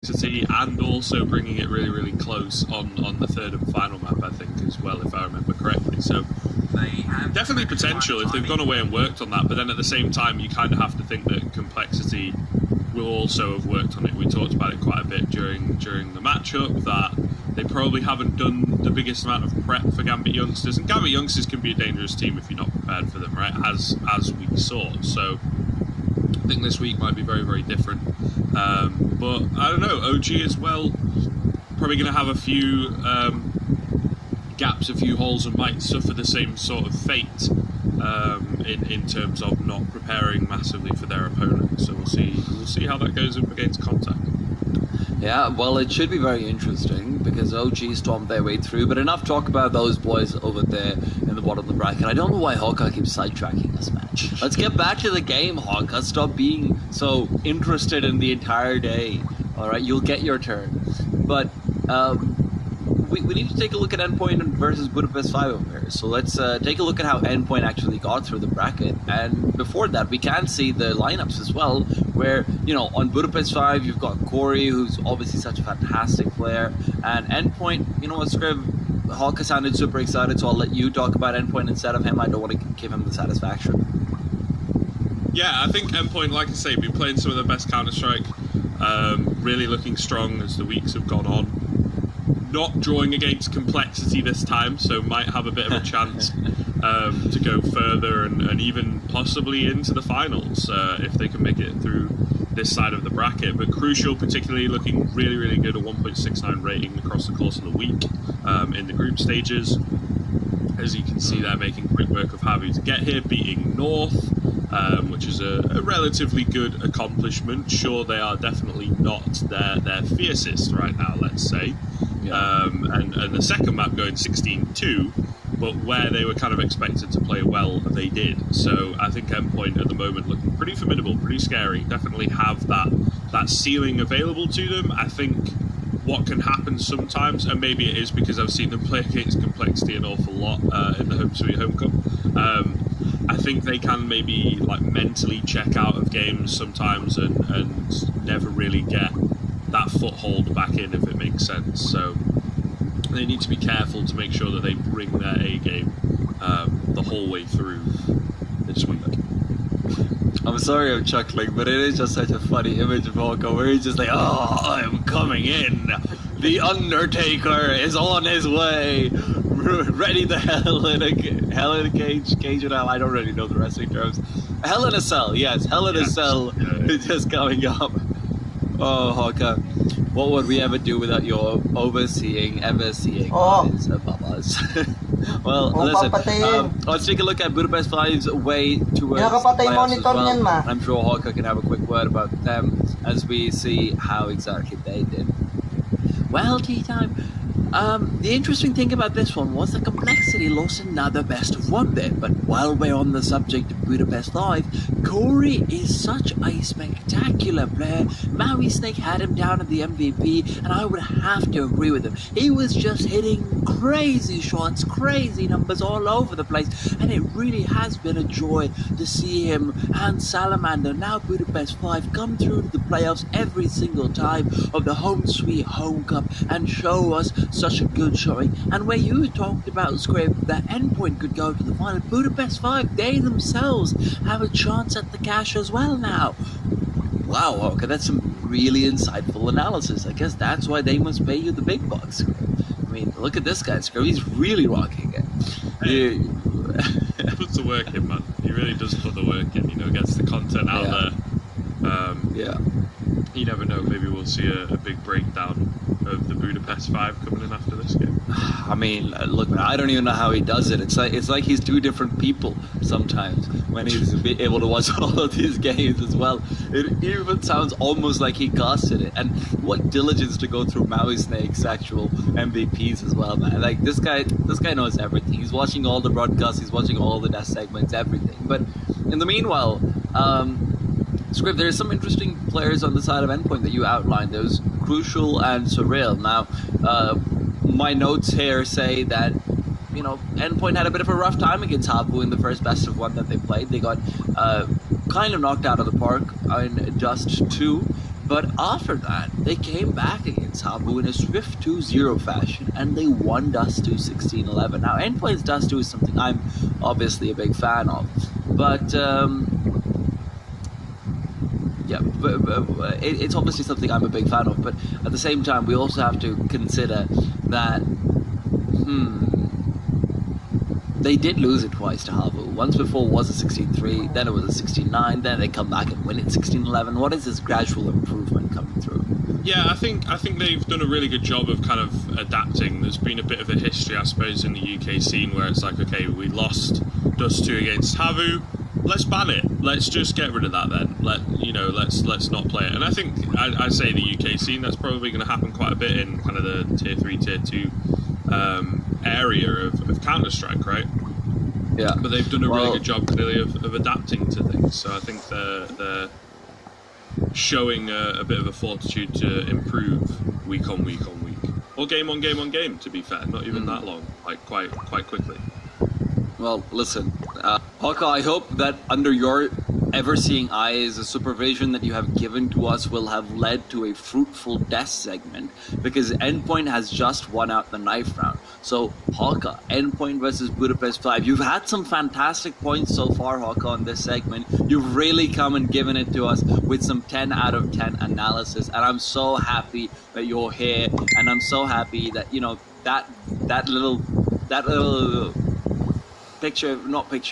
complexity and also bringing it really, really close on the third and final map, I think, as well, if I remember correctly. So definitely potential if they've gone away and worked on that, but then at the same time, you kind of have to think that complexity will also have worked on it. We talked about it quite a bit during the matchup, that they probably haven't done the biggest amount of prep for Gambit youngsters, and Gambit youngsters can be a dangerous team if you're not prepared for them, right? As we saw. So I think this week might be very, very different. But I don't know, OG as well, probably going to have a few gaps, a few holes, and might suffer the same sort of fate in terms of not preparing massively for their opponent. So we'll see how that goes up against Contact. Yeah, well, it should be very interesting because OG stormed their way through, but enough talk about those boys over there in the bottom of the bracket. I don't know why Hawkeye keeps sidetracking this match. Let's get back to the game, Hawkeye. Stop being so interested in the entire day. Alright, you'll get your turn. But we need to take a look at Endpoint versus Budapest 5 over here. So let's take a look at how Endpoint actually got through the bracket. And before that, we can see the lineups as well, where, you know, on Budapest 5, you've got Corey, who's obviously such a fantastic player. And Endpoint, you know what, Scrib, Hawkeye sounded super excited, so I'll let you talk about Endpoint instead of him. I don't want to give him the satisfaction. Yeah, I think Endpoint, like I say, been playing some of the best Counter-Strike, really looking strong as the weeks have gone on. Not drawing against complexity this time, so might have a bit of a chance to go further and even possibly into the finals if they can make it through this side of the bracket. But Crucial particularly looking really, really good, a 1.69 rating across the course of the week in the group stages. As you can see, they're making quick work of Havu to get here, beating North, which is a relatively good accomplishment. Sure, they are definitely not their fiercest right now, let's say. Yeah. And the second map going 16-2, but where they were kind of expected to play well, they did. So I think Endpoint at the moment looking pretty formidable, pretty scary. Definitely have that ceiling available to them. I think what can happen sometimes, and maybe it is because I've seen them play against complexity an awful lot in the Home Sweet Home Cup. I think they can maybe like mentally check out of games sometimes and never really get that foothold back in, if it makes sense. So they need to be careful to make sure that they bring their A game the whole way through this week. I'm sorry I'm chuckling, but it is just such a funny image of Hawkeye where he's just like, oh, I'm coming in. The Undertaker is on his way. Ready the hell in a cage and hell. I don't really know the wrestling terms. Hell in a cell, yes. Hell in a cell is just coming up. Oh, Hawkeye, what would we ever do without your overseeing, ever-seeing eyes above us? Well, listen, let's take a look at Budapest 5's way towards playoffs as well. I'm sure Hawkeye can have a quick word about them as we see how exactly they did. Well, tea time. The interesting thing about this one was the complexity lost another best of one there, but while we're on the subject of Budapest 5, Corey is such a spectacular player. Maui Snake had him down at the MVP, and I would have to agree with him. He was just hitting crazy shots, crazy numbers all over the place, and it really has been a joy to see him and Salamander, now Budapest 5, come through to the playoffs every single time of the Home Sweet Home Cup and show us such a good showing. And where you talked about, Script, that Endpoint could go to the final, Budapest 5, they themselves have a chance at the cash as well now. Wow, okay, that's some really insightful analysis. I guess that's why they must pay you the big bucks, Script. I mean, look at this guy, Script. He's really rocking it. Hey, he puts the work in, man. He really does put the work in, you know, gets the content out there. You never know, maybe we'll see a big breakdown of the Budapest 5 coming in after this game. I mean, look, man, I don't even know how he does it. It's like he's two different people sometimes when he's able to watch all of these games as well. It even sounds almost like he casted it. And what diligence to go through Maui Snake's actual MVPs as well, man. Like, this guy knows everything. He's watching all the broadcasts, he's watching all the death segments, everything. But in the meanwhile, Script, there's some interesting players on the side of Endpoint that you outlined. There's Crucial and Surreal. Now, my notes here say that, you know, Endpoint had a bit of a rough time against Havu in the first best of one that they played. They got kind of knocked out of the park in Dust 2, But after that, they came back against Habu in a swift 2-0 fashion, and they won Dust 2 16-11. Now, Endpoint's Dust 2 is something I'm obviously a big fan of, but it's obviously something I'm a big fan of. But at the same time, we also have to consider that they did lose it twice to Havu. Once before was a 16-3, then it was a 16-9, then they come back and win it 16-11. What is this gradual improvement coming through? Yeah, I think they've done a really good job of kind of adapting. There's been a bit of a history, I suppose, in the UK scene where it's like, okay, we lost Dust 2 against Havu, let's ban it. Let's just get rid of that then. Let's not play it. And I think I say the UK scene, that's probably going to happen quite a bit in kind of the tier 3, tier 2 area of Counter-Strike, right? Yeah. But they've done a really good job clearly of adapting to things. So I think they're showing a bit of a fortitude to improve week on week on week, or game on game on game. To be fair, not even that long, like quite quickly. Well, listen, Hawka, I hope that under your ever-seeing eyes, the supervision that you have given to us will have led to a fruitful death segment, because Endpoint has just won out the knife round. So, Hawka, Endpoint versus Budapest 5. You've had some fantastic points so far, Hawka, on this segment. You've really come and given it to us with some 10 out of 10 analysis, and I'm so happy that you're here, and I'm so happy that, you know, that little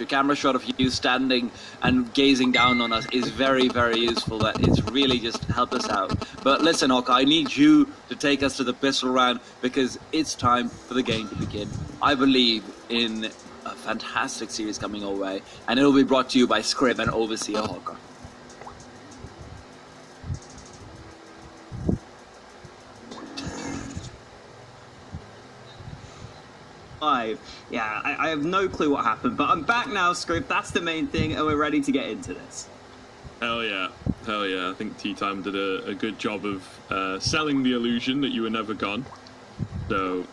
camera shot of you standing and gazing down on us is very, very useful. That it's really just helped us out. But listen, Hawk, I need you to take us to the pistol round, because it's time for the game to begin. I believe in a fantastic series coming our way, and it'll be brought to you by Scrib and Overseer Hawker. Yeah, I have no clue what happened, but I'm back now, Scrib. That's the main thing, and we're ready to get into this. Hell yeah. I think Tea Time did a good job of selling the illusion that you were never gone. So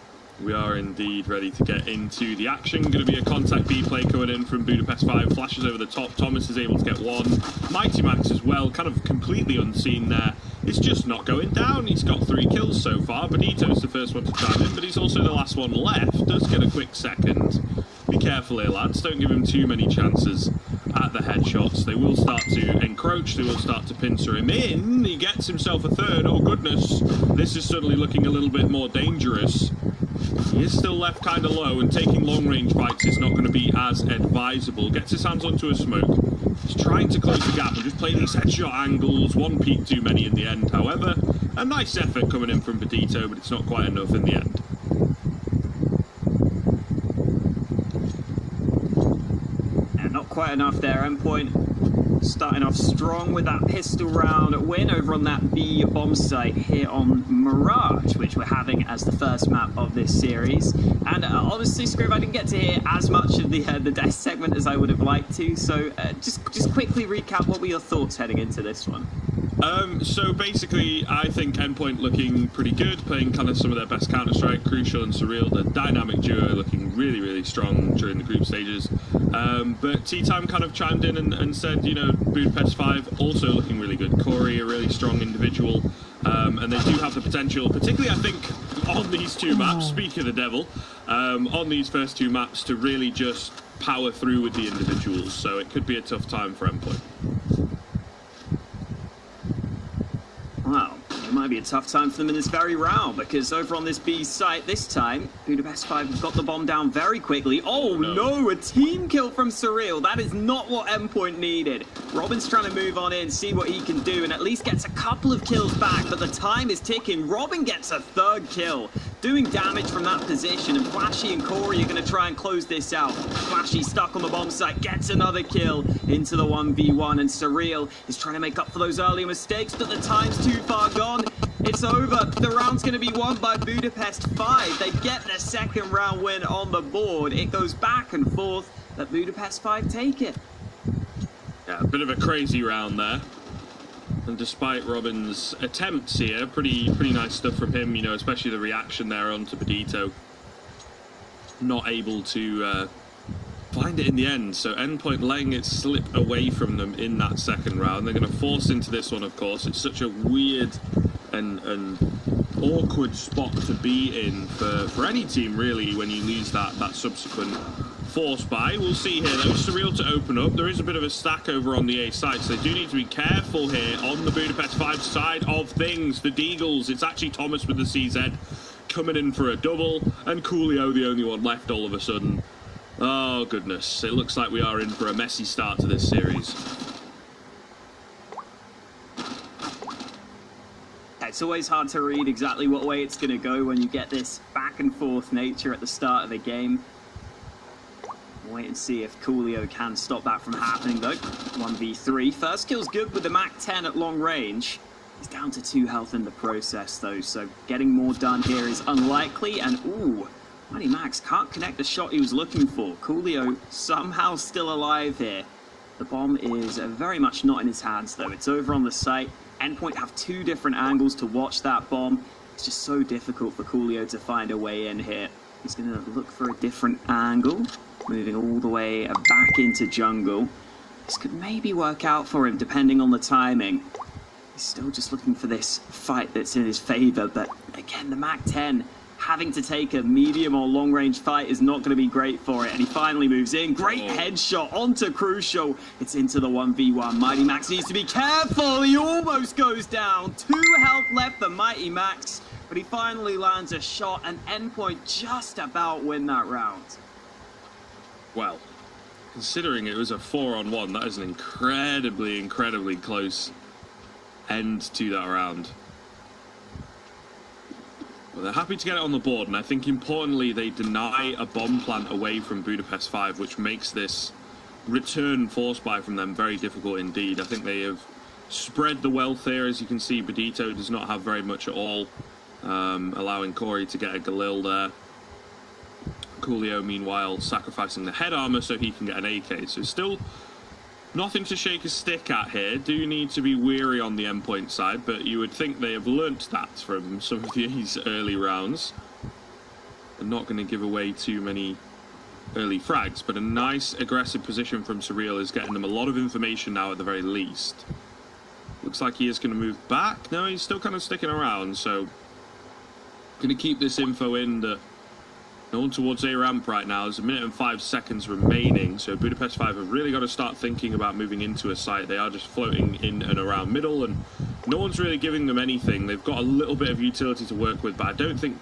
we are indeed ready to get into the action. Going to be a contact B play coming in from Budapest 5. Flashes over the top. Thomas is able to get one. Mighty Max as well, kind of completely unseen there. It's just not going down. He's got 3 kills so far. Benito's the first one to chime in, but he's also the last one left. Does get a quick second. Be careful here, lads. Don't give him too many chances at the headshots. They will start to encroach. They will start to pincer him in. He gets himself a third. Oh, goodness. This is suddenly looking a little bit more dangerous. He is still left kind of low, and taking long-range fights is not going to be as advisable. Gets his hands onto a smoke. He's trying to close the gap and just play these headshot angles. One peak too many in the end, however. A nice effort coming in from Benito, but it's not quite enough in the end. And not quite enough there. Endpoint starting off strong with that pistol round win over on that B bomb site here on Mirage, which we're having as the first map of this series. And honestly, Scrib, I didn't get to hear as much of the death segment as I would have liked to, so just quickly recap, what were your thoughts heading into this one? So basically, I think Endpoint looking pretty good, playing kind of some of their best Counter-Strike, Crucial and Surreal, the dynamic duo looking really, really strong during the group stages. But Tea Time kind of chimed in and said, you know, Budapest 5 also looking really good. Corey, a really strong individual, and they do have the potential, particularly I think on these 2 maps, speak of the devil, on these first 2 maps to really just power through with the individuals, so it could be a tough time for Endpoint. Well, it might be a tough time for them in this very round, because over on this B site this time, Budapest 5 have got the bomb down very quickly. Oh no, a team kill from Surreal. That is not what Endpoint needed. Robin's trying to move on in, see what he can do, and at least gets a couple of kills back, but the time is ticking. Robin gets a 3rd kill, doing damage from that position, and Flashy and Corey are going to try and close this out. Flashy stuck on the bomb site, gets another kill into the 1v1, and Surreal is trying to make up for those earlier mistakes, but the time's too far gone. It's over. The round's going to be won by Budapest 5. They get their 2nd round win on the board. It goes back and forth, but Budapest 5 take it. Yeah, a bit of a crazy round there. And despite Robin's attempts here, pretty nice stuff from him, you know, especially the reaction there onto Benito. Not able to find it in the end. So Endpoint letting it slip away from them in that second round. They're going to force into this one, of course. It's such a weird and awkward spot to be in for any team, really, when you lose that subsequent force buy. We'll see here, though. Surreal to open up. There is a bit of a stack over on the A side, so they do need to be careful here on the Budapest 5 side of things. The Deagles, it's actually Thomas with the CZ coming in for a double, and Coolio the only one left all of a sudden. Oh, goodness. It looks like we are in for a messy start to this series. It's always hard to read exactly what way it's going to go when you get this back and forth nature at the start of the game. Wait and see if Coolio can stop that from happening, though. 1v3. First kill's good with the Mac 10 at long range. He's down to 2 health in the process, though, so getting more done here is unlikely. And, ooh, Mighty Max can't connect the shot he was looking for. Coolio somehow still alive here. The bomb is very much not in his hands, though. It's over on the site. Endpoint have 2 different angles to watch that bomb. It's just so difficult for Coolio to find a way in here. He's going to look for a different angle, moving all the way back into jungle. This could maybe work out for him, depending on the timing. He's still just looking for this fight that's in his favor, but again, the Mac 10 having to take a medium or long-range fight is not going to be great for it, and he finally moves in. Great headshot onto Crucial. It's into the 1v1. Mighty Max needs to be careful. He almost goes down. 2 health left for Mighty Max, but he finally lands a shot, and Endpoint just about win that round. Well, considering it was a 4-on-1, that is an incredibly close end to that round. Well, they're happy to get it on the board, and I think importantly they deny a bomb plant away from Budapest 5, which makes this return force buy from them very difficult indeed. I think they have spread the wealth here. As you can see, Bedito does not have very much at all, allowing Corey to get a Galil there. Coolio, meanwhile, sacrificing the head armor so he can get an AK. So still nothing to shake a stick at here. Do need to be wary on the Endpoint side, but you would think they have learnt that from some of these early rounds. They're not going to give away too many early frags, but a nice aggressive position from Surreal is getting them a lot of information now at the very least. Looks like he is going to move back. No, he's still kind of sticking around, so going to keep this info in that no one towards A ramp right now. There's 1 minute and 5 seconds remaining, so Budapest 5 have really got to start thinking about moving into a site. They are just floating in and around middle, and no one's really giving them anything. They've got a little bit of utility to work with, but I don't think,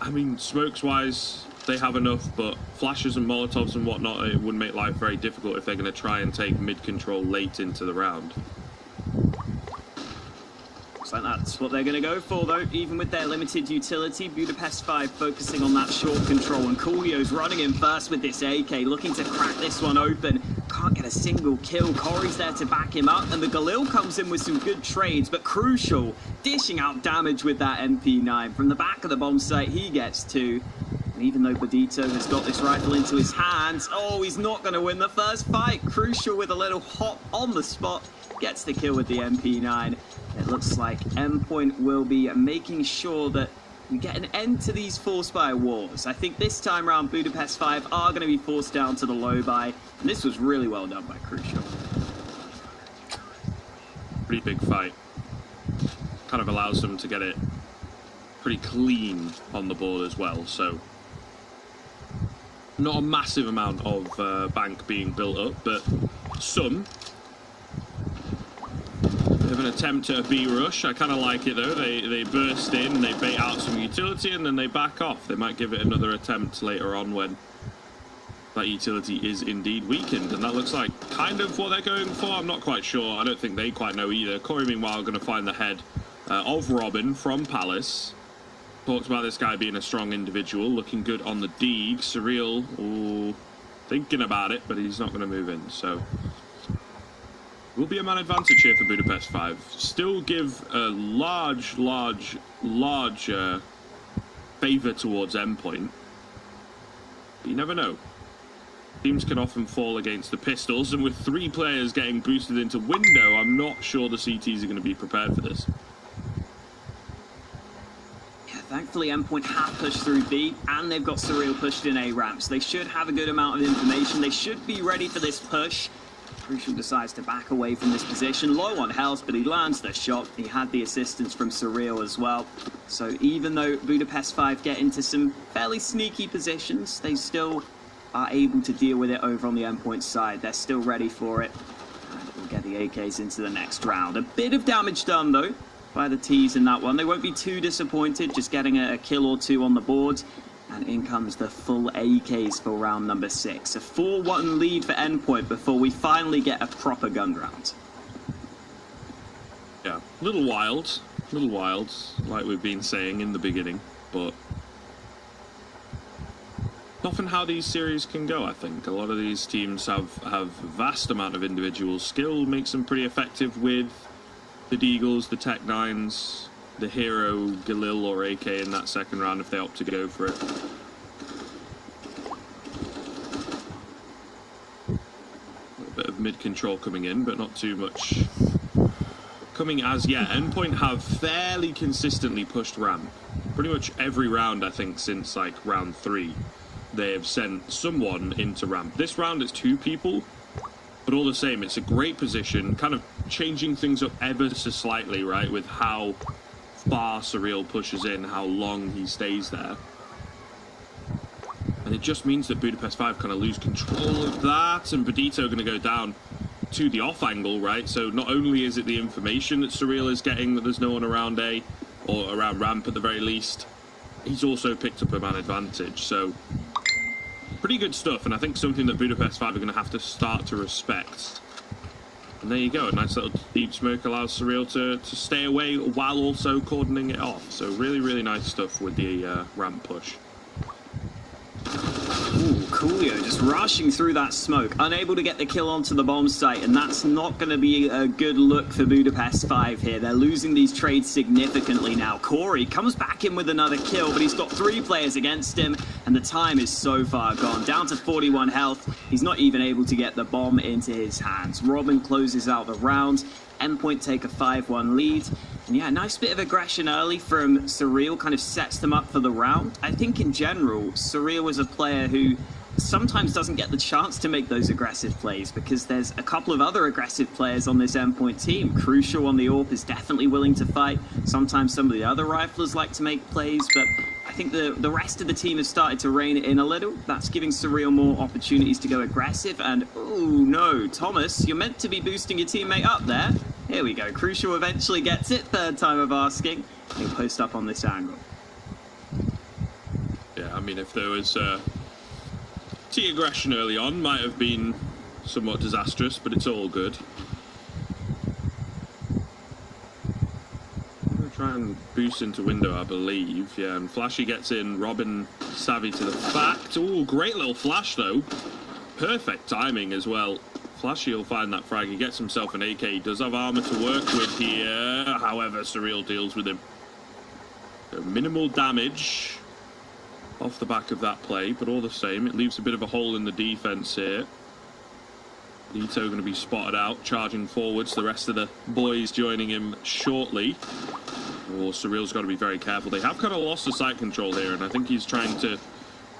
I mean, smokes-wise, they have enough, but flashes and molotovs and whatnot, it would make life very difficult if they're going to try and take mid-control late into the round. Looks like that's what they're going to go for, though. Even with their limited utility, Budapest 5 focusing on that short control, and Coolio's running in first with this AK, looking to crack this one open. Can't get a single kill. Corey's there to back him up, and the Galil comes in with some good trades, but Crucial dishing out damage with that MP9. From the back of the bomb site, he gets 2. And even though Bedito has got this rifle into his hands, oh, he's not going to win the first fight. Crucial with a little hop on the spot gets the kill with the MP9. It looks like Endpoint will be making sure that we get an end to these force buy wars. I think this time around Budapest 5 are going to be forced down to the low buy, and this was really well done by Crucial. Pretty big fight. Kind of allows them to get it pretty clean on the board as well, so not a massive amount of bank being built up, but some. Of an attempt at a B rush. I kind of like it though. They burst in, they bait out some utility, and then they back off. They might give it another attempt later on when that utility is indeed weakened, and that looks like kind of what they're going for. I'm not quite sure. I don't think they quite know either. Corey, meanwhile, going to find the head of Robin from Palace. Talks about this guy being a strong individual, looking good on the Deeg. Surreal, ooh, thinking about it, but he's not going to move in, so will be a man advantage here for Budapest 5. Still give a large favour towards Endpoint. But you never know. Teams can often fall against the pistols, and with 3 players getting boosted into window, I'm not sure the CTs are going to be prepared for this. Yeah, thankfully Endpoint have pushed through B, and they've got Surreal pushed in A ramp. So they should have a good amount of information. They should be ready for this push. Crucial decides to back away from this position. Low on health, but he lands the shot. He had the assistance from Surreal as well. So even though Budapest 5 get into some fairly sneaky positions, they still are able to deal with it over on the Endpoint side. They're still ready for it. And we'll get the AKs into the next round. A bit of damage done, though, by the T's in that one. They won't be too disappointed, just getting a kill or two on the board. And in comes the full AKs for round number 6. A 4-1 lead for Endpoint before we finally get a proper gun round. Yeah, a little wild, like we've been saying in the beginning, but often how these series can go, I think. A lot of these teams have vast amount of individual skill, makes them pretty effective with the Deagles, the Tech 9s, the Hero, Galil or AK in that second round if they opt to go for it. A little bit of mid-control coming in, but not too much coming as yet. Endpoint have fairly consistently pushed ramp. Pretty much every round, I think, since like round 3, they have sent someone into ramp. This round it's 2 people, but all the same, it's a great position, kind of changing things up ever so slightly, right, with how far Surreal pushes in, how long he stays there. And it just means that Budapest 5 kind of lose control of that, and Badito going to go down to the off angle, right? So not only is it the information that Surreal is getting that there's no one around A, or around ramp at the very least, he's also picked up a man advantage. So pretty good stuff, and I think something that Budapest 5 are going to have to start to respect. And there you go, a nice little deep smoke allows Surreal to stay away while also cordoning it off. So really, really nice stuff with the ramp push. Ooh, Coolio just rushing through that smoke, unable to get the kill onto the bomb site, and that's not going to be a good look for Budapest 5 here. They're losing these trades significantly now. Corey comes back in with another kill, but he's got 3 players against him, and the time is so far gone. Down to 41 health. He's not even able to get the bomb into his hands. Robin closes out the round. Endpoint take a 5-1 lead. And yeah, nice bit of aggression early from Surreal, kind of sets them up for the round. I think in general, Surreal is a player who sometimes doesn't get the chance to make those aggressive plays because there's a couple of other aggressive players on this Endpoint team. Crucial on the AWP is definitely willing to fight. Sometimes some of the other riflers like to make plays, but I think the rest of the team has started to rein it in a little. That's giving Surreal more opportunities to go aggressive. And, oh no, Thomas, you're meant to be boosting your teammate up there. Here we go. Crucial eventually gets it. 3rd time of asking. He'll post up on this angle. Yeah, I mean, if there was T aggression early on, might have been somewhat disastrous, but it's all good. Try and boost into window, I believe. Yeah, and Flashy gets in. Robin savvy to the fact. Oh, great little flash, though. Perfect timing as well. Flashy will find that frag. He gets himself an AK. He does have armor to work with here. However, Surreal deals with him. So minimal damage off the back of that play, but all the same, it leaves a bit of a hole in the defense here. Lito going to be spotted out, charging forwards. The rest of the boys joining him shortly. Oh, Surreal's got to be very careful. They have kind of lost the site control here, and I think he's trying to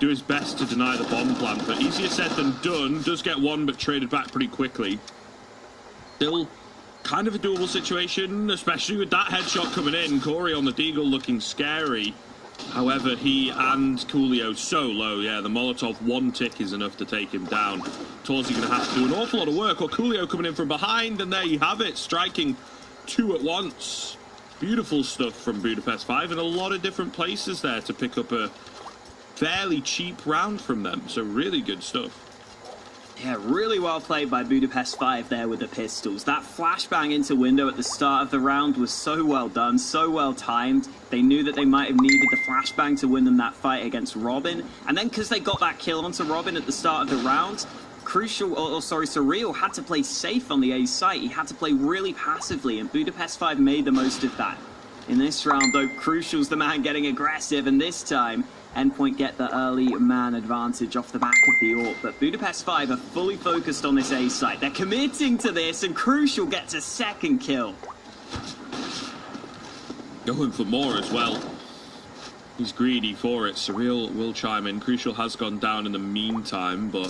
do his best to deny the bomb plant, but easier said than done. Does get one, but traded back pretty quickly. Still kind of a doable situation, especially with that headshot coming in. Corey on the Deagle looking scary. However, he and Coolio so low. Yeah, the Molotov 1 tick is enough to take him down. Torzi going to have to do an awful lot of work. Or Coolio coming in from behind, and there you have it, striking 2 at once. Beautiful stuff from Budapest 5, and a lot of different places there to pick up a fairly cheap round from them. So really good stuff. Yeah, really well played by Budapest 5 there with the pistols. That flashbang into window at the start of the round was so well done, so well timed. They knew that they might have needed the flashbang to win them that fight against Robin. And then because they got that kill onto Robin at the start of the round, Surreal had to play safe on the A site. He had to play really passively, and Budapest 5 made the most of that. In this round, though, Crucial's the man getting aggressive, and this time, Endpoint get the early man advantage off the back of the AWP, but Budapest 5 are fully focused on this A site. They're committing to this, and Crucial gets a 2nd kill. Going for more as well. He's greedy for it. Surreal will chime in. Crucial has gone down in the meantime, but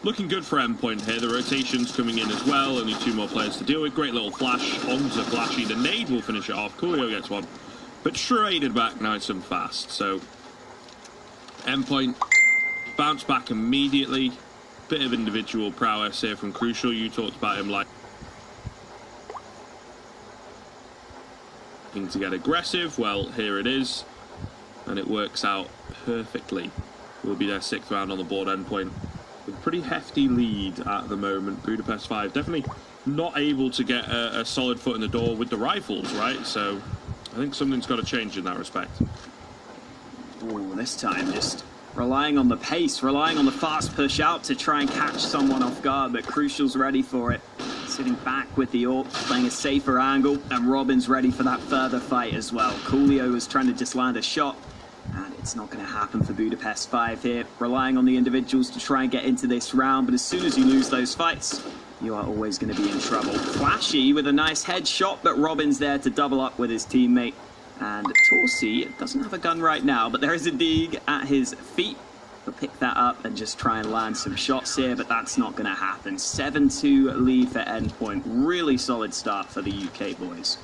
looking good for Endpoint here. The rotation's coming in as well. Only 2 more players to deal with. Great little flash onto Flashy. The nade will finish it off. Coolio gets one, but traded back nice and fast. So Endpoint bounce back immediately. Bit of individual prowess here from Crucial. You talked about him like to get aggressive. Well, here it is, and it works out perfectly. Will be their 6th round on the board. Endpoint with a pretty hefty lead at the moment. Budapest 5 definitely not able to get a solid foot in the door with the rifles, right? So I think something's got to change in that respect. Oh, this time just relying on the pace, relying on the fast push out to try and catch someone off guard, but Crucial's ready for it. Sitting back with the AWP, playing a safer angle, and Robin's ready for that further fight as well. Coolio was trying to just land a shot, and it's not going to happen for Budapest 5 here. Relying on the individuals to try and get into this round, but as soon as you lose those fights, you are always going to be in trouble. Flashy with a nice headshot, but Robin's there to double up with his teammate. And Torsi doesn't have a gun right now, but there is a dig at his feet. He'll pick that up and just try and land some shots here, but that's not going to happen. 7-2 lead for Endpoint. Really solid start for the UK boys.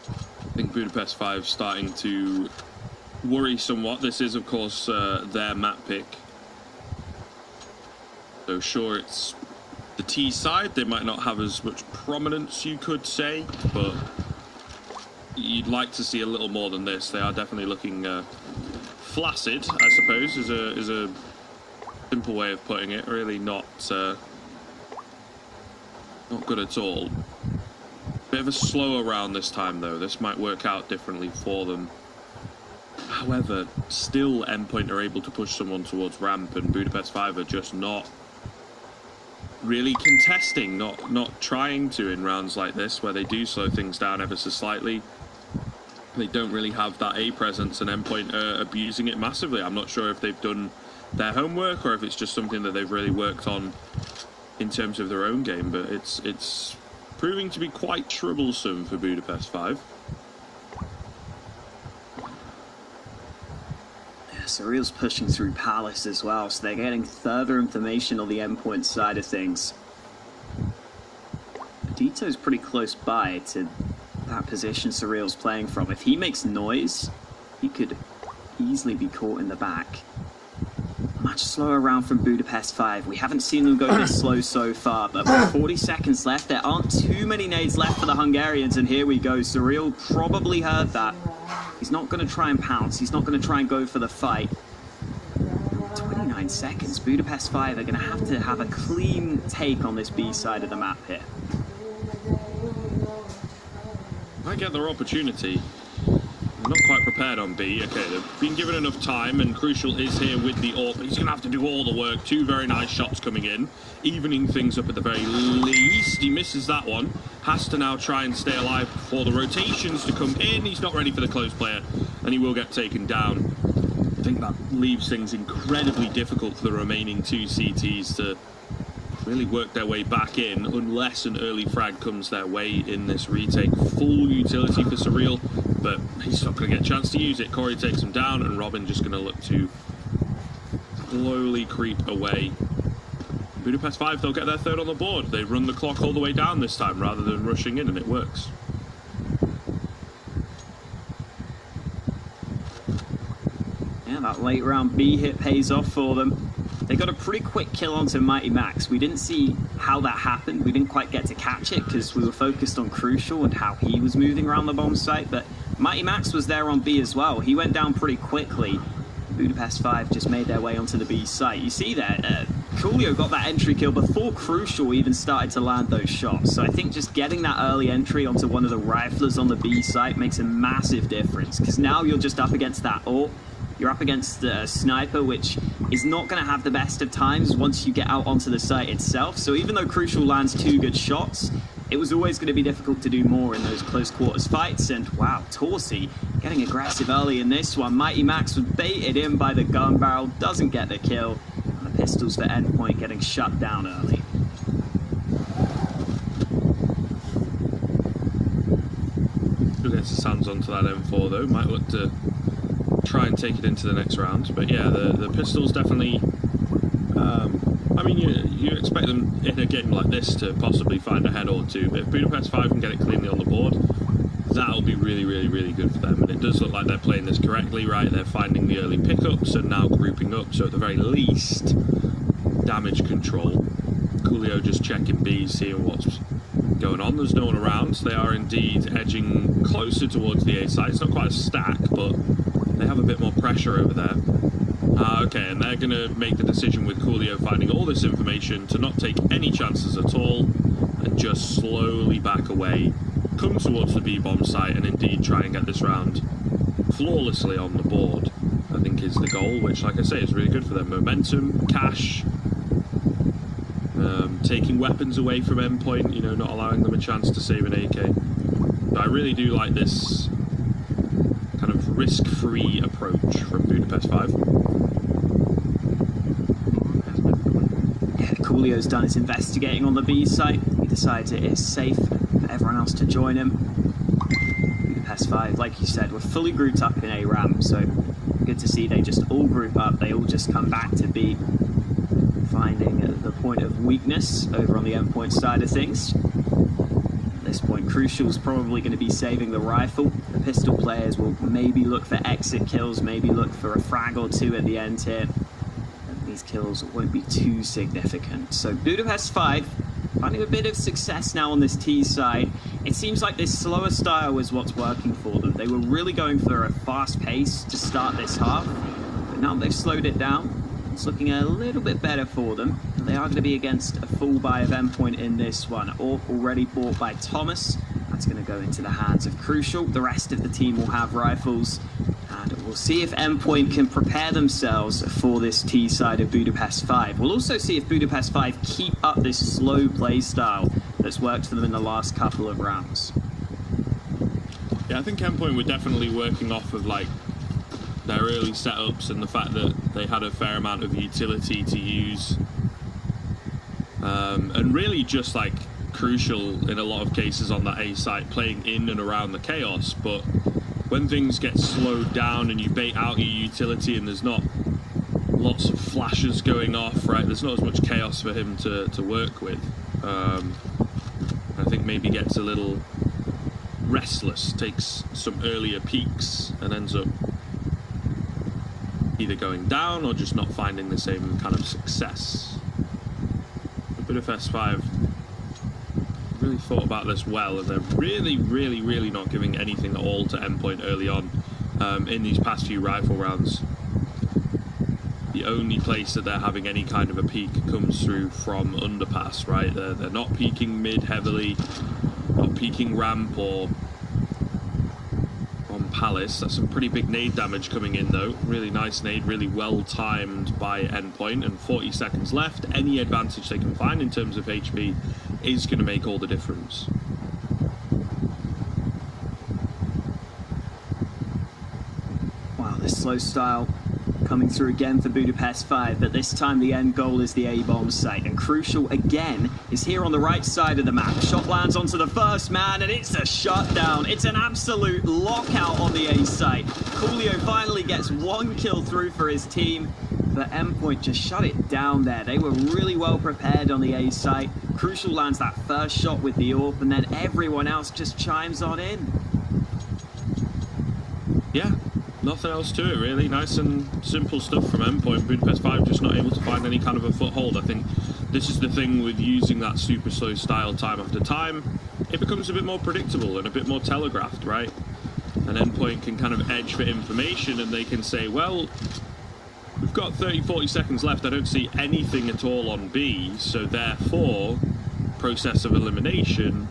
I think Budapest 5 starting to worry somewhat. This is, of course, their map pick. So sure, it's the T side. They might not have as much prominence, you could say, but you'd like to see a little more than this. They are definitely looking flaccid, I suppose, is a simple way of putting it. Really not good at all. Bit of a slower round this time, though. This might work out differently for them. However, still Endpoint are able to push someone towards ramp, and Budapest 5 are just not really contesting, not trying to in rounds like this, where they do slow things down ever so slightly. They don't really have that A presence, and Endpoint are abusing it massively. I'm not sure if they've done their homework or if it's just something that they've really worked on in terms of their own game, but it's proving to be quite troublesome for Budapest 5. Surreal's pushing through Palace as well, so they're getting further information on the Endpoint side of things. Dito's pretty close by to that position Surreal's playing from. If he makes noise, he could easily be caught in the back. Much slower round from Budapest 5. We haven't seen them go this slow so far, but with 40 seconds left, there aren't too many nades left for the Hungarians, and here we go. Surreal probably heard that. He's not going to try and pounce. He's not going to try and go for the fight. 29 seconds. Budapest 5 are going to have a clean take on this B side of the map here. Might get their opportunity. They're not quite prepared on B. Okay, they've been given enough time, and Crucial is here with the AWP. He's going to have to do all the work. 2 very nice shots coming in, evening things up at the very least. He misses that one. Has to now try and stay alive for the rotations to come in. He's not ready for the close player, and he will get taken down. I think that leaves things incredibly difficult for the remaining 2 CTs to really work their way back in, unless an early frag comes their way in this retake. Full utility for Surreal, but he's not going to get a chance to use it. Corey takes him down, and Robin just going to look to slowly creep away. Budapest 5, they'll get their 3rd on the board. They run the clock all the way down this time rather than rushing in, and it works. Yeah, that late round B hit pays off for them. They got a pretty quick kill onto Mighty Max. We didn't see how that happened. We didn't quite get to catch it because we were focused on Crucial and how he was moving around the bomb site, but Mighty Max was there on B as well. He went down pretty quickly. Budapest 5 just made their way onto the B site. You see there, Coolio got that entry kill before Crucial even started to land those shots. So I think just getting that early entry onto one of the riflers on the B site makes a massive difference, because now you're just up against that AWP. You're up against the sniper, which is not going to have the best of times once you get out onto the site itself. So even though Crucial lands 2 good shots, it was always going to be difficult to do more in those close quarters fights. And wow, Torsi getting aggressive early in this one. Mighty Max was baited in by the gun barrel, doesn't get the kill. And the pistols for Endpoint getting shut down early. Still gets his hands onto that M4 though. Might look to try and take it into the next round. But yeah, the pistols definitely... I mean, you expect them in a game like this to possibly find a head or two, but if Budapest 5 can get it cleanly on the board, that'll be really, really, really good for them. And it does look like they're playing this correctly, right? They're finding the early pickups and now grouping up, so at the very least, damage control. Coolio just checking Bs, seeing what's going on. There's no one around. They are indeed edging closer towards the A site. It's not quite a stack, but they have a bit more pressure over there. Okay, and they're going to make the decision with Coolio finding all this information to not take any chances at all and just slowly back away, come towards the B-bomb site and indeed try and get this round flawlessly on the board, I think is the goal, which, like I say, is really good for them. Momentum, cash, taking weapons away from Endpoint, you know, not allowing them a chance to save an AK. But I really do like this kind of risk-free approach from Budapest 5. Coolio's done his investigating on the B site. He decides it is safe for everyone else to join him. Budapest 5, like you said, we're fully grouped up in A ramp, so good to see they just all group up. They all just come back to B, finding the point of weakness over on the Endpoint side of things. At this point, Crucial's probably going to be saving the rifle. The pistol players will maybe look for exit kills, maybe look for a frag or two at the end here. These kills won't be too significant. So Budapest 5 finding a bit of success now on this T side. It seems like this slower style was what's working for them. They were really going for a fast pace to start this half, but now they've slowed it down. It's looking a little bit better for them. They are going to be against a full buy of Endpoint in this one, or already bought by Thomas. That's going to go into the hands of Crucial. The rest of the team will have rifles. And we'll see if Endpoint can prepare themselves for this T side of Budapest 5. We'll also see if Budapest 5 keep up this slow play style that's worked for them in the last couple of rounds. Yeah, I think Endpoint were definitely working off of like their early setups and the fact that they had a fair amount of utility to use. And really just like Crucial in a lot of cases on that A site playing in and around the chaos, but when things get slowed down and you bait out your utility and there's not lots of flashes going off, right, there's not as much chaos for him to work with. I think maybe gets a little restless, takes some earlier peaks and ends up either going down or just not finding the same kind of success. Budapest 5 really thought about this well, and they're really not giving anything at all to Endpoint early on in these past few rifle rounds. The only place that they're having any kind of a peak comes through from underpass, right? They're not peaking mid heavily, not peaking ramp or on Palace. That's some pretty big nade damage coming in though. Really nice nade, really well timed by Endpoint, and 40 seconds left. Any advantage they can find in terms of HP is going to make all the difference. Wow, this slow style coming through again for Budapest 5, but this time the end goal is the A-bomb site, and Crucial again is here on the right side of the map. Shot lands onto the first man, and it's a shutdown. It's an absolute lockout on the A site. Coolio finally gets one kill through for his team, but Endpoint just shut it down there. They were really well prepared on the A site. Crucial lands that first shot with the AWP, and then everyone else just chimes on in. Yeah, nothing else to it really. Nice and simple stuff from Endpoint. Budapest 5 just not able to find any kind of a foothold. I think this is the thing with using that super slow style time after time. It becomes a bit more predictable and a bit more telegraphed, right? And Endpoint can kind of edge for information, and they can say, well, we've got 30-40 seconds left. I don't see anything at all on B, so therefore, process of elimination,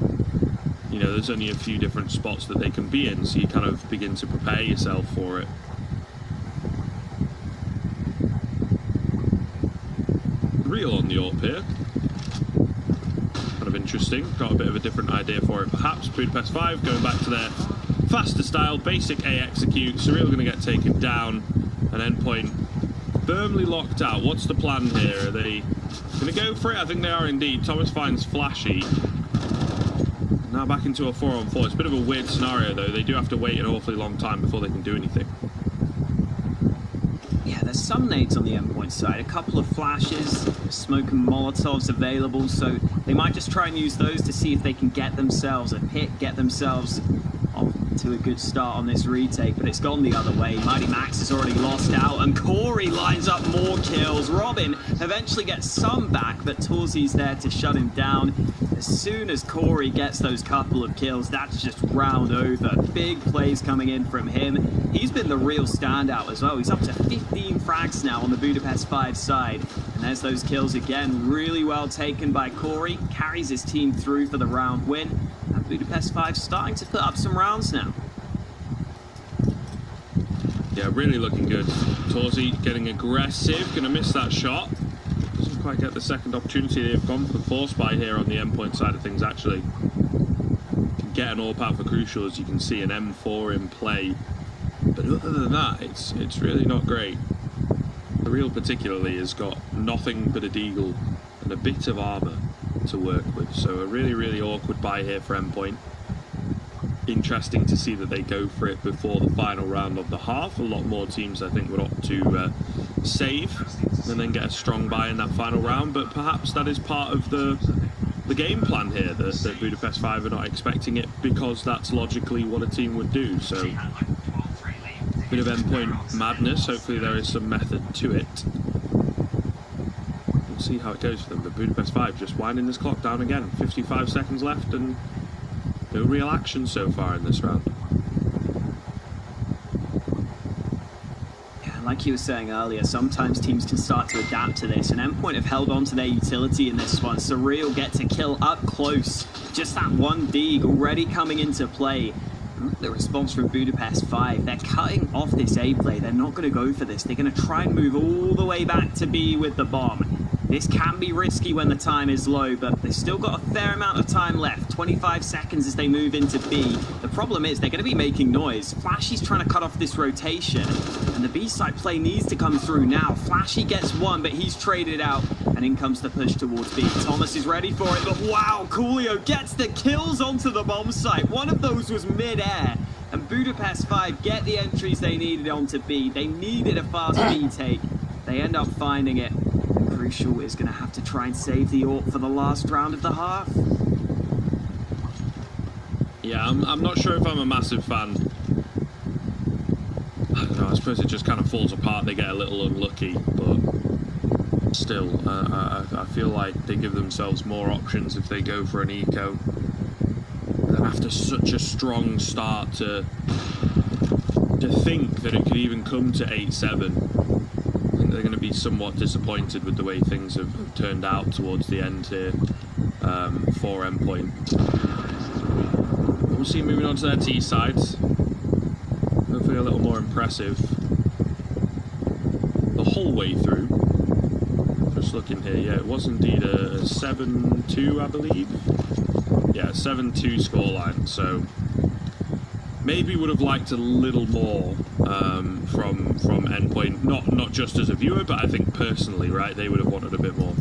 you know, there's only a few different spots that they can be in, so you kind of begin to prepare yourself for it. Real on the AWP here. Kind of interesting. Got a bit of a different idea for it, perhaps. Budapest 5 going back to their faster style, basic A execute. Surreal going to get taken down, and Endpoint firmly locked out. What's the plan here? Are they going to go for it? I think they are indeed. Thomas finds Flashy. Now back into a 4-on-4. It's a bit of a weird scenario, though. They do have to wait an awfully long time before they can do anything. Yeah, there's some nades on the Endpoint side. A couple of flashes, smoke and Molotovs available, so they might just try and use those to see if they can get themselves a pick, get themselves off to a good start on this retake, but it's gone the other way. Mighty Max has already lost out, and Corey lines up more kills. Robin eventually gets some back, but Torzi's there to shut him down. As soon as Corey gets those couple of kills, that's just round over. Big plays coming in from him. He's been the real standout as well. He's up to 15 frags now on the Budapest 5 side. And there's those kills again. Really well taken by Corey. Carries his team through for the round win. And Budapest 5 starting to put up some rounds now. Yeah, really looking good. Torzi getting aggressive. Going to miss that shot. Doesn't quite get the second opportunity. They've gone for the force buy here on the Endpoint side of things, actually. Can get an AWP out for Crucial, as you can see, an M4 in play. But other than that, it's really not great. The Real particularly has got nothing but a deagle and a bit of armor to work with. So a really, really awkward buy here for Endpoint. Interesting to see that they go for it before the final round of the half. A lot more teams, I think, would opt to save and then get a strong buy in that final round. But perhaps that is part of the game plan here, that Budapest 5 are not expecting it, because that's logically what a team would do. So bit of Endpoint madness. Hopefully there is some method to it. We'll see how it goes for them. But Budapest 5 just winding this clock down again. 55 seconds left and no real action so far in this round. Yeah, like you were saying earlier, sometimes teams can start to adapt to this, and Endpoint have held on to their utility in this one. Surreal get to kill up close. Just that one dig already coming into play. The response from Budapest 5, they're cutting off this A play. They're not going to go for this. They're going to try and move all the way back to B with the bomb. This can be risky when the time is low, but they've still got a fair amount of time left. 25 seconds as they move into B. The problem is they're going to be making noise. Flashy's trying to cut off this rotation, and the B side play needs to come through now. Flashy gets one, but he's traded out, and in comes the push towards B. Thomas is ready for it, but wow, Coolio gets the kills onto the bomb site. One of those was mid-air, and Budapest 5 get the entries they needed onto B. They needed a fast B take. They end up finding it. Crucial is going to have to try and save the AWP for the last round of the half. Yeah, I'm not sure if I'm a massive fan. I don't know, I suppose it just kind of falls apart. They get a little unlucky, but still, I feel like they give themselves more options if they go for an eco. And then after such a strong start to think that it could even come to 8-7, they're going to be somewhat disappointed with the way things have turned out towards the end here for Endpoint. We'll see moving on to their T sides. Hopefully a little more impressive the whole way through. Just looking here, yeah, it was indeed a 7-2, I believe. Yeah, 7-2 scoreline, so maybe would have liked a little more from Endpoint, not just as a viewer, but I think personally, right, they would have wanted a bit more.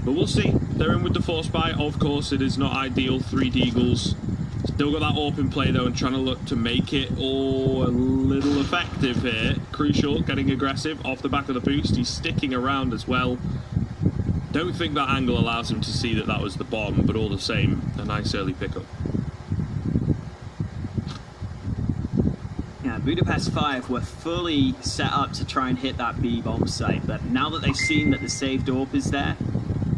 But we'll see. They're in with the force buy. Of course, it is not ideal. 3 deagles. Still got that AWP in play, though, and trying to look to make it all a little effective here. Crucial, getting aggressive off the back of the boost. He's sticking around as well. Don't think that angle allows him to see that that was the bomb, but all the same, a nice early pickup. Budapest 5 were fully set up to try and hit that B bomb site, but now that they've seen that the saved AWP is there,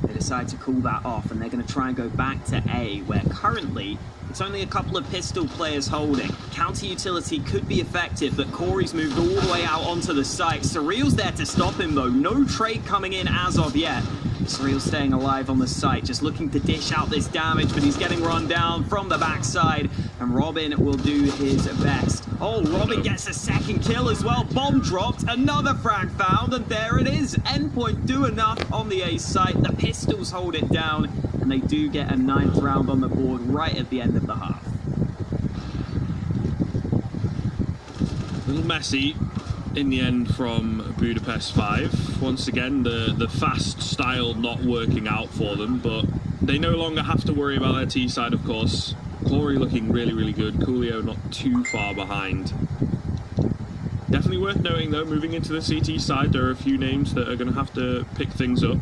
they decide to cool that off, and they're going to try and go back to A, where currently it's only a couple of pistol players holding. Counter utility could be effective, but Corey's moved all the way out onto the site. Surreal's there to stop him, though. No trade coming in as of yet. Surreal staying alive on the site, just looking to dish out this damage, but he's getting run down from the backside, and Robin will do his best. Oh, Robin gets a second kill as well. Bomb dropped, another frag found, and there it is. Endpoint do enough on the A site. The pistols hold it down, and they do get a 9th round on the board right at the end of the half. A little messy in the end from Budapest 5. Once again, the fast style not working out for them, but They no longer have to worry about their T side, of course. Corey looking really, really good. Coolio not too far behind. Definitely worth noting, though, moving into the CT side, there are a few names that are going to have to pick things up,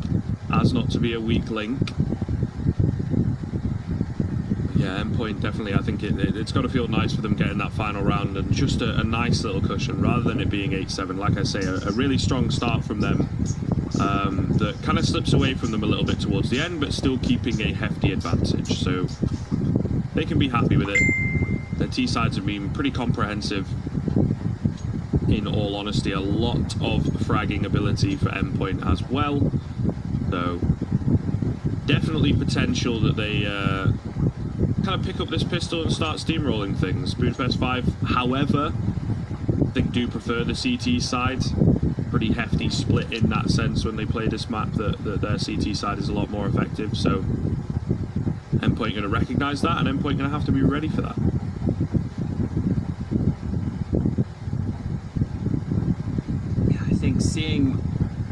as not to be a weak link. Yeah, Endpoint, definitely, I think it's got to feel nice for them getting that final round, and just a nice little cushion, rather than it being 8-7. Like I say, a really strong start from them, that kind of slips away from them a little bit towards the end, but still keeping a hefty advantage, so they can be happy with it. Their T-sides have been pretty comprehensive. In all honesty, a lot of fragging ability for Endpoint as well, so definitely potential that they kind of pick up this pistol and start steamrolling things. Budapest 5, however, I think do prefer the CT side. Pretty hefty split in that sense when they play this map, that their CT side is a lot more effective, so Endpoint going to recognise that, and Endpoint going to have to be ready for that. I think seeing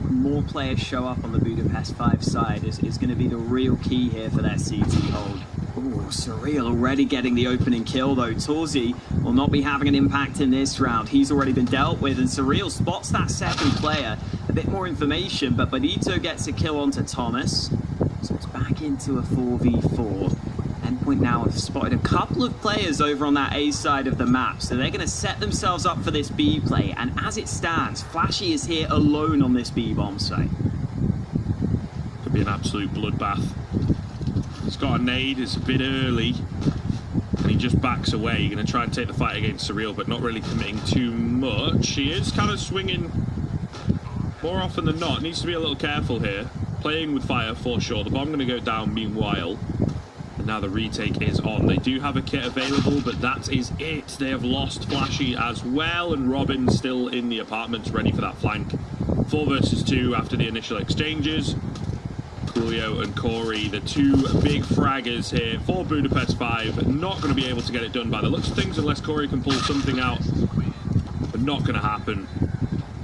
more players show up on the Budapest 5 side is going to be the real key here for their CT hold. Ooh, Surreal already getting the opening kill, though. Torzi will not be having an impact in this round. He's already been dealt with, and Surreal spots that second player. A bit more information, but Benito gets a kill onto Thomas. So it's back into a 4v4. Endpoint now have spotted a couple of players over on that A side of the map, so they're going to set themselves up for this B play, and as it stands, Flashy is here alone on this B bomb site. Could be an absolute bloodbath. He's got a nade, it's a bit early, and he just backs away. You're going to try and take the fight against Surreal, but not really committing too much. He is kind of swinging more often than not. Needs to be a little careful here. Playing with fire for sure. The bomb going to go down meanwhile. Now the retake is on. They do have a kit available, but that is it. They have lost Flashy as well, and Robin still in the apartments ready for that flank. 4 versus 2 after the initial exchanges. Coolio and Corey, the two big fraggers here for Budapest 5. Not going to be able to get it done by the looks of things unless Corey can pull something out. But not going to happen.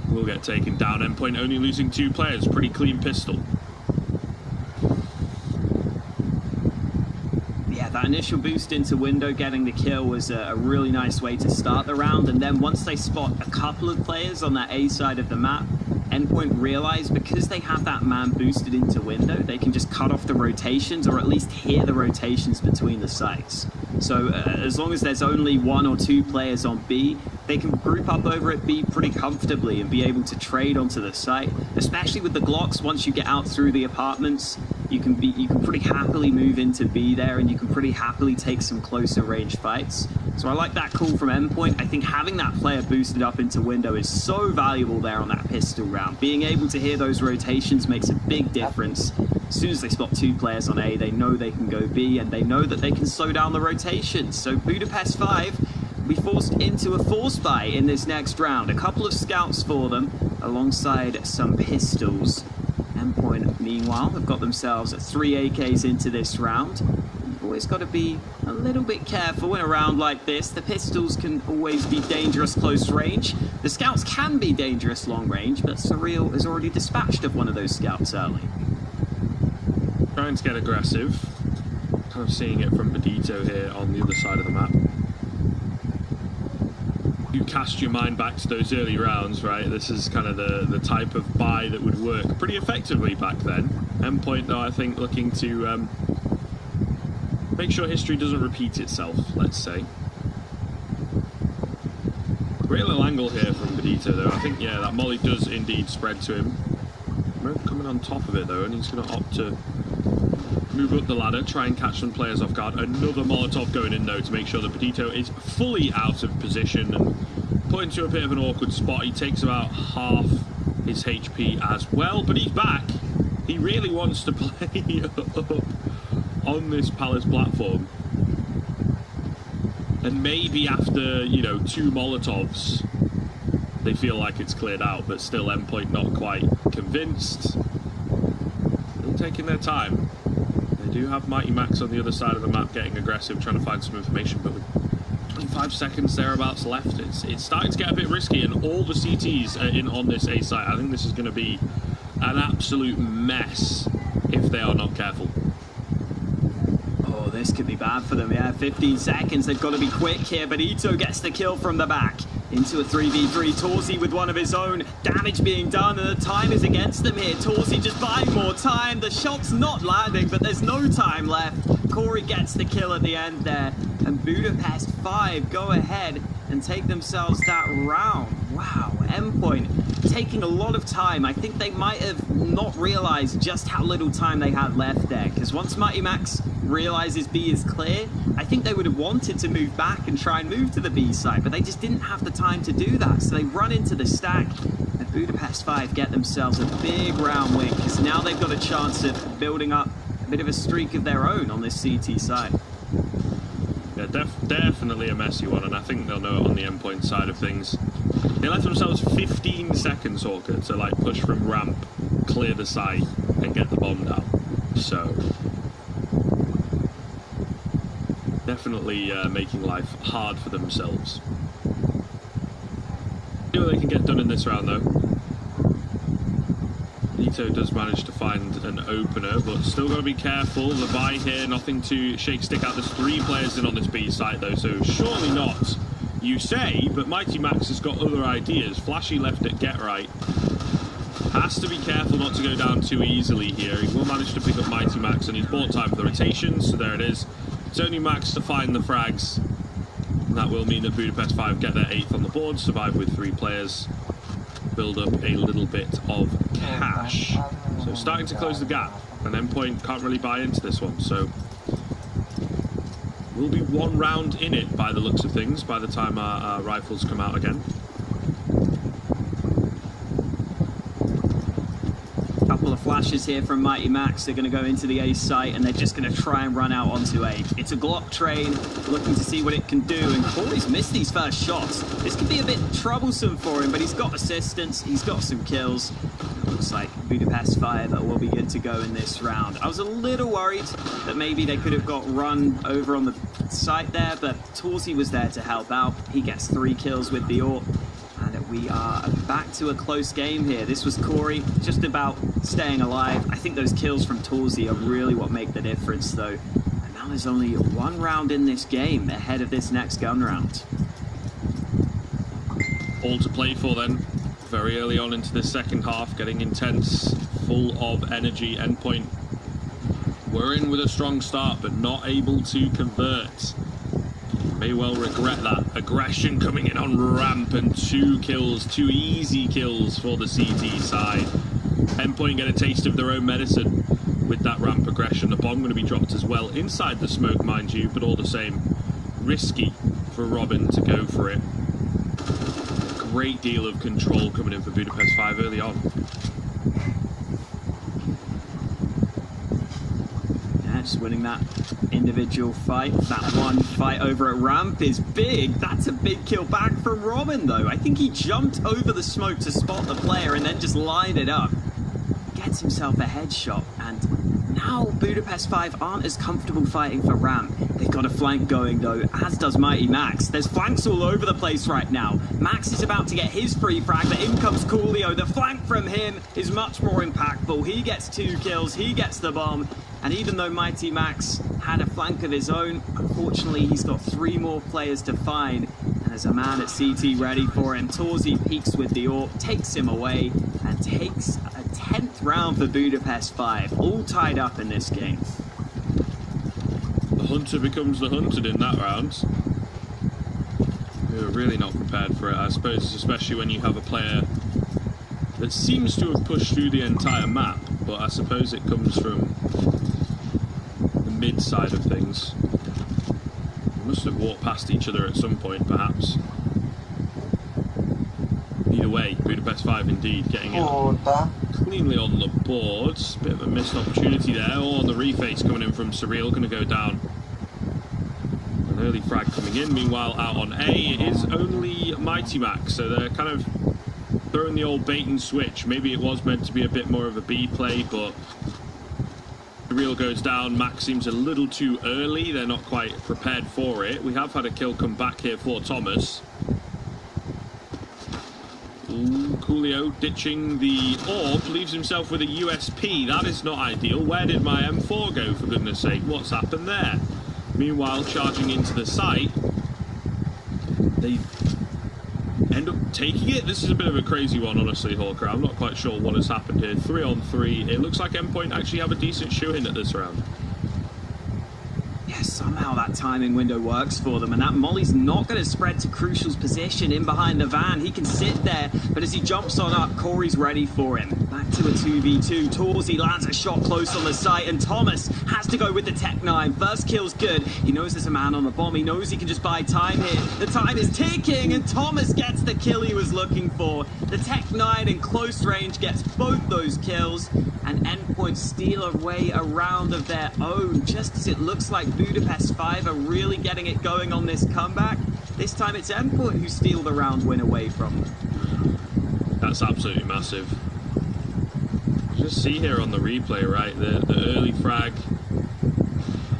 Will get taken down. Endpoint only losing 2 players. Pretty clean pistol. That initial boost into window, getting the kill, was a really nice way to start the round, and then once they spot a couple of players on that A side of the map, Endpoint realize because they have that man boosted into window, they can just cut off the rotations, or at least hear the rotations between the sites. So as long as there's only 1 or 2 players on B, they can group up over at B pretty comfortably and be able to trade onto the site, especially with the Glocks. Once you get out through the apartments, you can pretty happily move into B there, and you can pretty happily take some closer range fights. So I like that call from Endpoint. I think having that player boosted up into window is so valuable there on that pistol round. Being able to hear those rotations makes a big difference. As soon as they spot 2 players on A, they know they can go B, and they know that they can slow down the rotations. So Budapest 5 will be forced into a force buy in this next round. A couple of scouts for them, alongside some pistols. Endpoint, meanwhile, have got themselves 3 AKs into this round. You've always got to be a little bit careful in a round like this. The pistols can always be dangerous close range. The scouts can be dangerous long range, but Surreal has already dispatched of one of those scouts early. Trying to get aggressive. Kind of seeing it from Benito here on the other side of the map. You cast your mind back to those early rounds, right? This is kind of the type of buy that would work pretty effectively back then. Endpoint, though, I think looking to make sure history doesn't repeat itself, let's say. Great little angle here from Benito, though. I think, yeah, that molly does indeed spread to him. Merv coming on top of it, though, and he's going to opt to move up the ladder, try and catch some players off guard. Another Molotov going in, though, to make sure that Benito is fully out of position and put into a bit of an awkward spot. He takes about half his HP as well, but he's back. He really wants to play up on this Palace platform. And maybe after, you know, 2 Molotovs, they feel like it's cleared out, but still Endpoint not quite convinced. Still taking their time. They do have Mighty Max on the other side of the map getting aggressive, trying to find some information, but with 25 seconds thereabouts left, it's starting to get a bit risky, and all the CTs are in on this A site. I think this is going to be an absolute mess if they are not careful. this could be bad for them. Yeah, 15 seconds. They've got to be quick here, but Ito gets the kill from the back. Into a 3v3. Torsi with one of his own. Damage being done, and the time is against them here. Torsi just buying more time. The shot's not landing, but there's no time left. Corey gets the kill at the end there. And Budapest 5 go ahead and take themselves that round. Wow, Endpoint taking a lot of time. I think they might have not realized just how little time they had left there, because once Mighty Max realizes B is clear, I think they would have wanted to move back and try and move to the B side, but they just didn't have the time to do that, so they run into the stack, and Budapest 5 get themselves a big round win, because now they've got a chance of building up a bit of a streak of their own on this CT side. Yeah, definitely a messy one, and I think they'll know it on the Endpoint side of things. They left themselves 15 seconds, Orca, to like push from ramp, clear the site, and get the bomb down. So definitely making life hard for themselves. See what they can get done in this round, though. Ito does manage to find an opener, but still got to be careful. The buy here, nothing to shake stick out. There's 3 players in on this B site, though, so surely not. You say, but Mighty Max has got other ideas. Flashy left at get right. Has to be careful not to go down too easily here. He will manage to pick up Mighty Max, and he's bought time for the rotations, so there it is. It's only Max to find the frags. And that will mean that Budapest 5 get their 8th on the board, survive with 3 players, build up a little bit of cash. So starting to close the gap, and Endpoint can't really buy into this one, so we'll be 1 round in it by the looks of things by the time our rifles come out again. Couple of flashes here from Mighty Max. They're going to go into the A site, and they're just going to try and run out onto A. It's a Glock train, looking to see what it can do, and Corey's missed these first shots. This could be a bit troublesome for him, but he's got assistance, he's got some kills. It looks like Budapest 5 will be good to go in this round. I was a little worried that maybe they could have got run over on the site there, but Torsi was there to help out. He gets 3 kills with the AWP. And we are back to a close game here. This was Corey, just about staying alive. I think those kills from Torsi are really what make the difference, though. And now there's only 1 round in this game ahead of this next gun round. All to play for then. Very early on into the second half, getting intense, full of energy. Endpoint were in with a strong start, but not able to convert. May well regret that. Aggression coming in on ramp, and 2 kills, 2 easy kills for the CT side. Endpoint get a taste of their own medicine with that ramp aggression. The bomb going to be dropped as well inside the smoke, mind you, but all the same, risky for Robin to go for it. Great deal of control coming in for Budapest 5 early on. Just winning that individual fight. That 1 fight over at ramp is big. That's a big kill back from Robin, though. I think he jumped over the smoke to spot the player and then just lined it up. Gets himself a headshot, and now Budapest 5 aren't as comfortable fighting for ramp. They've got a flank going, though, as does Mighty Max. There's flanks all over the place right now. Max is about to get his free frag, but in comes Coolio. The flank from him is much more impactful. He gets 2 kills, he gets the bomb. And even though Mighty Max had a flank of his own, unfortunately he's got 3 more players to find. And there's a man at CT ready for him. Torsi peeks with the AWP, takes him away, and takes a 10th round for Budapest 5. All tied up in this game. The hunter becomes the hunted in that round. We were really not prepared for it, I suppose, especially when you have a player that seems to have pushed through the entire map, but I suppose it comes from the mid side of things. They must have walked past each other at some point, perhaps. Either way, Budapest 5 indeed getting it cleanly on the board. Bit of a missed opportunity there. Oh, and the reface coming in from Surreal, going to go down. An early frag coming in. Meanwhile, out on A, it is only Mighty Max, so they're kind of throwing the old bait and switch. Maybe it was meant to be a bit more of a B play, but Surreal goes down. Max seems a little too early. They're not quite prepared for it. We have had a kill come back here for Thomas. Ooh, Coolio ditching the AWP, leaves himself with a USP. That is not ideal. Where did my M4 go, for goodness sake? What's happened there? Meanwhile, charging into the site, they end up taking it. This is a bit of a crazy one, honestly, Hawker. I'm not quite sure what has happened here. 3-on-3. It looks like Endpoint actually have a decent shoe-in at this round. Somehow that timing window works for them, and that molly's not going to spread to Crucial's position in behind the van. He can sit there, but as he jumps on up, Corey's ready for him. Back to a 2v2. Torsey lands a shot close on the site, and Thomas has to go with the Tech 9. First kill's good. He knows there's a man on the bomb. He knows he can just buy time here. The time is ticking, and Thomas gets the kill he was looking for. The Tech 9 in close range gets both those kills, and Endpoint steal a way around of their own, just as it looks like Budapest 5 are really getting it going on this comeback. This time it's Endpoint who steal the round win away from them. That's absolutely massive. Just see here on the replay, right, the early frag.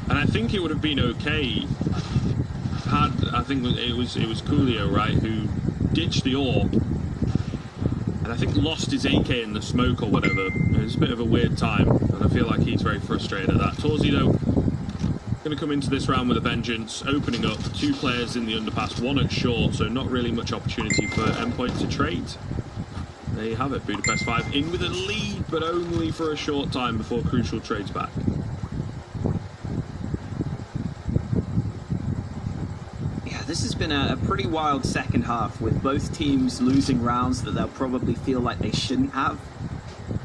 And I think it would have been okay had, I think it was Coolio, right, who ditched the AWP. And I think lost his AK in the smoke or whatever. It was a bit of a weird time, and I feel like he's very frustrated at that. Torsey, though, going to come into this round with a vengeance, opening up 2 players in the underpass, 1 at short, so not really much opportunity for Endpoint to trade. There you have it, Budapest 5 in with a lead, but only for a short time before Crucial trades back. This has been a pretty wild second half, with both teams losing rounds that they'll probably feel like they shouldn't have.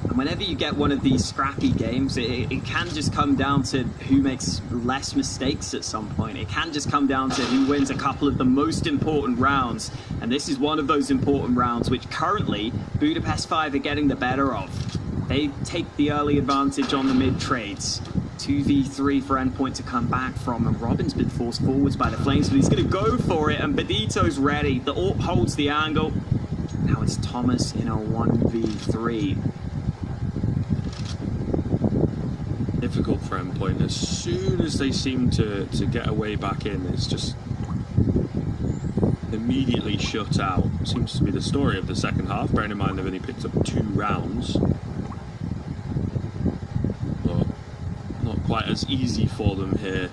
And whenever you get one of these scrappy games, it can just come down to who makes less mistakes at some point. It can just come down to who wins a couple of the most important rounds. And this is one of those important rounds which currently Budapest 5 are getting the better of. They take the early advantage on the mid trades. 2v3 for Endpoint to come back from, and Robin's been forced forwards by the Flames, but he's going to go for it, and Benito's ready. The AWP holds the angle. Now it's Thomas in a 1v3. Difficult for Endpoint. As soon as they seem to get a way back in, it's just immediately shut out. Seems to be the story of the second half, bearing in mind they've only picked up 2 rounds. Quite as easy for them here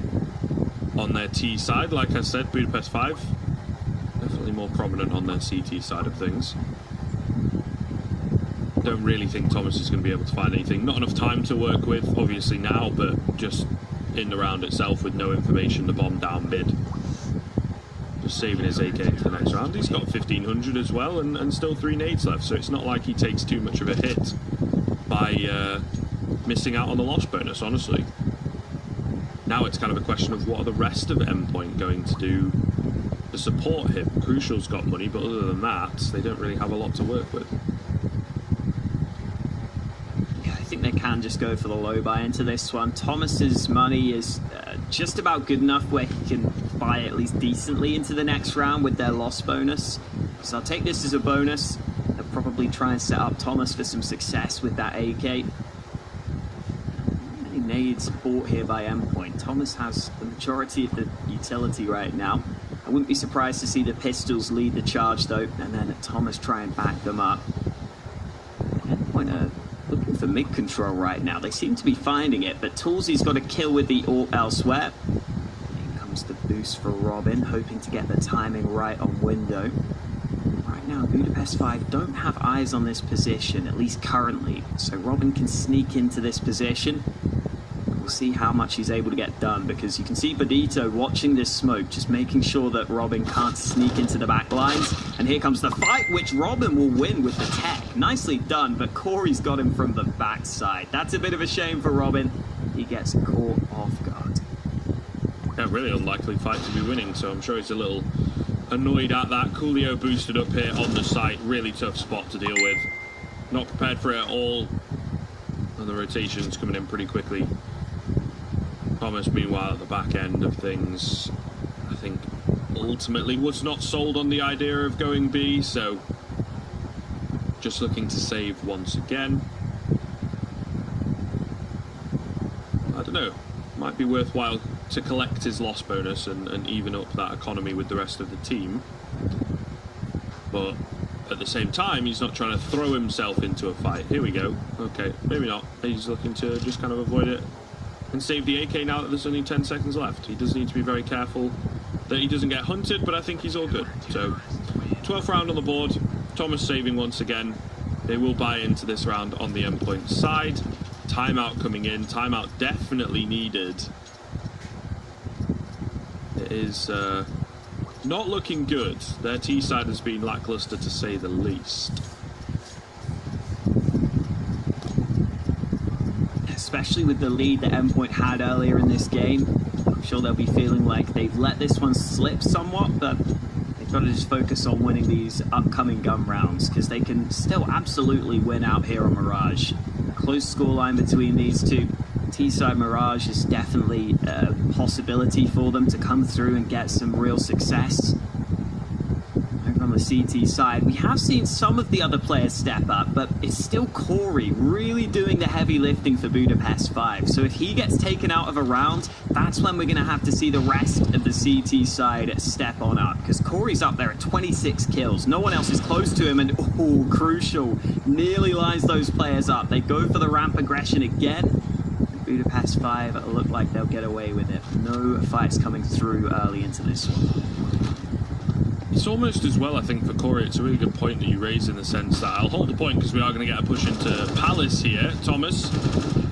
on their T side. Like I said, Budapest 5 definitely more prominent on their CT side of things. Don't really think Thomas is going to be able to find anything. Not enough time to work with, obviously now, but just in the round itself with no information, the bomb down mid. Just saving his AK for the next round. He's got 1500 as well, and still 3 nades left, so it's not like he takes too much of a hit by missing out on the loss bonus, honestly. Now it's kind of a question of what are the rest of Endpoint going to do to support him. Crucial's got money, but other than that, they don't really have a lot to work with. Yeah, I think they can just go for the low buy into this one. Thomas's money is just about good enough where he can buy at least decently into the next round with their loss bonus. So I'll take this as a bonus. They'll probably try and set up Thomas for some success with that AK. Nades bought here by Endpoint. Thomas has the majority of the utility right now. I wouldn't be surprised to see the pistols lead the charge though, and then Thomas try and back them up. Endpoint are looking for mid control right now. They seem to be finding it, but Toolsy's got a kill with the AWP elsewhere. Here comes the boost for Robin, hoping to get the timing right on window. Right now, Budapest 5 don't have eyes on this position, at least currently, so Robin can sneak into this position. We'll see how much he's able to get done, because you can see Benito watching this smoke, just making sure that Robin can't sneak into the back lines. And here comes the fight, which Robin will win with the tech. Nicely done, but Corey's got him from the backside. That's a bit of a shame for Robin. He gets caught off guard. Yeah, really unlikely fight to be winning, so I'm sure he's a little annoyed at that. Coolio boosted up here on the site. Really tough spot to deal with. Not prepared for it at all. And the rotation's coming in pretty quickly. Thomas, meanwhile, at the back end of things, I think ultimately was not sold on the idea of going B, so just looking to save once again. I don't know, might be worthwhile to collect his loss bonus and even up that economy with the rest of the team. But at the same time, he's not trying to throw himself into a fight. Here we go. Okay, maybe not. He's looking to just kind of avoid it and save the AK now that there's only 10 seconds left. He does need to be very careful that he doesn't get hunted, but I think he's all good. So, 12th round on the board. Thomas saving once again. They will buy into this round on the Endpoint side. Timeout coming in. Timeout definitely needed. It is not looking good. Their T side has been lackluster to say the least. Especially with the lead that Endpoint had earlier in this game. I'm sure they'll be feeling like they've let this one slip somewhat, but they've got to just focus on winning these upcoming gun rounds, because they can still absolutely win out here on Mirage. Close scoreline between these two. T-side Mirage is definitely a possibility for them to come through and get some real success. Over on the CT side, we have seen some of the other players step up, but it's still Corey really doing the heavy lifting for Budapest 5. So if he gets taken out of a round, that's when we're going to have to see the rest of the CT side step on up, because Corey's up there at 26 kills. No one else is close to him, and crucial, nearly lines those players up. They go for the ramp aggression again. Budapest 5 look like they'll get away with it. No fights coming through early into this one. It's almost as well, I think, for Corey. It's a really good point that you raise, in the sense that I'll hold the point because we are going to get a push into Palace here. Thomas,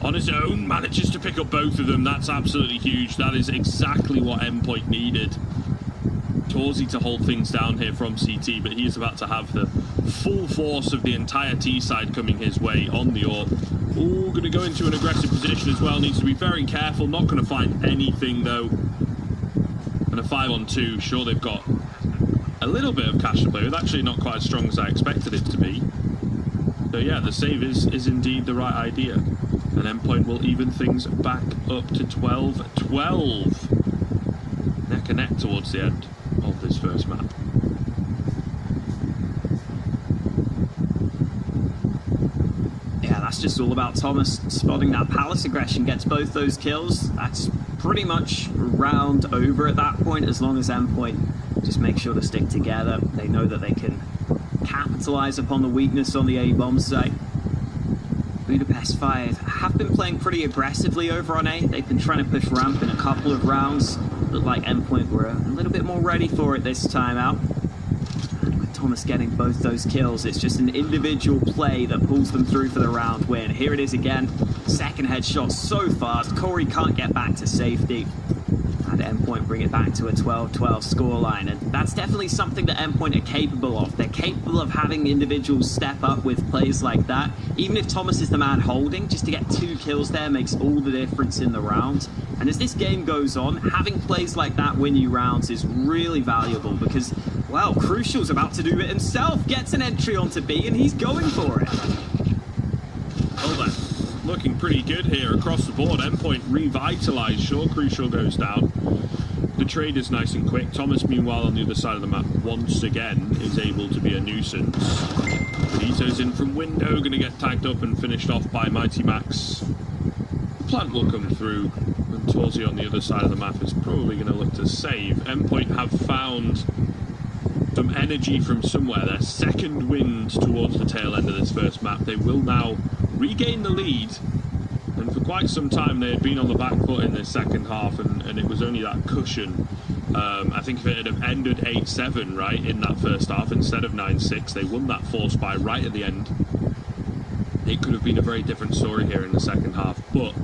on his own, manages to pick up both of them. That's absolutely huge. That is exactly what Endpoint needed. Torzy to hold things down here from CT, but he is about to have the full force of the entire T side coming his way on the AWP. Ooh, going to go into an aggressive position as well. Needs to be very careful. Not going to find anything, though. And a 5-on-2. Sure, they've got a little bit of cash to play with. Actually, not quite as strong as I expected it to be. So, yeah, the save is indeed the right idea. And Endpoint will even things back up to 12-12. Neck and neck towards the end of this first map. That's just all about Thomas spotting that Palace aggression, gets both those kills. That's pretty much round over at that point, as long as Endpoint just make sure to stick together. They know that they can capitalize upon the weakness on the A-bomb site. Budapest 5 have been playing pretty aggressively over on A. They've been trying to push ramp in a couple of rounds. Looked like Endpoint were a little bit more ready for it this time out. Thomas getting both those kills. It's just an individual play that pulls them through for the round win. Here it is again. Second headshot so fast. Corey can't get back to safety. And Endpoint bring it back to a 12-12 scoreline. And that's definitely something that Endpoint are capable of. They're capable of having individuals step up with plays like that. Even if Thomas is the man holding, just to get 2 kills there makes all the difference in the round. And as this game goes on, having plays like that win you rounds is really valuable, because, well, Crucial's about to do it himself. Gets an entry onto B, and he's going for it. Well then, looking pretty good here across the board. Endpoint revitalized. Sure, Crucial goes down. The trade is nice and quick. Thomas, meanwhile, on the other side of the map, once again, is able to be a nuisance. Benito's in from window, going to get tagged up and finished off by Mighty Max. The plant will come through, and Torzy on the other side of the map is probably going to look to save. Endpoint have found some energy from somewhere. Their second wind towards the tail end of this first map. They will now regain the lead, and for quite some time they had been on the back foot in this second half, and it was only that cushion. I think if it had ended 8-7 right in that first half instead of 9-6, they won that force by right at the end. It could have been a very different story here in the second half, but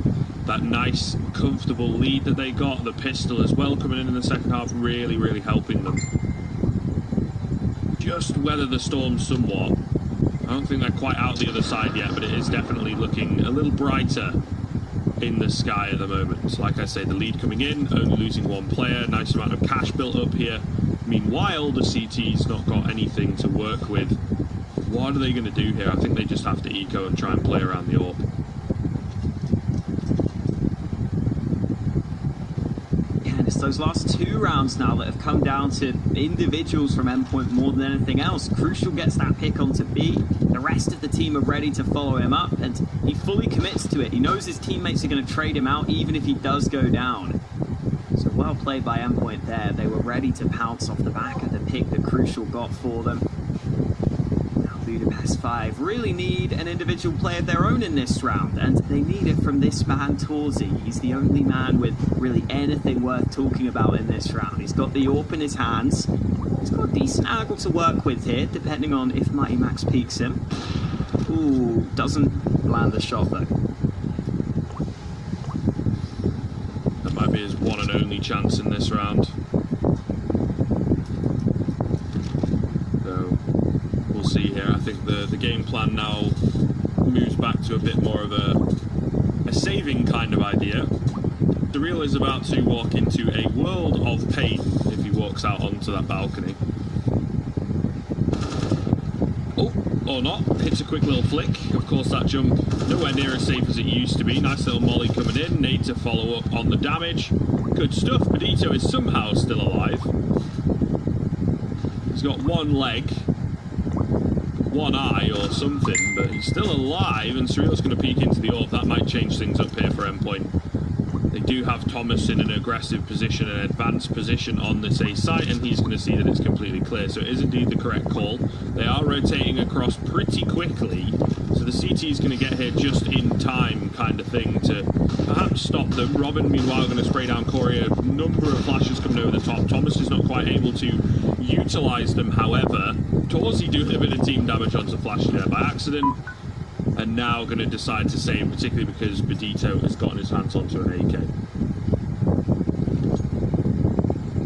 that nice comfortable lead that they got, the pistol as well coming in the second half, really helping them just weather the storm somewhat. I don't think they're quite out the other side yet, but it is definitely looking a little brighter in the sky at the moment. Like I say, the lead coming in, only losing 1 player, nice amount of cash built up here. Meanwhile, the CT's not got anything to work with. What are they going to do here? I think they just have to eco and try and play around the AWP. Those last 2 rounds now that have come down to individuals from Endpoint more than anything else. Crucial gets that pick onto B. The rest of the team are ready to follow him up, and he fully commits to it. He knows his teammates are going to trade him out even if he does go down. So well played by Endpoint there. They were ready to pounce off the back of the pick that Crucial got for them. Now Budapest Budapest 5 really need an individual play of their own in this round, and they need it from this man, Torzy. He's the only man with really anything worth talking about in this round. He's got the AWP in his hands. He's got a decent angle to work with here, depending on if Mighty Max peeks him. Ooh, doesn't land the shot though. That might be his one and only chance in this round. See here, I think the game plan now moves back to a bit more of a saving kind of idea. Surreal is about to walk into a world of pain if he walks out onto that balcony. Oh, or not, hits a quick little flick. Of course that jump nowhere near as safe as it used to be. Nice little molly coming in, need to follow up on the damage. Good stuff, Benito is somehow still alive. He's got one leg, one eye or something, but he's still alive, and Surreal's going to peek into the AWP. That might change things up here for Endpoint. They do have Thomas in an aggressive position, an advanced position on this A site, and he's going to see that it's completely clear. So it is indeed the correct call. They are rotating across pretty quickly, so the CT is going to get here just in time kind of thing to perhaps stop them. Robin, meanwhile, going to spray down Corey. A number of flashes coming over the top. Thomas is not quite able to utilise them, however. Torzy doing a bit of team damage onto Flash there by accident, and now going to decide to save, particularly because Benito has gotten his hands onto an AK.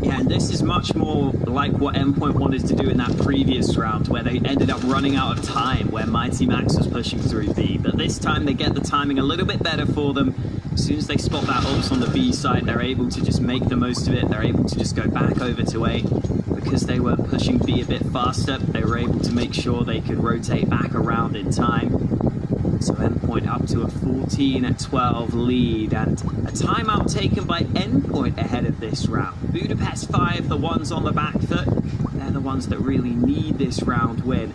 Yeah, and this is much more like what Endpoint wanted to do in that previous round, where they ended up running out of time, where Mighty Max was pushing through B. But this time they get the timing a little bit better for them. As soon as they spot that ops on the B side, they're able to just make the most of it. They're able to just go back over to A. Because they were pushing B a bit faster, they were able to make sure they could rotate back around in time. So Endpoint up to a 14-12 lead, and a timeout taken by Endpoint ahead of this round. Budapest 5, the ones on the back foot, they're the ones that really need this round win.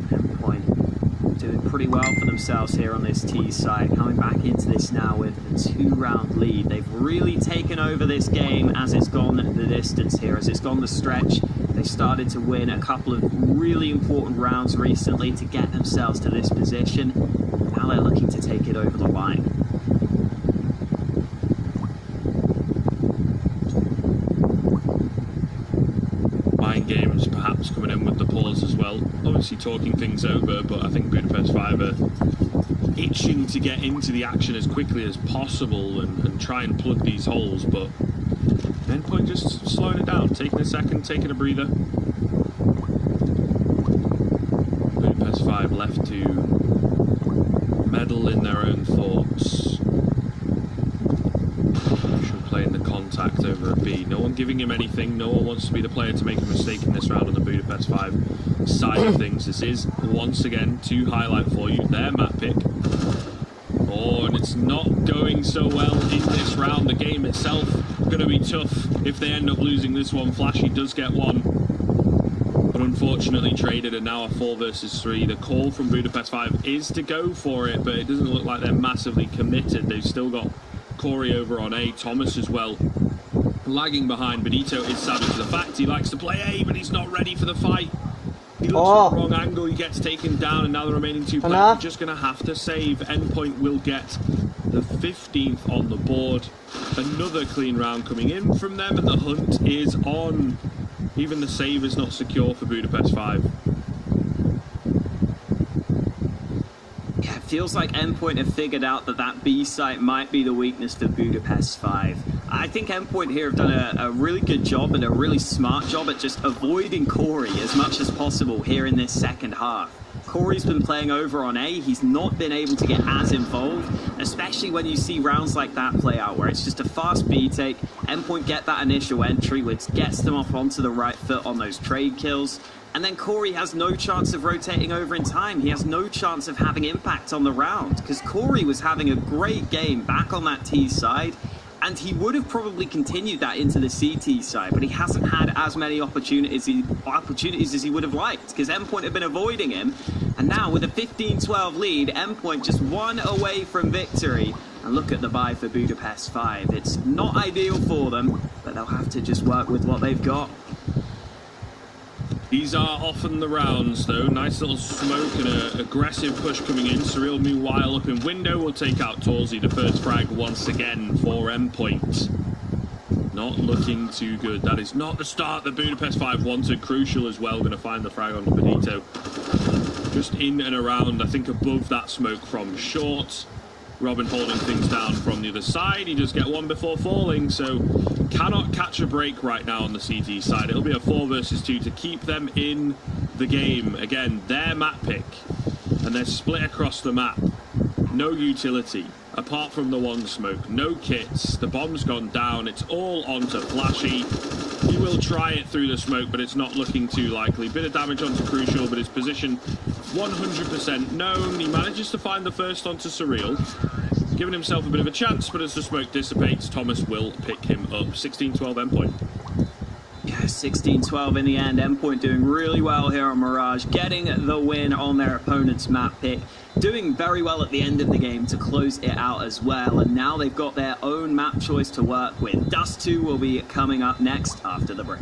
Endpoint doing pretty well for themselves here on this T side, coming back into this now with a 2-round lead. They've really taken over this game as it's gone the distance here, as it's gone the stretch. They started to win a couple of really important rounds recently to get themselves to this position. Now they're looking to take it over the line. Mind games perhaps coming in with the pause as well. Obviously talking things over, but I think Budapest 5 are itching to get into the action as quickly as possible and try and plug these holes, but Endpoint just slowing it down, taking a second, taking a breather. Budapest 5 left to meddle in their own thoughts. Should play in the contact over a B. No one giving him anything, no one wants to be the player to make a mistake in this round on the Budapest 5 side of things. This is, once again, to highlight for you, their map pick. Oh, and it's not going so well in this round. The game itself going to be tough if they end up losing this one. Flashy does get one, but unfortunately traded, and now a 4 versus 3. The call from Budapest 5 is to go for it, but it doesn't look like they're massively committed. They've still got Corey over on A, Thomas as well lagging behind. Benito is savvy to the fact he likes to play A, but he's not ready for the fight. He looks at the wrong angle, he gets taken down, and now the remaining 2 players are just going to have to save. Endpoint will get the 15th on the board. Another clean round coming in from them, and the hunt is on. Even the save is not secure for Budapest 5. Yeah, it feels like Endpoint have figured out that that B site might be the weakness for Budapest 5. I think Endpoint here have done a really good job and a really smart job at just avoiding Corey as much as possible here in this second half. Corey's been playing over on A. He's not been able to get as involved, especially when you see rounds like that play out, where it's just a fast B take. Endpoint get that initial entry, which gets them off onto the right foot on those trade kills. And then Corey has no chance of rotating over in time. He has no chance of having impact on the round, because Corey was having a great game back on that T side. And he would have probably continued that into the CT side, but he hasn't had as many opportunities as he would have liked, because Endpoint have been avoiding him. And now with a 15-12 lead, Endpoint just 1 away from victory. And look at the buy for Budapest 5. It's not ideal for them, but they'll have to just work with what they've got. These are often the rounds, though. Nice little smoke and an aggressive push coming in. Surreal, meanwhile, up in window, will take out Torsey. The first frag once again for Endpoint. Not looking too good. That is not the start that Budapest 5 wanted. Crucial as well. Going to find the frag on Benito. Just in and around, I think above that smoke from short. Robin holding things down from the other side. He does get one before falling, so cannot catch a break right now on the CT side. It'll be a 4 versus 2 to keep them in the game. Again, their map pick, and they're split across the map. No utility, apart from the one smoke. No kits. The bomb's gone down. It's all onto Flashy. He will try it through the smoke, but it's not looking too likely. Bit of damage onto Crucial, but his position 100% known. He manages to find the first onto Surreal, giving himself a bit of a chance, but as the smoke dissipates, Thomas will pick him up. 16-12 Endpoint. Yeah, 16-12 in the end. Endpoint doing really well here on Mirage, getting the win on their opponent's map pick. Doing very well at the end of the game to close it out as well, and now they've got their own map choice to work with. Dust 2 will be coming up next after the break.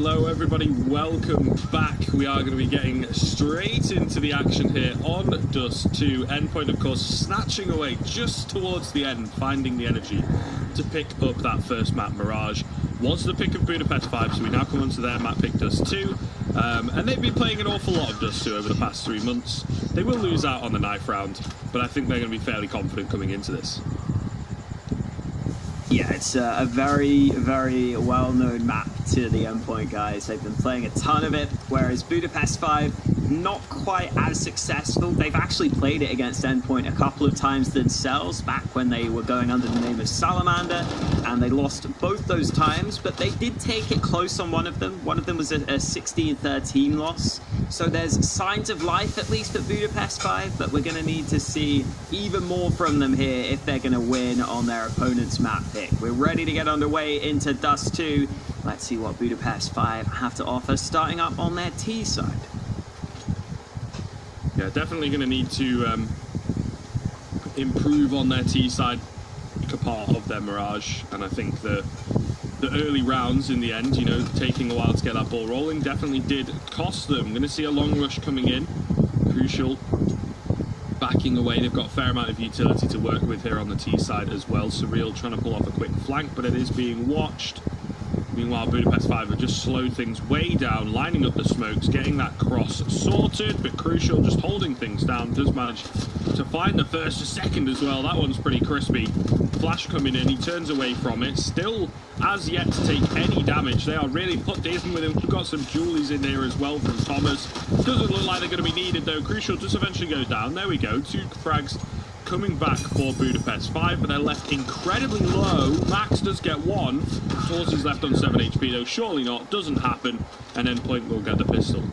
Hello everybody, welcome back. We are going to be getting straight into the action here on Dust 2. Endpoint, of course, snatching away just towards the end, finding the energy to pick up that first map. Mirage was the pick of Budapest 5, so we now come onto their map pick, Dust 2. And they've been playing an awful lot of Dust 2 over the past 3 months. They will lose out on the knife round, but I think they're going to be fairly confident coming into this. Yeah, it's a very, very well-known map to the Endpoint guys. They've been playing a ton of it, whereas Budapest 5, not quite as successful. They've actually played it against Endpoint a couple of times themselves, back when they were going under the name of Salamander, and they lost both those times, but they did take it close on one of them. One of them was a 16-13 loss. So there's signs of life, at least, at Budapest 5, but we're going to need to see even more from them here if they're going to win on their opponent's map pick. We're ready to get underway into Dust 2. Let's see what Budapest 5 have to offer, starting up on their T side. Yeah, definitely going to need to improve on their T side, a part of their Mirage, and I think the early rounds in the end, you know, taking a while to get that ball rolling, definitely did cost them. Going to see a long rush coming in, crucial. Backing away, they've got a fair amount of utility to work with here on the T side as well. Surreal trying to pull off a quick flank, but it is being watched. Meanwhile, Budapest 5 have just slowed things way down, lining up the smokes, getting that cross sorted, but Crucial just holding things down, does manage to find the first, a second as well. That one's pretty crispy. Flash coming in, he turns away from it, still as yet to take any damage. They are really put in with him. We've got some Julies in here as well from Thomas. Doesn't look like they're going to be needed though. Crucial just eventually goes down. There we go, 2 frags coming back for Budapest 5, but they're left incredibly low. Max does get 1. Torzy's left on 7 HP though. Surely not. Doesn't happen. And Endpoint will get the pistol.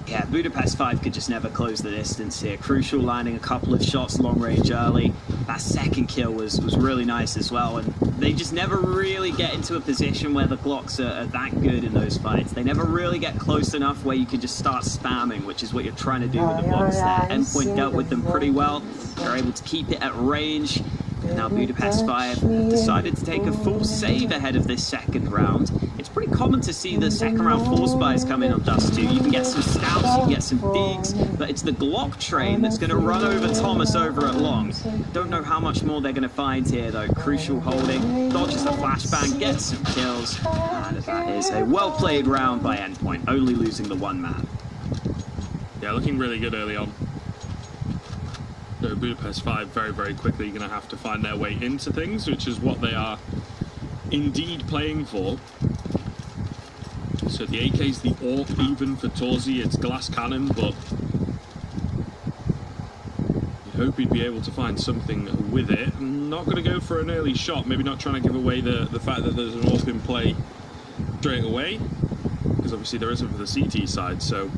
Yeah, Budapest 5 could just never close the distance here. Crucial landing a couple of shots long range early. That second kill was really nice as well, and they just never really get into a position where the Glocks are that good in those fights. They never really get close enough where you can just start spamming, which is what you're trying to do with the Glocks there. Endpoint dealt with them pretty well. They're able to keep it at range. And now Budapest 5 decided to take a full save ahead of this second round. It's pretty common to see the second round force buys come in on Dust 2. You can get some scouts, you can get some digs, but it's the Glock train that's going to run over Thomas over at long. Don't know how much more they're going to find here though. Crucial holding, dodges the flashbang, gets some kills, and that is a well played round by Endpoint, only losing the 1 man. Yeah, looking really good early on. So Budapest 5 very, very quickly going to have to find their way into things, which is what they are indeed playing for. So the AK's the AWP even for Torzy. It's glass cannon, but you hope he'd be able to find something with it. I'm not going to go for an early shot, maybe not trying to give away the fact that there's an AWP in play straight away, because obviously there isn't for the CT side, so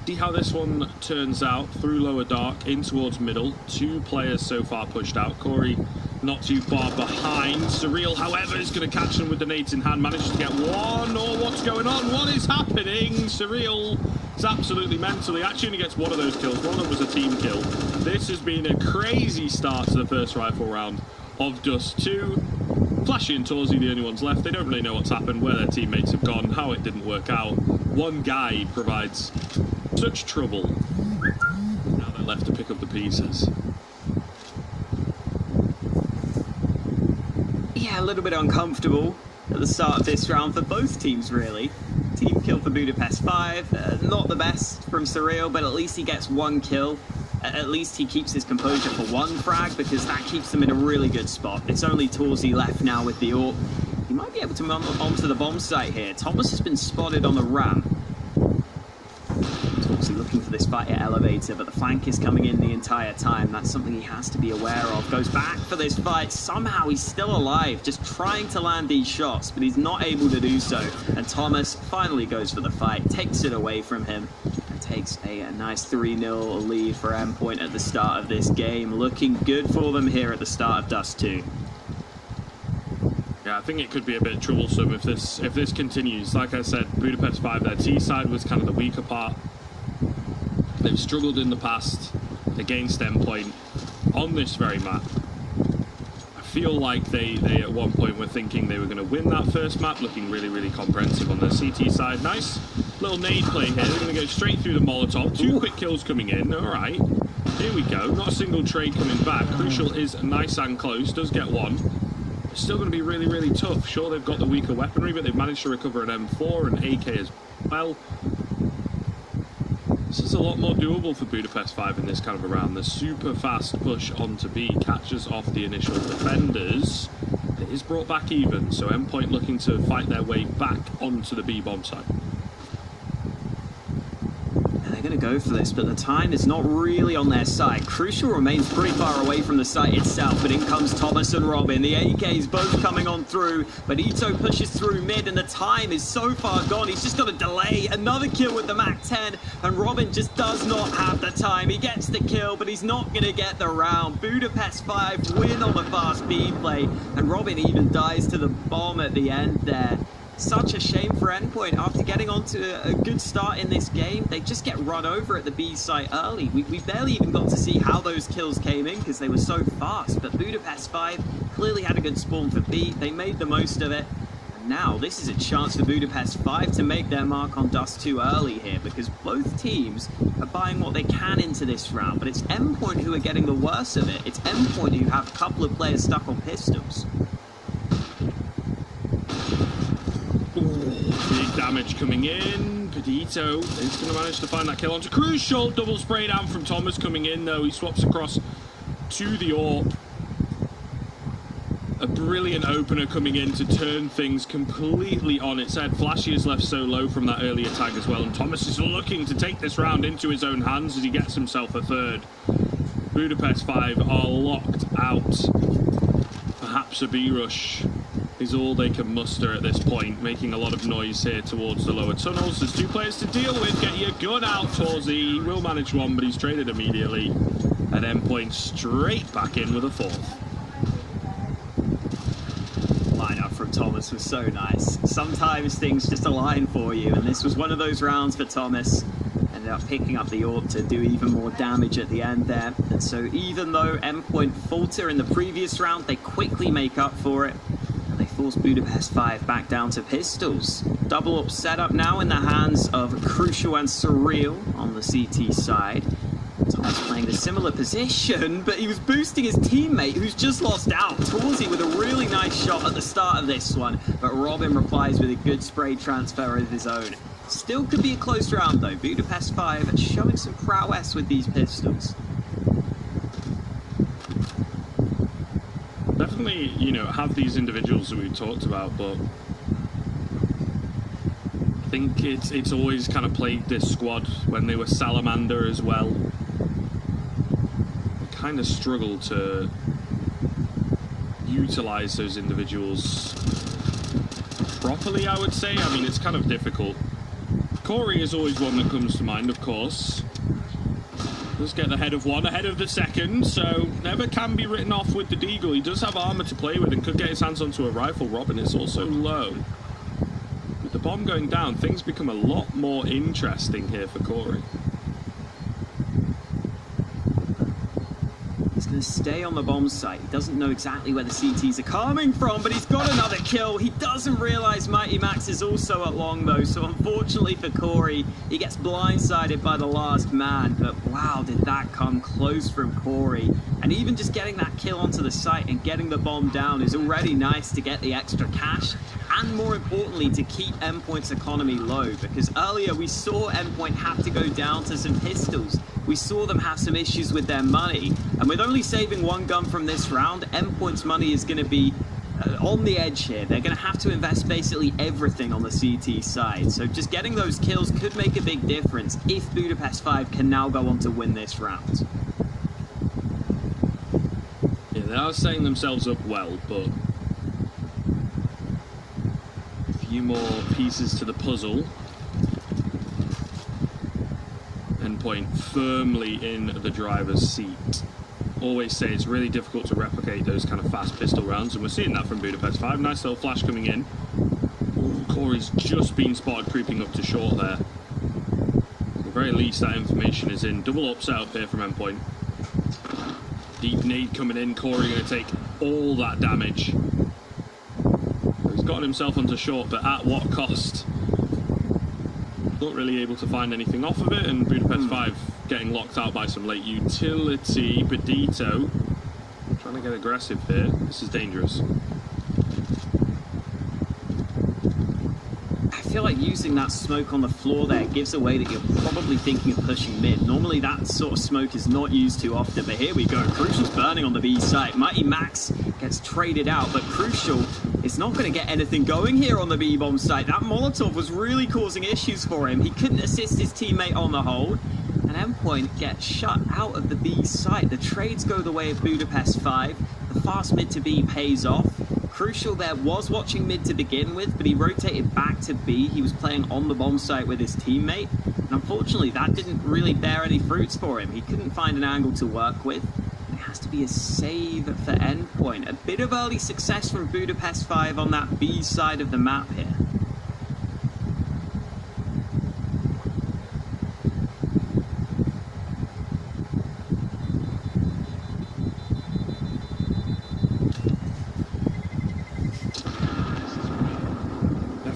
see how this one turns out through lower dark in towards middle. 2 players so far pushed out. Corey not too far behind. Surreal, however, is going to catch them with the nades in hand. Manages to get 1. Oh, what's going on? What is happening? Surreal is absolutely mental. He actually only gets 1 of those kills. 1 of them was a team kill. This has been a crazy start to the first rifle round of Dust 2. Flashy and Torzy, the only ones left. They don't really know what's happened, where their teammates have gone, how it didn't work out. One guy provides such trouble. Now they're left to pick up the pieces. Yeah, a little bit uncomfortable at the start of this round for both teams, really. Team kill for Budapest 5, not the best from Surreal, but at least he gets 1 kill. At least he keeps his composure for 1 frag, because that keeps them in a really good spot. It's only Torzy left now with the AWP. He might be able to mount onto the bomb site here. Thomas has been spotted on the ramp. Torzy looking for this fight at elevator, but the flank is coming in the entire time. That's something he has to be aware of. Goes back for this fight. Somehow he's still alive, just trying to land these shots, but he's not able to do so. And Thomas finally goes for the fight, takes it away from him, and takes a nice 3-0 lead for Endpoint at the start of this game. Looking good for them here at the start of Dust 2. Yeah, I think it could be a bit troublesome if this continues. Like I said, Budapest 5, their T side was kind of the weaker part. They've struggled in the past against Endpoint on this very map. I feel like they at one point were thinking they were going to win that first map, looking really, really comprehensive on the CT side. Nice little nade play here. They're going to go straight through the Molotov. 2 quick kills coming in. All right. Here we go. Not a single trade coming back. Crucial is nice and close. Does get one. It's still going to be really, really tough. Sure, they've got the weaker weaponry, but they've managed to recover an M4 and AK as well. This is a lot more doable for Budapest 5 in this kind of a round. The super fast push onto B catches off the initial defenders. It is brought back even, so Endpoint looking to fight their way back onto the B bomb site. They're going to go for this, but the time is not really on their side. Crucial remains pretty far away from the site itself, but in comes Thomas and Robin. The AKs both coming on through, but Ito pushes through mid, and the time is so far gone. He's just got to delay another kill with the MAC-10, and Robin just does not have the time. He gets the kill, but he's not going to get the round. Budapest 5 win on the fast B play, and Robin even dies to the bomb at the end there. Such a shame for Endpoint. After getting onto a good start in this game, they just get run over at the B site early. We barely even got to see how those kills came in because they were so fast. But Budapest 5 clearly had a good spawn for B. They made the most of it. And now this is a chance for Budapest 5 to make their mark on Dust too early here, because both teams are buying what they can into this round. But it's Endpoint who are getting the worst of it. It's Endpoint who have a couple of players stuck on pistols. Big damage coming in. Pedito is going to manage to find that kill onto Crucial. Double spray down from Thomas coming in, though. He swaps across to the AWP. A brilliant opener coming in to turn things completely on its head. Flashy is left so low from that earlier tag as well, and Thomas is looking to take this round into his own hands as he gets himself a third. Budapest 5 are locked out. Perhaps a B rush is all they can muster at this point, making a lot of noise here towards the lower tunnels. There's 2 players to deal with. Get your gun out, Torzy. He will manage one, but he's traded immediately. At Endpoint straight back in with a 4th. Lineup from Thomas was so nice. Sometimes things just align for you, and this was one of those rounds for Thomas. Ended up picking up the AWP to do even more damage at the end there. And so even though Endpoint falter in the previous round, they quickly make up for it. They force Budapest 5 back down to pistols. Double up setup now in the hands of Crucial and Surreal on the CT side. Thomas playing a similar position, but he was boosting his teammate who's just lost out. Torzy with a really nice shot at the start of this one, but Robin replies with a good spray transfer of his own. Still could be a close round though. Budapest 5 showing some prowess with these pistols. Definitely, you know, have these individuals that we've talked about, but I think it's always kind of plagued this squad when they were Salamander as well. They kind of struggled to utilize those individuals properly, I would say. I mean, it's kind of difficult. Corey is always one that comes to mind, of course. Does get the head of one, ahead of the second, so never can be written off with the Deagle. He does have armor to play with and could get his hands onto a rifle. Robin is also low. With the bomb going down, things become a lot more interesting here for Corey. He's going to stay on the bomb site. He doesn't know exactly where the CTs are coming from, but he's got another kill. He doesn't realize Mighty Max is also at long, though, so unfortunately for Corey, he gets blindsided by the last man. But wow, did that come close from Corey. And even just getting that kill onto the site and getting the bomb down is already nice to get the extra cash, and more importantly, to keep Endpoint's economy low, because earlier we saw Endpoint have to go down to some pistols. We saw them have some issues with their money, and with only saving 1 gun from this round, Endpoint's money is going to be on the edge here. They're going to have to invest basically everything on the CT side, so just getting those kills could make a big difference if Budapest 5 can now go on to win this round. Yeah, they are setting themselves up well, but a few more pieces to the puzzle. Endpoint firmly in the driver's seat. Always say it's really difficult to replicate those kind of fast pistol rounds, and we're seeing that from Budapest 5. Nice little flash coming in. Ooh, Corey's just been spotted creeping up to short there. At the very least, that information is in. Double up setup here from Endpoint. Deep nade coming in. Corey going to take all that damage. He's gotten himself onto short, but at what cost? Not really able to find anything off of it, and Budapest 5 getting locked out by some late utility. Bedito trying to get aggressive here. This is dangerous. I feel like using that smoke on the floor there gives away that you're probably thinking of pushing mid. Normally that sort of smoke is not used too often, but here we go. Crucial's burning on the B site. Mighty Max gets traded out, but Crucial is not going to get anything going here on the B bomb site. That Molotov was really causing issues for him. He couldn't assist his teammate on the hold, and Endpoint gets shut out of the B site. The trades go the way of Budapest 5. The fast mid to B pays off. Crucial there was watching mid to begin with, but he rotated back to B. He was playing on the bomb site with his teammate, and unfortunately that didn't really bear any fruits for him. He couldn't find an angle to work with. It has to be a save for Endpoint. A bit of early success from Budapest 5 on that B side of the map here.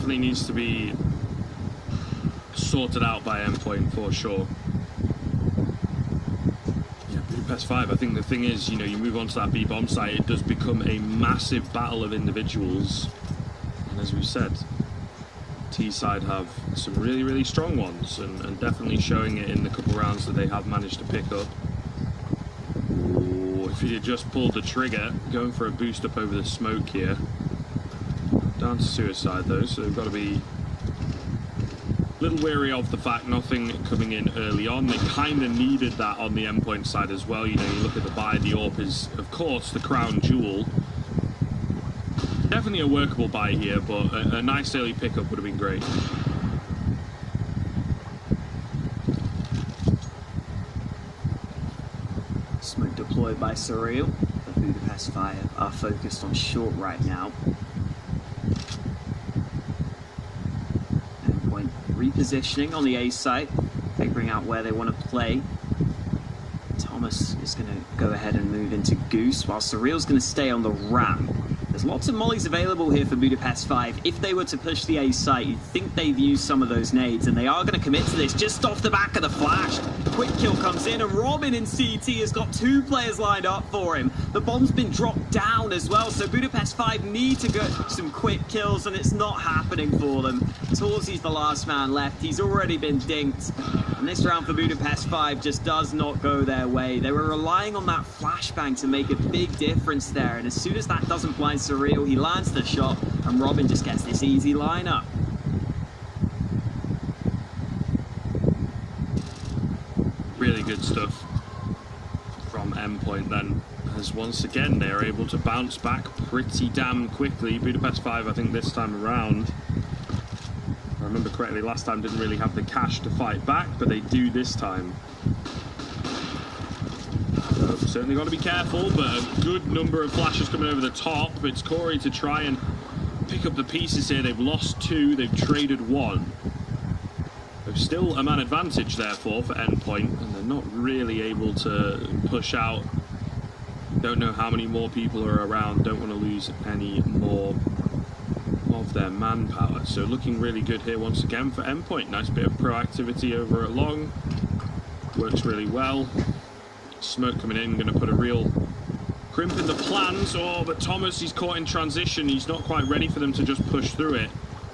Needs to be sorted out by Endpoint for sure. Yeah, Budapest 5, I think the thing is, you know, you move on to that B bomb site, it does become a massive battle of individuals. And as we've said, T side have some really, really strong ones, and definitely showing it in the couple rounds that they have managed to pick up. Ooh, if he had just pulled the trigger, going for a boost up over the smoke here. Down to suicide though, so they've got to be a little wary of the fact nothing coming in early on. They kind of needed that on the Endpoint side as well. You know, you look at the buy, the AWP is of course the crown jewel. Definitely a workable buy here, but a nice early pickup would have been great. Smoke deployed by Surreal. The Budapest 5 are focused on short right now. Repositioning on the A site, figuring out where they want to play. Thomas is going to go ahead and move into Goose, while Surreal's going to stay on the ramp. There's lots of mollies available here for Budapest 5. If they were to push the A site, you'd think they'd use some of those nades, and they are going to commit to this just off the back of the flash. Quick kill comes in, and Robin in CT has got two players lined up for him. The bomb's been dropped down as well, so Budapest 5 need to get some quick kills, and it's not happening for them. Torzy's the last man left. He's already been dinked. And this round for Budapest 5 just does not go their way. They were relying on that flashbang to make a big difference there, and as soon as that doesn't blind Surreal, he lands the shot, and Robin just gets this easy lineup. Really good stuff from Endpoint then, as once again they are able to bounce back pretty damn quickly. Budapest 5, I think this time around, if I remember correctly, last time didn't really have the cash to fight back, but they do this time. So certainly got to be careful, but a good number of flashes coming over the top. It's Corey to try and pick up the pieces here. They've lost two, they've traded one. There's still a man advantage therefore for Endpoint, and they're not really able to push out. Don't know how many more people are around, don't want to lose any more of their manpower. So looking really good here once again for Endpoint. Nice bit of proactivity over at long. Works really well. Smoke coming in, going to put a real crimp in the plans. Oh, but Thomas, he's caught in transition. He's not quite ready for them to just push through it.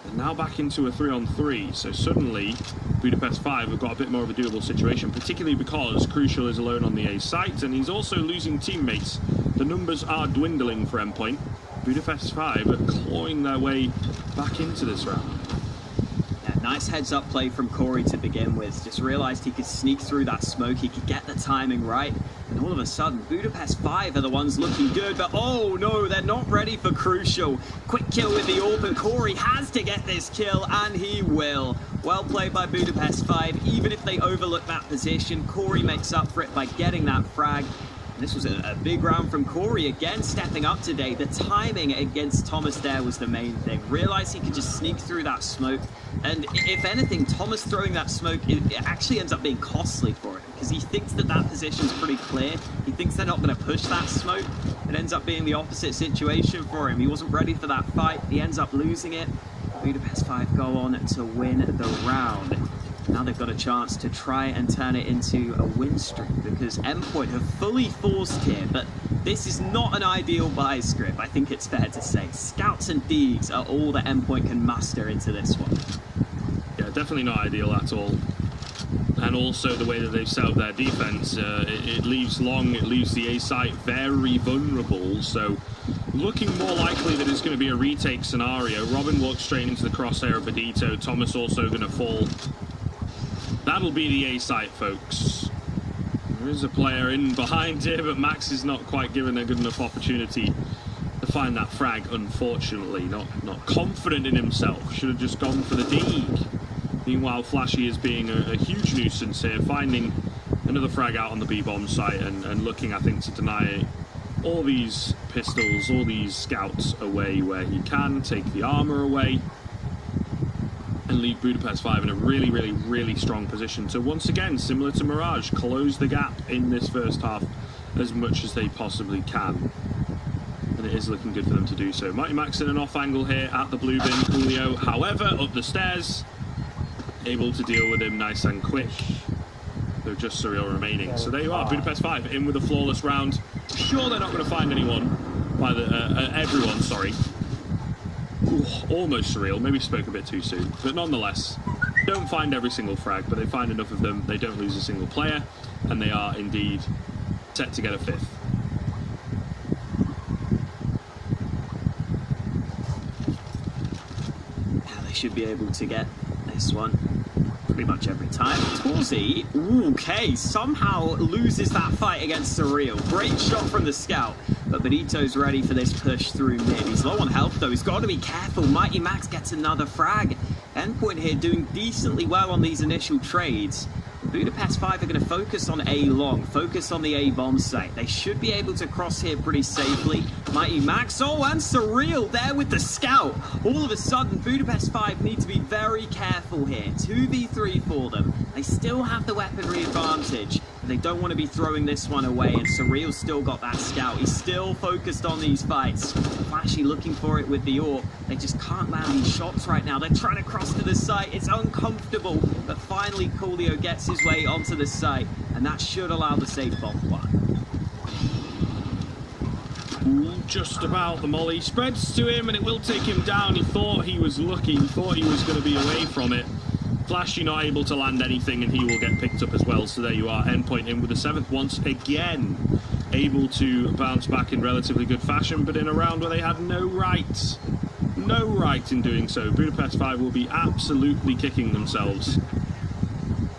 And now back into a 3-on-3. So suddenly, Budapest 5 have got a bit more of a doable situation, particularly because Crucial is alone on the A site, and he's also losing teammates. The numbers are dwindling for Endpoint. Budapest 5 are clawing their way back into this round. Yeah, nice heads-up play from Corey to begin with. Just realised he could sneak through that smoke, he could get the timing right, and all of a sudden, Budapest 5 are the ones looking good, but oh no, they're not ready for Crucial. Quick kill with the AWP, and Corey has to get this kill, and he will. Well played by Budapest 5. Even if they overlook that position, Corey makes up for it by getting that frag. This was a big round from Corey, again stepping up today. The timing against Thomas there was the main thing. Realized he could just sneak through that smoke, and if anything, Thomas throwing that smoke, it actually ends up being costly for him, because he thinks that that position's pretty clear. He thinks they're not going to push that smoke. It ends up being the opposite situation for him. He wasn't ready for that fight. He ends up losing it. Budapest 5 go on to win the round. Now they've got a chance to try and turn it into a win streak because Endpoint have fully forced here, but this is not an ideal buy script, I think it's fair to say. Scouts and Deegs are all that Endpoint can muster into this one. Yeah, definitely not ideal at all. And also the way that they've set up their defense, it leaves the A site very vulnerable, so looking more likely that it's going to be a retake scenario. Robin walks straight into the crosshair of Benito, Thomas also going to fall. That'll be the A site, folks. There is a player in behind here, but Max is not quite given a good enough opportunity to find that frag, unfortunately. Not confident in himself. Should have just gone for the Deeg. Meanwhile, Flashy is being a huge nuisance here, finding another frag out on the B-bomb site and looking, I think, to deny all these pistols, all these scouts away where he can, take the armor away, and leave Budapest 5 in a really, really, really strong position to, once again, similar to Mirage, close the gap in this first half as much as they possibly can. And it is looking good for them to do so. Mighty Max in an off angle here at the blue bin. Julio, however, up the stairs, able to deal with him nice and quick. They're just Surreal remaining. So there you are, Budapest 5 in with a flawless round. Sure, they're not going to find anyone, everyone, sorry. Ooh, almost Surreal, maybe spoke a bit too soon, but nonetheless, don't find every single frag, but they find enough of them, they don't lose a single player, and they are indeed set to get a 5th. Now they should be able to get this one pretty much every time. Torzi, okay, somehow loses that fight against Surreal. Great shot from the scout, but Benito's ready for this push through mid. He's low on health though, he's got to be careful. Mighty Max gets another frag. Endpoint here doing decently well on these initial trades. Budapest 5 are going to focus on A long, focus on the A bomb site. They should be able to cross here pretty safely. Mighty Max, oh, and Surreal there with the scout. All of a sudden, Budapest 5 need to be very careful here. 2v3 for them. They still have the weaponry advantage. They don't want to be throwing this one away, and Surreal's still got that scout. He's still focused on these fights. Flashy looking for it with the AWP. They just can't land these shots right now. They're trying to cross to the site. It's uncomfortable, but finally Coolio gets his way onto the site, and that should allow the safe bomb one. Just about. The molly spreads to him, and it will take him down. He thought he was lucky. He thought he was going to be away from it. Flashy not able to land anything, and he will get picked up as well. So there you are, Endpoint in with the 7th once again. Able to bounce back in relatively good fashion, but in a round where they had no right in doing so. Budapest 5 will be absolutely kicking themselves,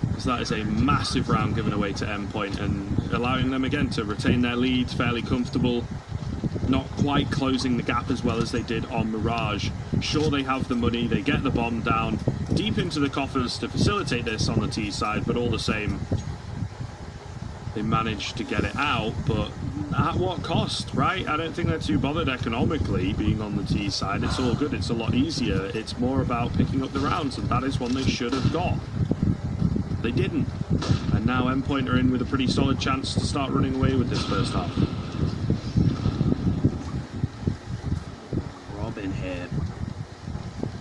because that is a massive round given away to Endpoint, and allowing them again to retain their lead fairly comfortable. Not quite closing the gap as well as they did on Mirage. Sure, they have the money, they get the bomb down deep into the coffers to facilitate this on the T side, but all the same, they managed to get it out, but at what cost, right? I don't think they're too bothered economically being on the T side. It's all good, it's a lot easier. It's more about picking up the rounds, and that is one they should have got. They didn't. And now Endpoint are in with a pretty solid chance to start running away with this first half. Robin here.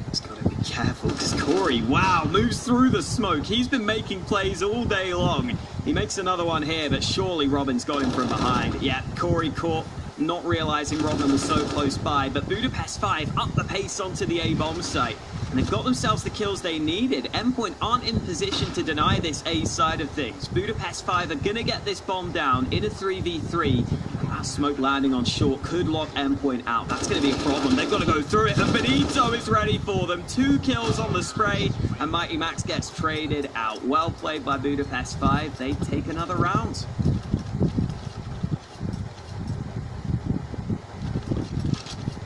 He's got to be careful, because Corey, wow, moves through the smoke. He's been making plays all day long. He makes another one here, but surely Robin's got him from behind. Yeah, Corey caught, not realizing Robin was so close by, but Budapest 5 up the pace onto the A bomb site, and they've got themselves the kills they needed. Endpoint aren't in position to deny this A side of things. Budapest 5 are gonna get this bomb down in a 3v3. That smoke landing on short could lock Endpoint out. That's gonna be a problem. They've got to go through it, and Benito is ready for them. 2 kills on the spray, and Mighty Max gets traded out. Well played by Budapest 5. They take another round.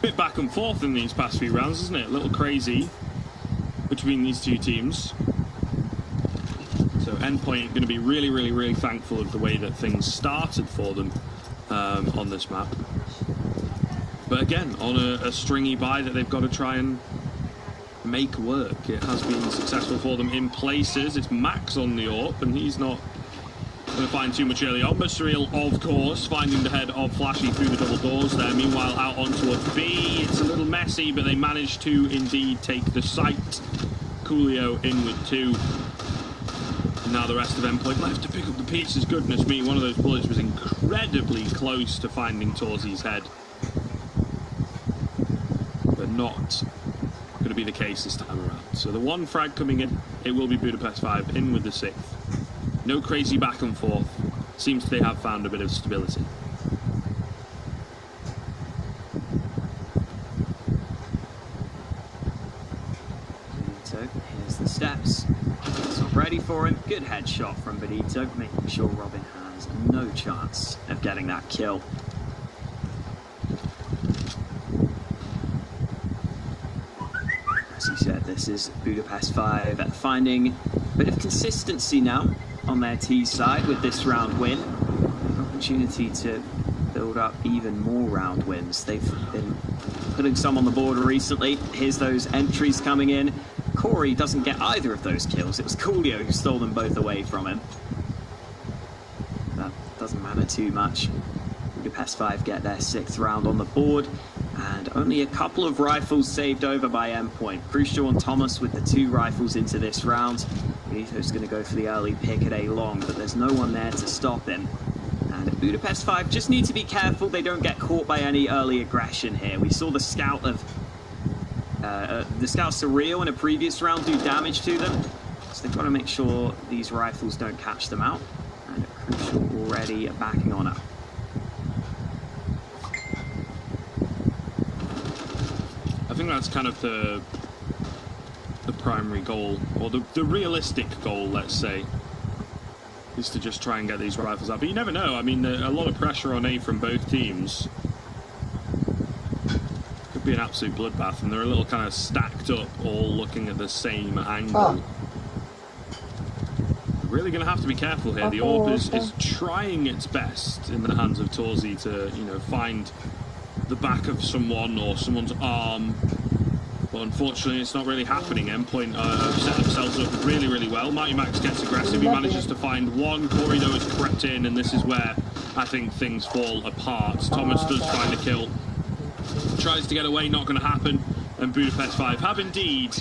Bit back and forth in these past few rounds, isn't it? A little crazy between these two teams. So Endpoint going to be really, really, really thankful of the way that things started for them on this map. But again, on a stringy buy that they've got to try and make work. It has been successful for them in places. It's Max on the AWP, and he's not going to find too much early on, but Surreal, of course, finding the head of Flashy through the double doors there. Meanwhile, out on towards B. It's a little messy, but they managed to indeed take the site. Coolio in with 2. And now the rest of Endpoint left to pick up the pieces. Goodness me, one of those bullets was incredibly close to finding Torzi's head. But not going to be the case this time around. So the 1 frag coming in, it will be Budapest 5 in with the 6th. No crazy back and forth. Seems they have found a bit of stability. Benito, here's the steps. It's not ready for him. Good headshot from Benito, making sure Robin has no chance of getting that kill. As you said, this is Budapest 5 finding a bit of consistency now on their T side with this round win. An opportunity to build up even more round wins. They've been putting some on the board recently. Here's those entries coming in. Corey doesn't get either of those kills. It was Coolio who stole them both away from him. That doesn't matter too much. Budapest 5 get their 6th round on the board. And only a couple of rifles saved over by Endpoint. Crucial and Thomas with the 2 rifles into this round. Benito's going to go for the early pick at A long, but there's no one there to stop him. And Budapest 5 just need to be careful they don't get caught by any early aggression here. We saw the scout Surreal in a previous round do damage to them. So they've got to make sure these rifles don't catch them out. And Crucial already backing on up. I think that's kind of the primary goal, or the realistic goal, let's say, is to just try and get these rifles out. But you never know. I mean, a lot of pressure on A from both teams. Could be an absolute bloodbath, and they're a little kind of stacked up, all looking at the same angle. Really going to have to be careful here. The AWP is trying its best in the hands of Torzi to, you know, find the back of someone or someone's arm. But unfortunately, it's not really happening. Endpoint set themselves up really, really well. Mighty Max gets aggressive. He manages to find one. Corey, though, has crept in, and this is where I think things fall apart. Thomas does find a kill. Tries to get away, not going to happen. And Budapest 5 have indeed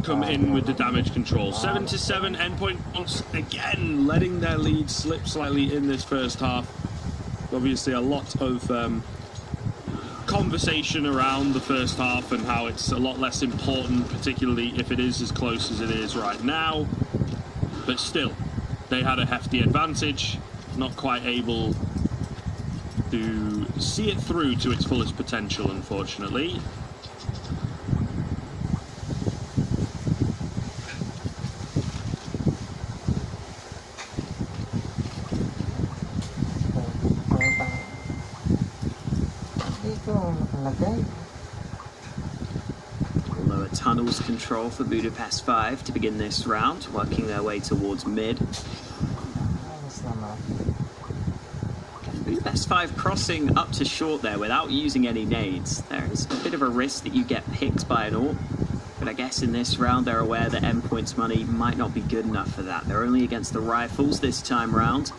come in with the damage control. 7-7. Endpoint once again letting their lead slip slightly in this first half. Obviously, a lot of conversation around the first half and how it's a lot less important, particularly if it is as close as it is right now. But still, they had a hefty advantage, not quite able to see it through to its fullest potential, unfortunately. Lower tunnels control for Budapest 5 to begin this round, working their way towards mid. Budapest 5 crossing up to short there without using any nades. There is a bit of a risk that you get picked by an AWP, but I guess in this round they're aware that Endpoint's money might not be good enough for that. They're only against the rifles this time round.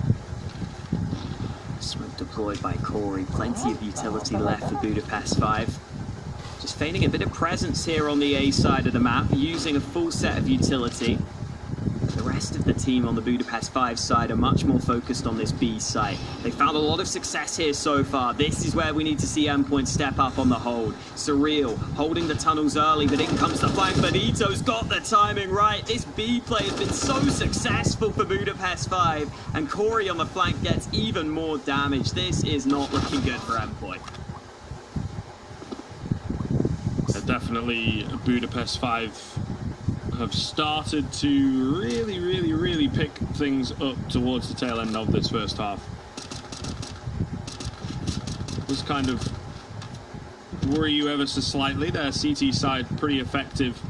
Smoke deployed by Corey. Plenty of utility left for Budapest 5. Just feigning a bit of presence here on the A side of the map, using a full set of utility. The rest of the team on the Budapest 5 side are much more focused on this B site. They found a lot of success here so far. This is where we need to see Endpoint step up on the hold. Surreal holding the tunnels early, but in comes the flank. Benito's got the timing right. This B play has been so successful for Budapest 5, and Corey on the flank gets even more damage. This is not looking good for Endpoint. Definitely Budapest 5 have started to really pick things up towards the tail end of this first half. This kind of worry you ever so slightly. Their CT side pretty effective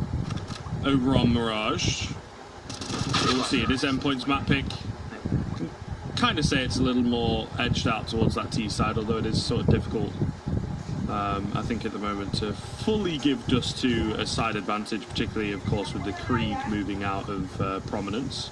over on Mirage. So we'll see. It is Endpoint's map pick. Can kind of say it's a little more edged out towards that T side, although it is sort of difficult, I think, at the moment to fully give Dust 2 a side advantage, particularly, of course, with the Krieg moving out of prominence.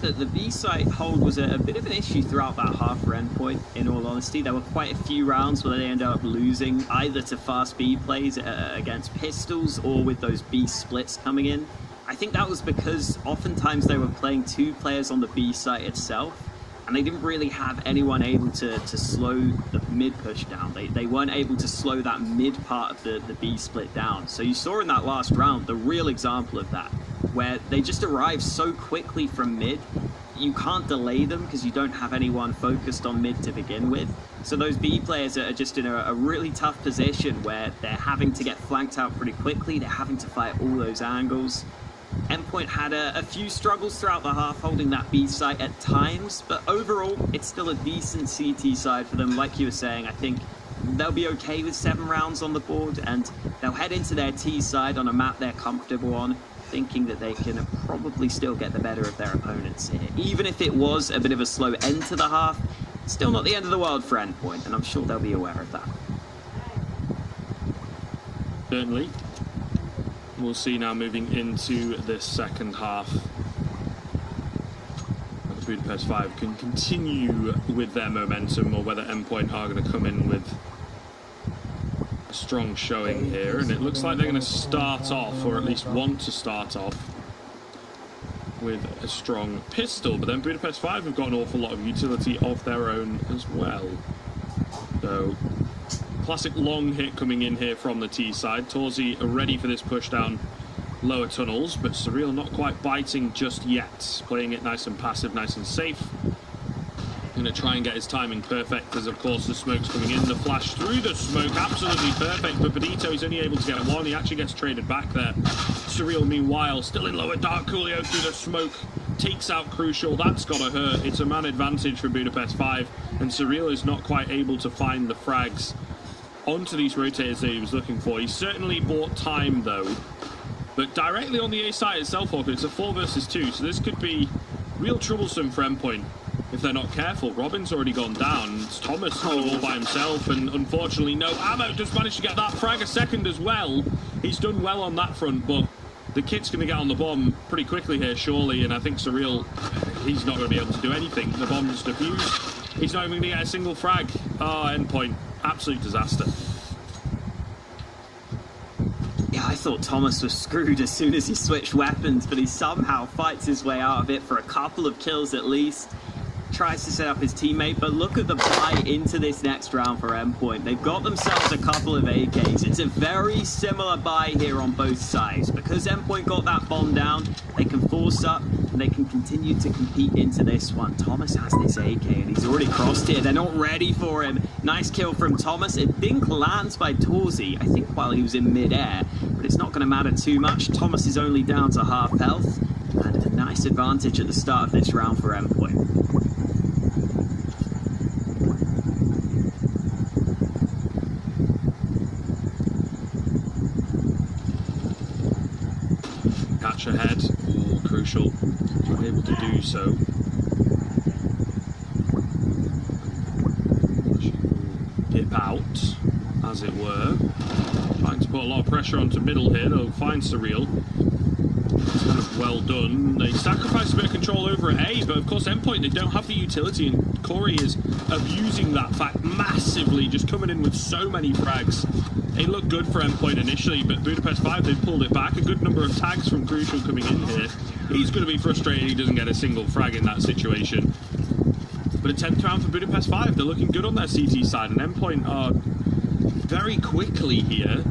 that the B site hold was a bit of an issue throughout that half for Endpoint, in all honesty. There were quite a few rounds where they ended up losing either to fast B plays against pistols or with those B splits coming in. I think that was because oftentimes they were playing 2 players on the B site itself, and they didn't really have anyone able to slow the mid push down. They weren't able to slow that mid part of the B split down. So you saw in that last round the real example of that, where they just arrived so quickly from mid, you can't delay them because you don't have anyone focused on mid to begin with. So those B players are just in a really tough position where they're having to get flanked out pretty quickly, they're having to fight all those angles. Endpoint had a few struggles throughout the half holding that B site at times, but overall it's still a decent CT side for them. Like you were saying, I think they'll be okay with 7 rounds on the board, and they'll head into their T side on a map they're comfortable on, thinking that they can probably still get the better of their opponents here. Even if it was a bit of a slow end to the half, still not the end of the world for Endpoint, and I'm sure they'll be aware of that. Certainly. We'll see now moving into this second half. Whether Budapest 5 can continue with their momentum or whether Endpoint are going to come in with a strong showing here. And it looks like they're going to start off, or at least want to start off, with a strong pistol. But then Budapest 5 have got an awful lot of utility of their own as well. So classic long hit coming in here from the T side. Torzi are ready for this push down lower tunnels, but Surreal not quite biting just yet. Playing it nice and passive, nice and safe. Going to try and get his timing perfect as, of course, the smoke's coming in. The flash through the smoke, absolutely perfect, but Benito is only able to get one. He actually gets traded back there. Surreal, meanwhile, still in lower dark. Coolio through the smoke, takes out Crucial. That's got to hurt. It's a man advantage for Budapest 5, and Surreal is not quite able to find the frags onto these rotators that he was looking for. He certainly bought time, though. But directly on the A site itself, Hawker, it's a 4 versus 2, so this could be real troublesome for Endpoint if they're not careful. Robin's already gone down. It's Thomas all by himself, and unfortunately no ammo. Just managed to get that frag a second as well. He's done well on that front, but the kit's going to get on the bomb pretty quickly here, surely, and I think Surreal, he's not going to be able to do anything. The bomb's defused. He's not even going to get a single frag. Oh, Endpoint. Absolute disaster. Yeah, I thought Thomas was screwed as soon as he switched weapons, but he somehow fights his way out of it for a couple of kills at least. Tries to set up his teammate, but look at the buy into this next round for Endpoint. They've got themselves a couple of AKs. It's a very similar buy here on both sides. Because Endpoint got that bomb down, they can force up and they can continue to compete into this one. Thomas has this AK and he's already crossed here. They're not ready for him. Nice kill from Thomas. It dink lands by Torzi, I think while he was in mid-air, but it's not going to matter too much. Thomas is only down to half health, and a nice advantage at the start of this round for Endpoint. Catch ahead, all crucial to be able to do so. Dip out, as it were. Trying to put a lot of pressure onto middle here. They'll find Surreal. It's kind of well done. They sacrifice a bit of control over at A, but of course Endpoint, they don't have the utility, and Corey is abusing that fact massively, just coming in with so many frags. It looked good for Endpoint initially, but Budapest 5, they've pulled it back. A good number of tags from Crucial coming in here. He's going to be frustrated he doesn't get a single frag in that situation. But a 10th round for Budapest 5. They're looking good on their CT side, and Endpoint are very quickly here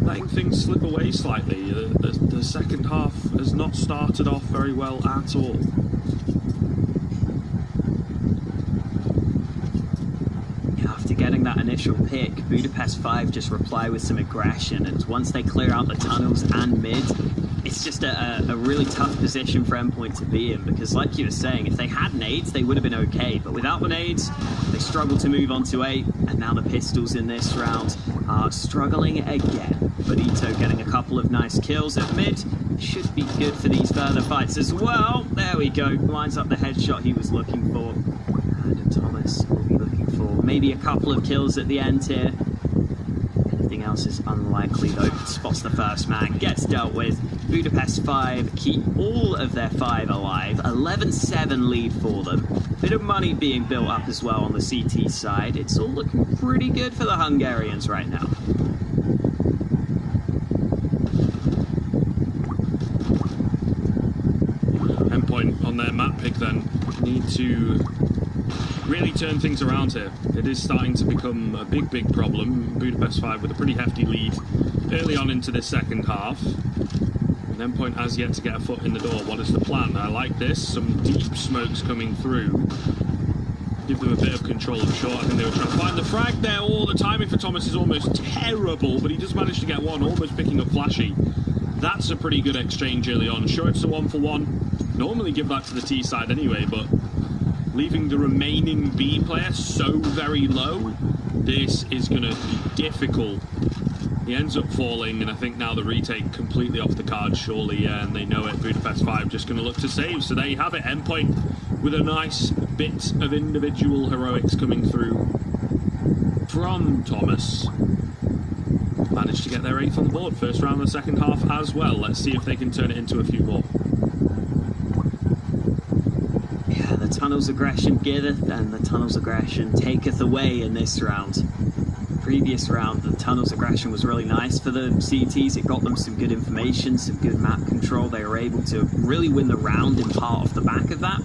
letting things slip away slightly. The second half has not started off very well at all. After getting that initial pick, Budapest 5 just reply with some aggression, and once they clear out the tunnels and mid, it's just a really tough position for Endpoint to be in, because like you were saying, if they had nades, they would have been okay, but without the nades, they struggle to move on to A, and now the pistols in this round are struggling again. Benito getting a couple of nice kills at mid, should be good for these further fights as well. There we go, lines up the headshot he was looking for, and Thomas will be looking for maybe a couple of kills at the end here. Anything else is unlikely though. Spots the first man, gets dealt with. Budapest 5 keep all of their 5 alive. 11-7 lead for them. Bit of money being built up as well on the CT side. It's all looking pretty good for the Hungarians right now. Endpoint on their map pick then need to really turn things around here. It is starting to become a big problem. Budapest 5 with a pretty hefty lead early on into this second half. And Endpoint has yet to get a foot in the door. What is the plan? I like this. Some deep smokes coming through. Give them a bit of control, I'm sure. I think they were trying to find the frag there. All the timing for Thomas is almost terrible, but he just managed to get one, almost picking up Flashy. That's a pretty good exchange early on. Sure, it's a 1-for-1. Normally give that to the T side anyway, but leaving the remaining B player so very low, this is going to be difficult. He ends up falling, and I think now the retake completely off the card, surely, yeah, and they know it. Budapest 5 just going to look to save. So there you have it. Endpoint with a nice bit of individual heroics coming through from Thomas. Managed to get their 8th on the board. First round of the second half as well. Let's see if they can turn it into a few more. Yeah, the tunnel's aggression giveth, and the tunnel's aggression taketh away in this round. Previous round, the tunnel's aggression was really nice for the CTs. It got them some good information, some good map control. They were able to really win the round in part off the back of that.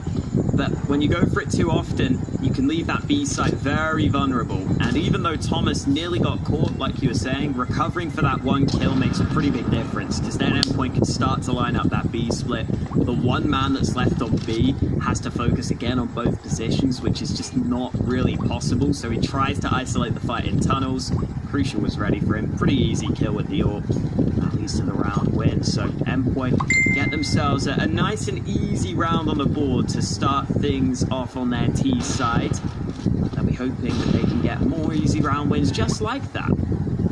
But when you go for it too often, you can leave that B site very vulnerable. And even though Thomas nearly got caught, like you were saying, recovering for that 1 kill makes a pretty big difference, because then Endpoint can start to line up that B split. The 1 man that's left on B has to focus again on both positions, which is just not really possible. So he tries to isolate the fight in tunnels. Crucial was ready for him. Pretty easy kill with the AWP. That leads to the round win. So Endpoint get themselves a nice and easy round on the board to start things off on their T side. They'll be hoping that they can get more easy round wins just like that,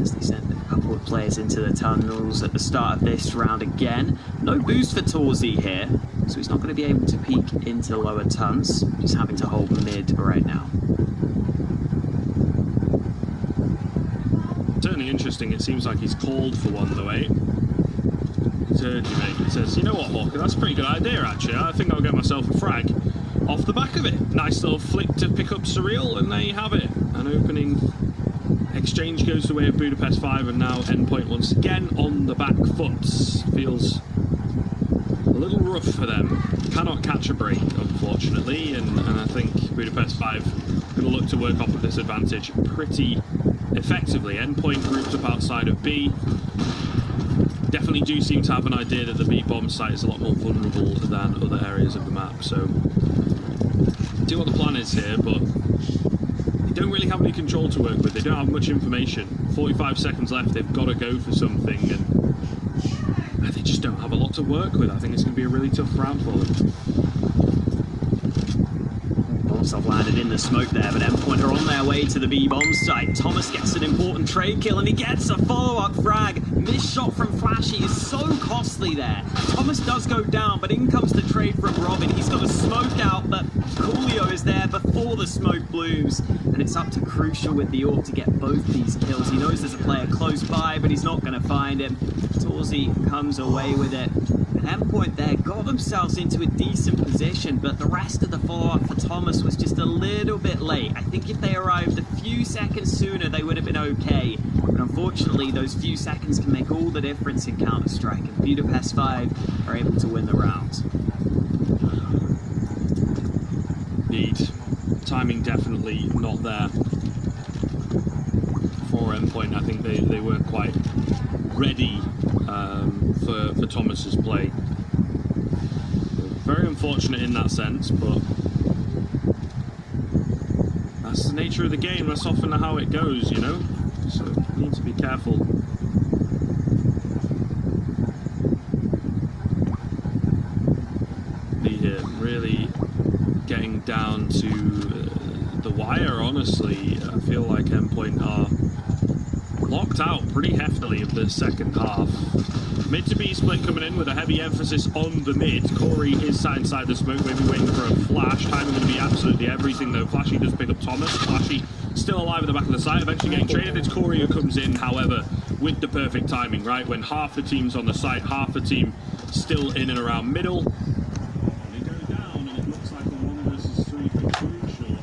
as they send a couple of players into the tunnels at the start of this round again. No boost for Torzy here, so he's not going to be able to peek into lower tons. Just having to hold mid right now. Certainly interesting. It seems like he's called for one though, eh? He's heard you, mate. He says, you know what, Hawker, that's a pretty good idea, actually. I think I'll get myself a frag off the back of it. Nice little flick to pick up Surreal, and there you have it. An opening exchange goes the way of Budapest 5, and now Endpoint once again on the back foot. Feels a little rough for them. Cannot catch a break, unfortunately, and I think Budapest 5 going to look to work off of this advantage pretty effectively. Endpoint groups up outside of B. Definitely do seem to have an idea that the B bomb site is a lot more vulnerable than other areas of the map, so do what the plan is here, but they don't really have any control to work with. They don't have much information. 45 seconds left, they've got to go for something, and they just don't have a lot to work with. I think it's going to be a really tough round for them. Bombs have landed in the smoke there, but Endpoint are on their way to the B bomb site. Thomas gets an important trade kill, and he gets a follow-up frag. Missed shot from Flashy is so costly there. Thomas does go down, but in comes the trade from Robin. He's got a smoke out, but Coolio is there before the smoke blooms, and it's up to Crucial with the AWP to get both these kills. He knows there's a player close by, but he's not going to find him. Torzy comes away with it. Endpoint there got themselves into a decent position, but the rest of the follow-up for Thomas was just a little bit late. I think if they arrived a few seconds sooner, they would have been okay. But unfortunately, those few seconds can make all the difference in Counter-Strike, and Budapest 5 are able to win the round. Indeed. Timing definitely not there for Endpoint. I think they weren't quite ready for Thomas's play. Very unfortunate in that sense, but that's the nature of the game. That's often how it goes, you know? So you need to be careful. Here, really getting down to the wire, honestly. I feel like Endpoint are locked out pretty heftily of the second half. Mid to B split coming in with a heavy emphasis on the mid. Corey is sat inside the smoke, maybe waiting for a flash. Timing going to be absolutely everything, though. Flashy does pick up Thomas. Flashy still alive at the back of the site, eventually getting traded. It's Corey who comes in, however, with the perfect timing, right? When half the team's on the site, half the team still in and around middle. They go down, and it looks like a 1 versus 3 for Crucial.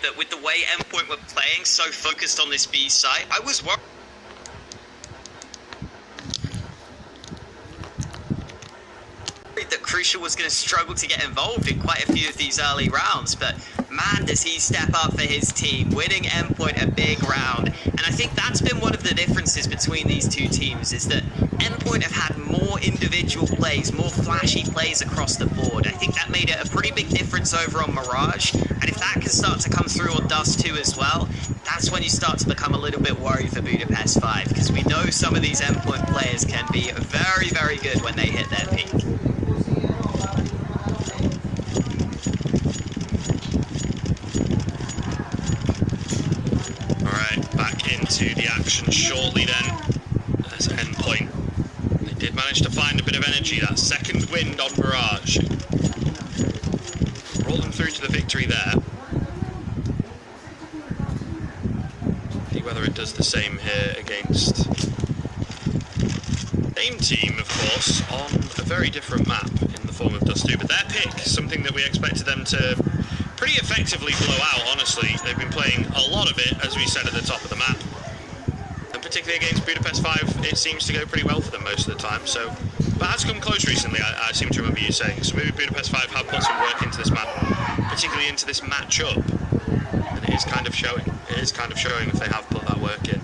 That with the way Endpoint were playing, so focused on this B site, I was worried that Crucial was going to struggle to get involved in quite a few of these early rounds, but man, does he step up for his team, winning Endpoint a big round. And I think that's been one of the differences between these two teams, is that Endpoint have had more individual plays, more flashy plays across the board. I think that made it a pretty big difference over on Mirage, and if that can start to come through on Dust 2 as well, that's when you start to become a little bit worried for Budapest 5, because we know some of these Endpoint players can be very, very good when they hit their peak. Into the action shortly then as Endpoint. They did manage to find a bit of energy, that second wind on Mirage. Rolled them through to the victory there. See whether it does the same here against same team, of course, on a very different map in the form of Dust 2, but their pick, something that we expected them to pretty effectively blow out, honestly. They've been playing a lot of it, as we said at the top of the map. And particularly against Budapest 5, it seems to go pretty well for them most of the time. So, but has come close recently, I seem to remember you saying. So maybe Budapest 5 have put some work into this map, particularly into this match-up. And it is kind of showing. It is kind of showing if they have put that work in.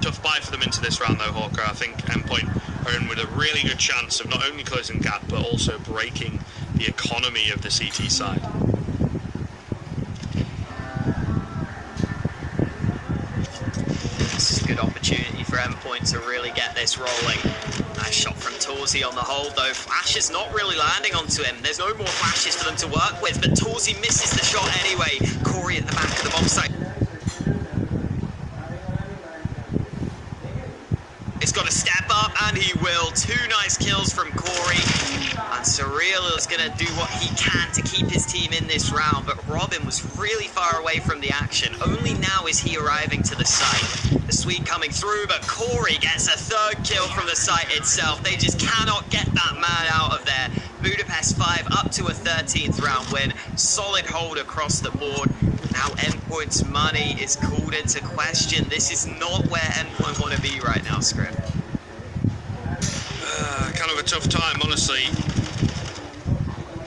Tough buy for them into this round though, Hawker. I think Endpoint are in with a really good chance of not only closing gap, but also breaking the economy of the CT side. This is a good opportunity for Endpoint to really get this rolling. Nice shot from Torzi on the hold though. Flash is not really landing onto him. There's no more flashes for them to work with, but Torzi misses the shot anyway. Corey at the back of the bomb site. He's got to step up, and he will. 2 nice kills from Corey. And Surreal is going to do what he can to keep his team in this round, but Robin was really far away from the action. Only now is he arriving to the site. The sweep coming through, but Corey gets a 3rd kill from the site itself. They just cannot get that man out of there. Budapest 5 up to a 13th round win. Solid hold across the board. Now Endpoint's money is called into question. This is not where Endpoint want to be right now, Script. Kind of a tough time, honestly.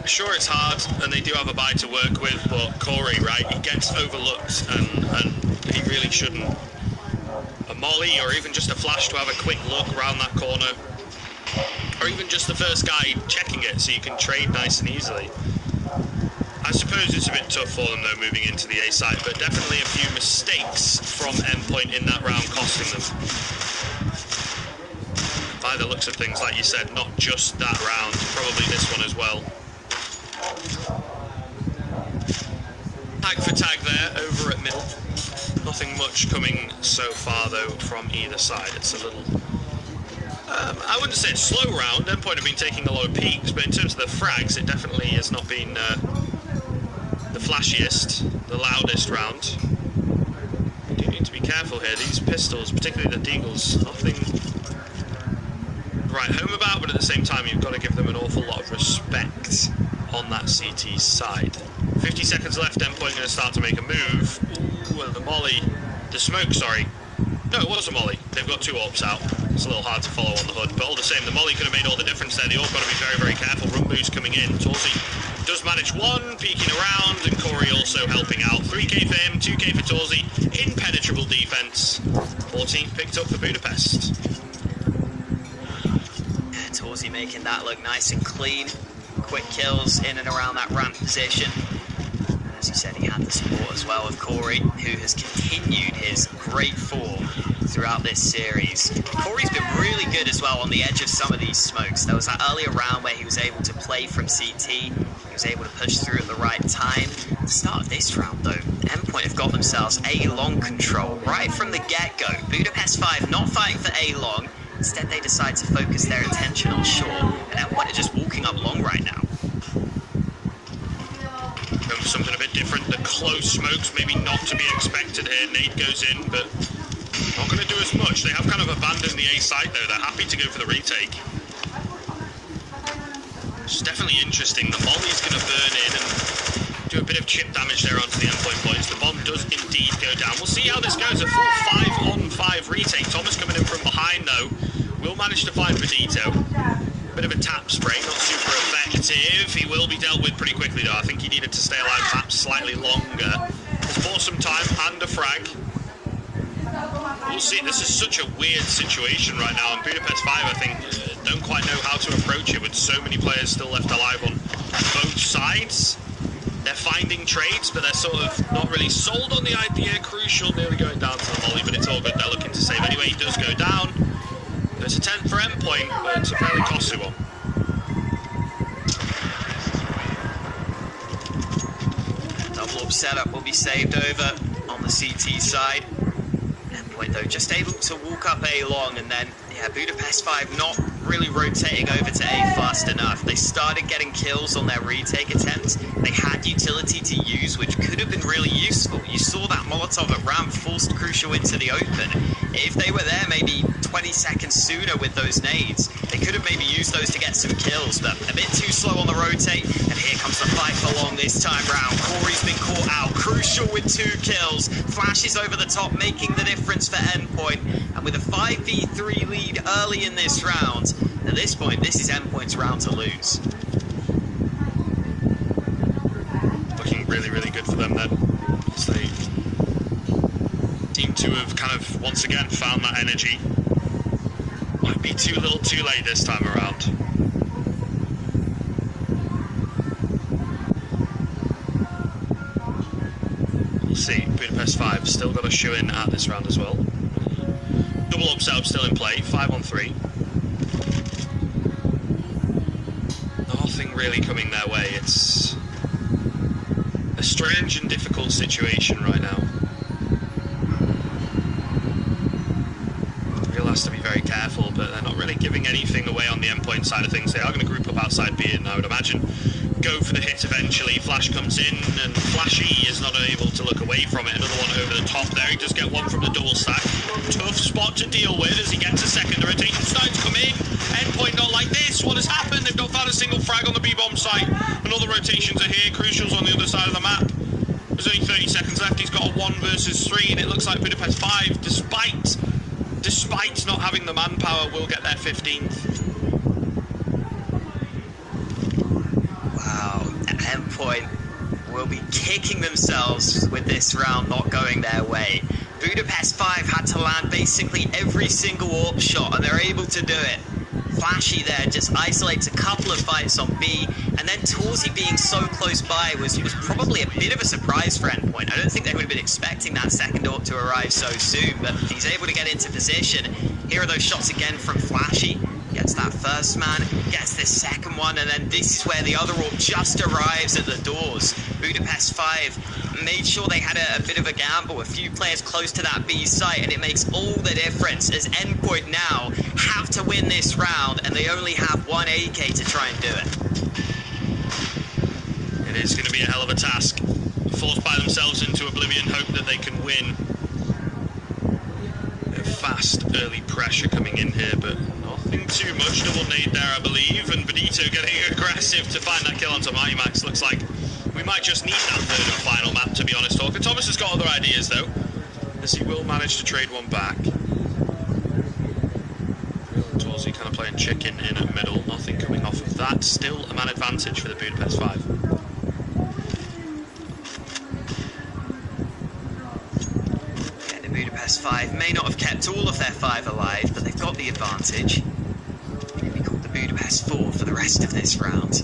Sure, it's hard, and they do have a buy to work with, but Corey, right, he gets overlooked, and he really shouldn't. A molly, or even just a flash to have a quick look around that corner, or even just the first guy checking it so you can trade nice and easily. I suppose it's a bit tough for them though moving into the A site, but definitely a few mistakes from Endpoint in that round costing them. By the looks of things, like you said, not just that round, probably this one as well. Tag for tag there over at middle. Nothing much coming so far though from either side. It's a little... I wouldn't say it's a slow round. Endpoint have been taking a lot of peaks, but in terms of the frags, it definitely has not been the flashiest, the loudest round. You do need to be careful here. These pistols, particularly the Deagles, nothing right home about, but at the same time, you've got to give them an awful lot of respect on that CT side. 50 seconds left. Endpoint going to start to make a move. Ooh, the molly, the smoke, sorry. No, it was a molly. They've got 2 AWPs out. It's a little hard to follow on the hood, but all the same, the molly could have made all the difference there. They all got to be very, very careful. Rumbu's coming in. Torsey does manage 1, peeking around, and Corey also helping out. 3k for him, 2k for Torsey. Impenetrable defense. 14th picked up for Budapest. Yeah, Torsey making that look nice and clean. Quick kills in and around that ramp position. As you said, he had the support as well of Corey, who has continued his great form throughout this series. Corey's been really good as well on the edge of some of these smokes. There was that earlier round where he was able to play from CT. He was able to push through at the right time. At the start of this round, though, Endpoint have got themselves A-long control right from the get-go. Budapest 5 not fighting for A-long. Instead, they decide to focus their attention on short. And Endpoint are just walking up long right now. Something a bit different. The close smokes, maybe not to be expected here. Nade goes in, but not going to do as much. They have kind of abandoned the A site, though. They're happy to go for the retake. It's definitely interesting. The molly's going to burn in and do a bit of chip damage there onto the Endpoint points. The bomb does indeed go down. We'll see how this goes. A full 5-on-5 retake. Thomas coming in from behind, though. Will manage to find Benito. Bit of a tap spray, not super effective. He will be dealt with pretty quickly, though. I think he needed to stay alive perhaps slightly longer. There's more some time and a frag. We'll see. This is such a weird situation right now. And Budapest 5, I think, don't quite know how to approach it with so many players still left alive on both sides. They're finding trades, but they're sort of not really sold on the idea. Crucial nearly going down to the molly, but it's all good. They're looking to save anyway. He does go down. It's a 10th for Endpoint, but it's a fairly costly one. Double up setup will be saved over on the CT side. Endpoint, though, just able to walk up A long, and then, yeah, Budapest 5 not really rotating over to A fast enough. They started getting kills on their retake attempts. They had utility to use, which could have been really useful. You saw that Molotov at ramp forced Crucial into the open. If they were there maybe 20 seconds sooner with those nades, they could have maybe used those to get some kills, but a bit too slow on the rotate, and here comes the fight for long this time round. Corey's been caught out. Crucial with 2 kills. Flashes over the top, making the difference for Endpoint, and with a 5v3 lead early in this round, at this point, this is Endpoint's round to lose. Looking really, really good for them then. So they seem to have kind of, once again, found that energy. Might be too little too late this time around. We'll see. Budapest 5 still got a shoe in at this round as well. Double up setup still in play. 5-on-3. Nothing really coming their way. It's a strange and difficult situation right now. Real has to be very careful, but they're not really giving anything away on the Endpoint side of things. They are going to group up outside B, and I would imagine go for the hit eventually. Flash comes in, and Flashy is not able to look away from it. Another one over the top there. He does get one from the double stack. Tough spot to deal with as he gets a second. The rotation starting to come in. Endpoint not like this. What has happened? They've not found a single frag on the B-bomb site. And all the rotations are here. Crucial's on the other side of the map. There's only 30 seconds left. He's got a 1 versus 3, and it looks like Budapest 5, despite not having the manpower, will get their 15th. Wow, Endpoint will be kicking themselves with this round not going their way. Budapest 5 had to land basically every single AWP shot, and they're able to do it. Flashy there just isolates a couple of fights on B, and then Torsey being so close by was probably a bit of a surprise for Endpoint. I don't think they would have been expecting that second AWP to arrive so soon, but he's able to get into position. Here are those shots again from Flashy. Gets that first man, gets this second one, and then this is where the other AWP just arrives at the doors. Budapest 5 made sure they had a bit of a gamble, a few players close to that B site, and it makes all the difference as Endpoint now have to win this round, and they only have 1 AK to try and do it. It is going to be a hell of a task. Forced by themselves into oblivion, hope that they can win. Fast early pressure coming in here, but nothing too much. Double nade there, I believe, and Benito getting aggressive to find that kill onto Mighty Max. Looks like we might just need that third and final map, to be honest. Thomas has got other ideas, though, as he will manage to trade one back. fried chicken in the middle. Nothing coming off of that. Still a man advantage for the Budapest 5. Yeah, the Budapest 5 may not have kept all of their 5 alive, but they've got the advantage. Maybe called the Budapest 4 for the rest of this round.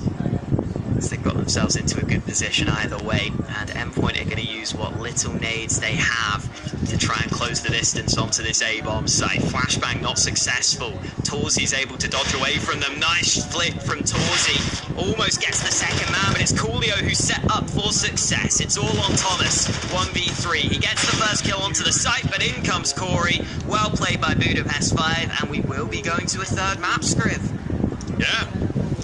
They've got themselves into a good position either way, and Endpoint are going to use what little nades they have to try and close the distance onto this A-bomb site. Flashbang not successful. Torzi's able to dodge away from them. Nice flick from Torzi. Almost gets the second man, but it's Coolio who's set up for success. It's all on Thomas. 1v3. He gets the first kill onto the site, but in comes Corey. Well played by Budapest 5, and we will be going to a third map, Scriv. Yeah.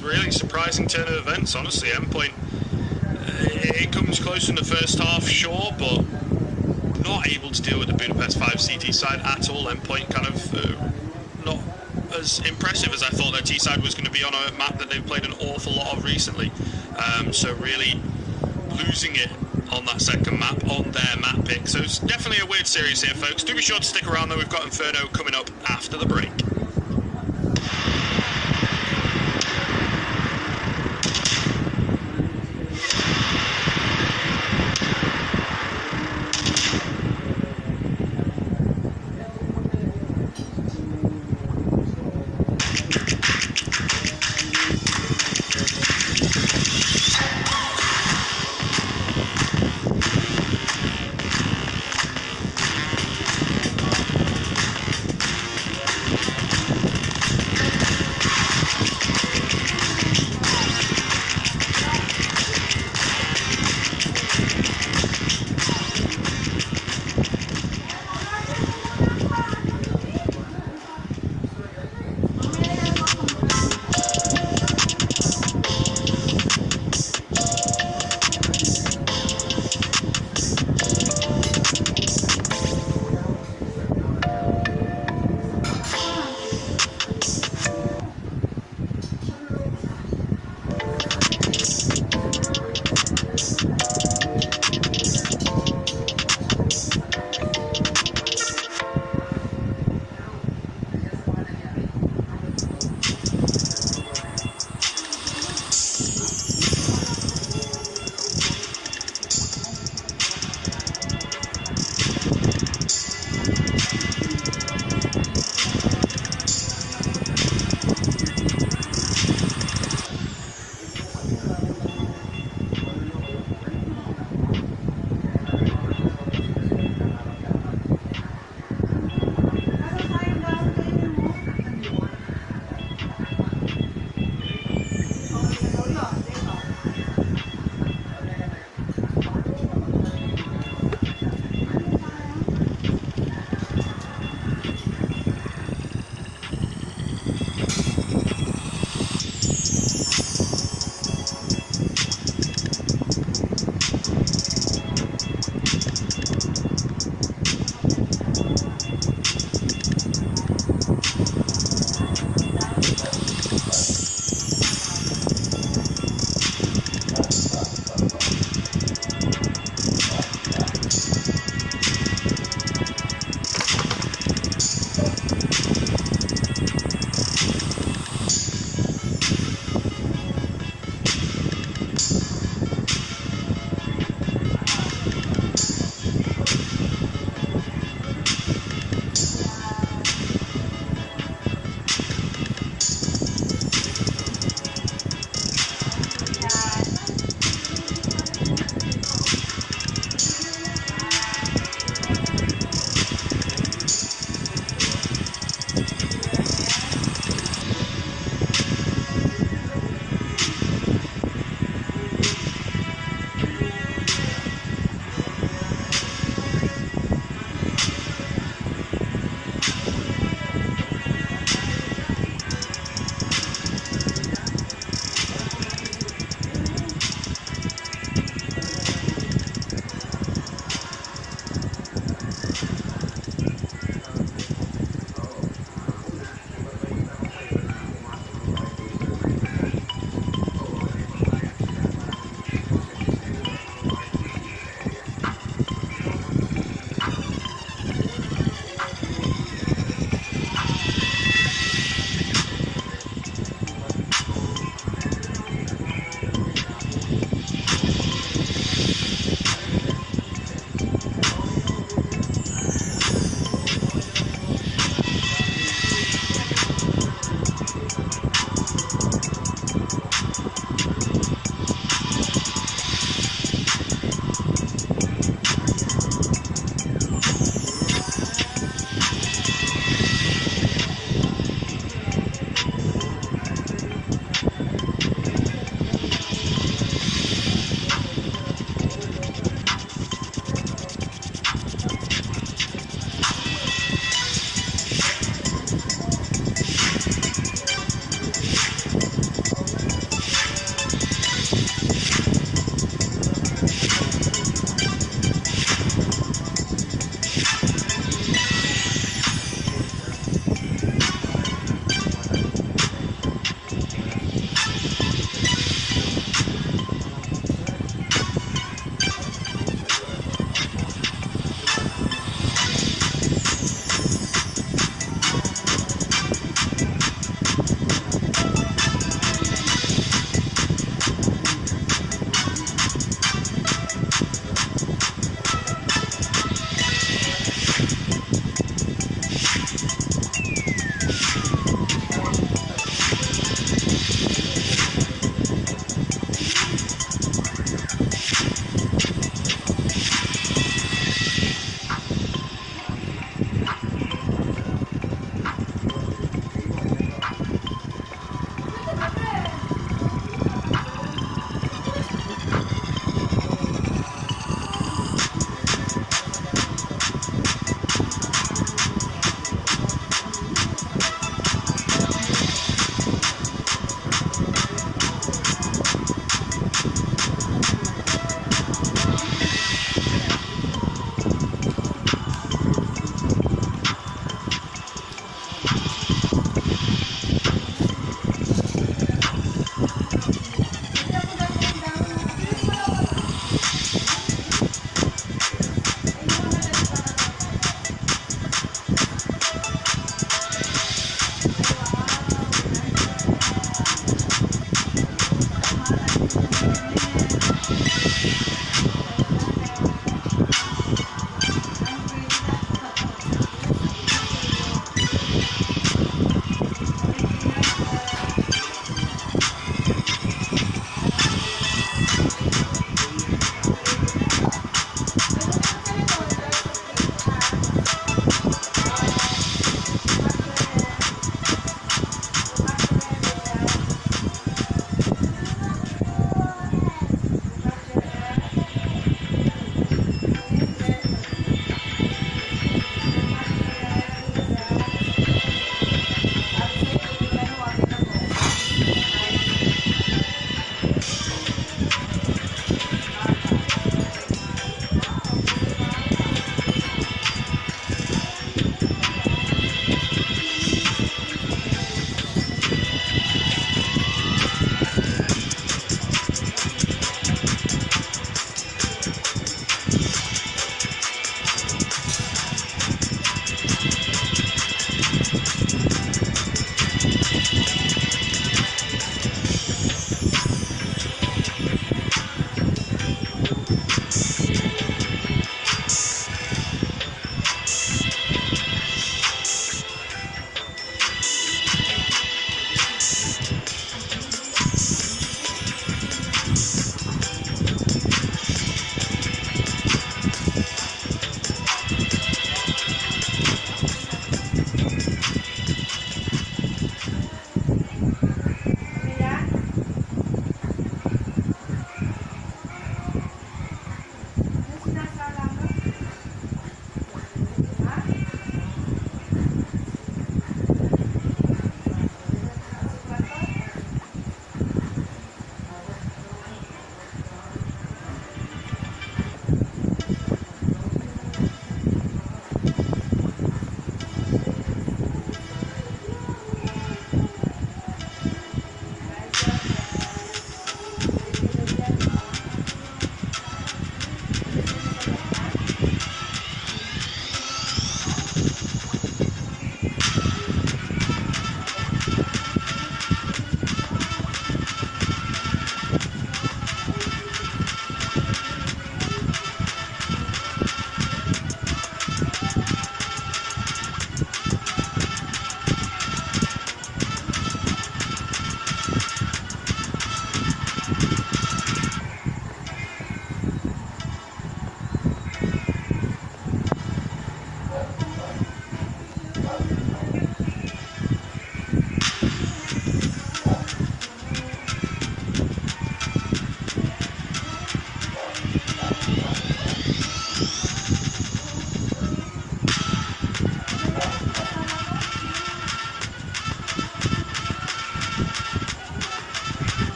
Really surprising turn of events, honestly. Endpoint, it comes close in the first half, sure, but not able to deal with the Budapest 5 CT side at all. Endpoint kind of not as impressive as I thought their T side was going to be on a map that they've played an awful lot of recently. So really losing it on that second map, on their map pick. So it's definitely a weird series here, folks. Do be sure to stick around, though. We've got Inferno coming up after the break.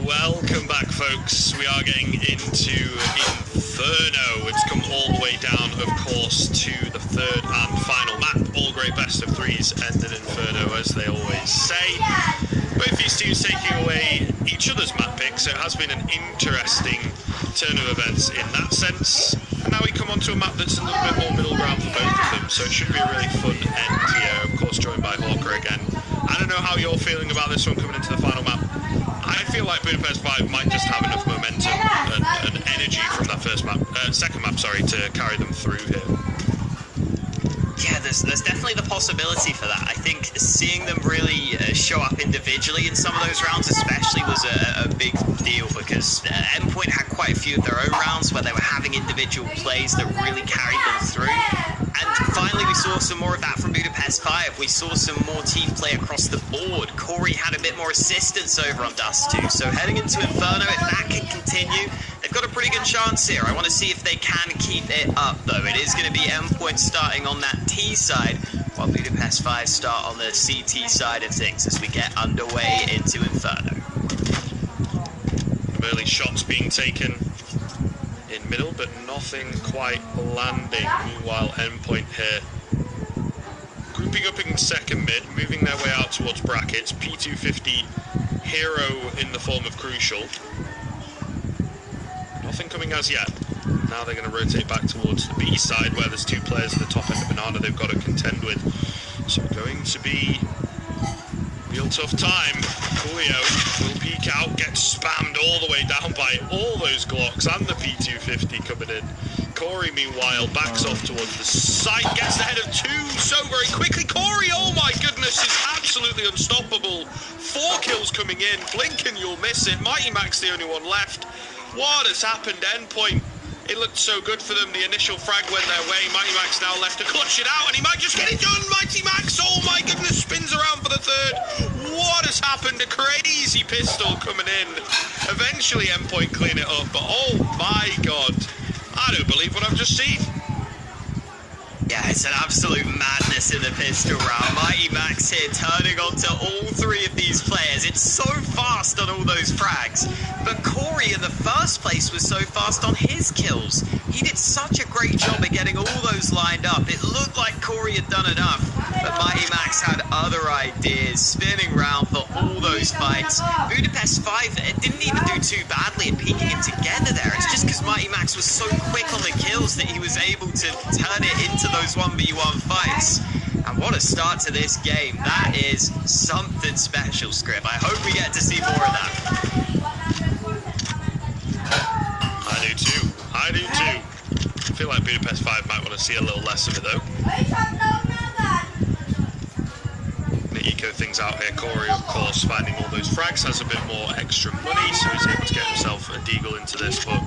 Welcome back, folks. We are getting into Inferno. It's come all the way down, of course, to the third and final map. All great best of threes end in Inferno, as they always say. Both these teams taking away each other's map picks, so it has been an interesting turn of events in that sense. And now we come onto a map that's a little bit more middle ground for both of them, so it should be a really fun end here. Of course, joined by Hawker again. I don't know how you're feeling about this one coming into the final map. I feel like Budapest 5 might just have enough momentum and energy from that second map, to carry them through here. Yeah, there's definitely the possibility for that. I think seeing them really show up individually in some of those rounds especially was a big deal, because Endpoint had quite a few of their own rounds where they were having individual plays that really carried them through. And finally we saw some more of that from Budapest 5. We saw some more team play across the board. Corey had a bit more assistance over on Dust 2. So heading into Inferno, if that can continue, they've got a pretty good chance here. I want to see if they can keep it up, though. It is going to be Endpoint starting on that T side, while Budapest 5 start on the CT side of things as we get underway into Inferno. Early shots being taken in middle, but nothing quite landing. Meanwhile, Endpoint here grouping up in second mid, moving their way out towards brackets. P250 hero in the form of Crucial. Nothing coming as yet. Now they're going to rotate back towards the B side, where there's two players at the top end of Banana they've got to contend with. So going to be a real tough time. Coolio will peek out, gets spammed all the way down by all those Glocks and the P250 coming in. Corey, meanwhile, backs off towards the site, gets the head of two so very quickly. Corey, oh my goodness, is absolutely unstoppable. 4 kills coming in. Blink and you'll miss it. Mighty Max the only one left. What has happened? Endpoint, it looked so good for them. The initial frag went their way. Mighty Max now left to clutch it out, and he might just get it done. Mighty Max, oh my goodness, spins around for the third. What has happened? A crazy pistol coming in. Eventually Endpoint clean it up, but oh my god, I don't believe what I've just seen. Yeah, it's an absolute madness in the pistol round. Mighty Max here turning onto all 3 of these players. It's so fast on all those frags. But Corey in the first place was so fast on his kills. He did such a great job at getting all those lined up. It looked like Corey had done enough, but Mighty Max had other ideas, spinning round for all those fights. Budapest 5 didn't even do too badly at peeking it together there. It's just because Mighty Max was so quick on the kills that he was able to turn it into those 1v1 fights. And what a start to this game. That is something special, Scrib. I hope we get to see more of that. I do too. I do too. I feel like Budapest 5 might want to see a little less of it though. The eco things out here. Corey, of course, finding all those frags, has a bit more extra money, so he's able to get himself a deagle into this, but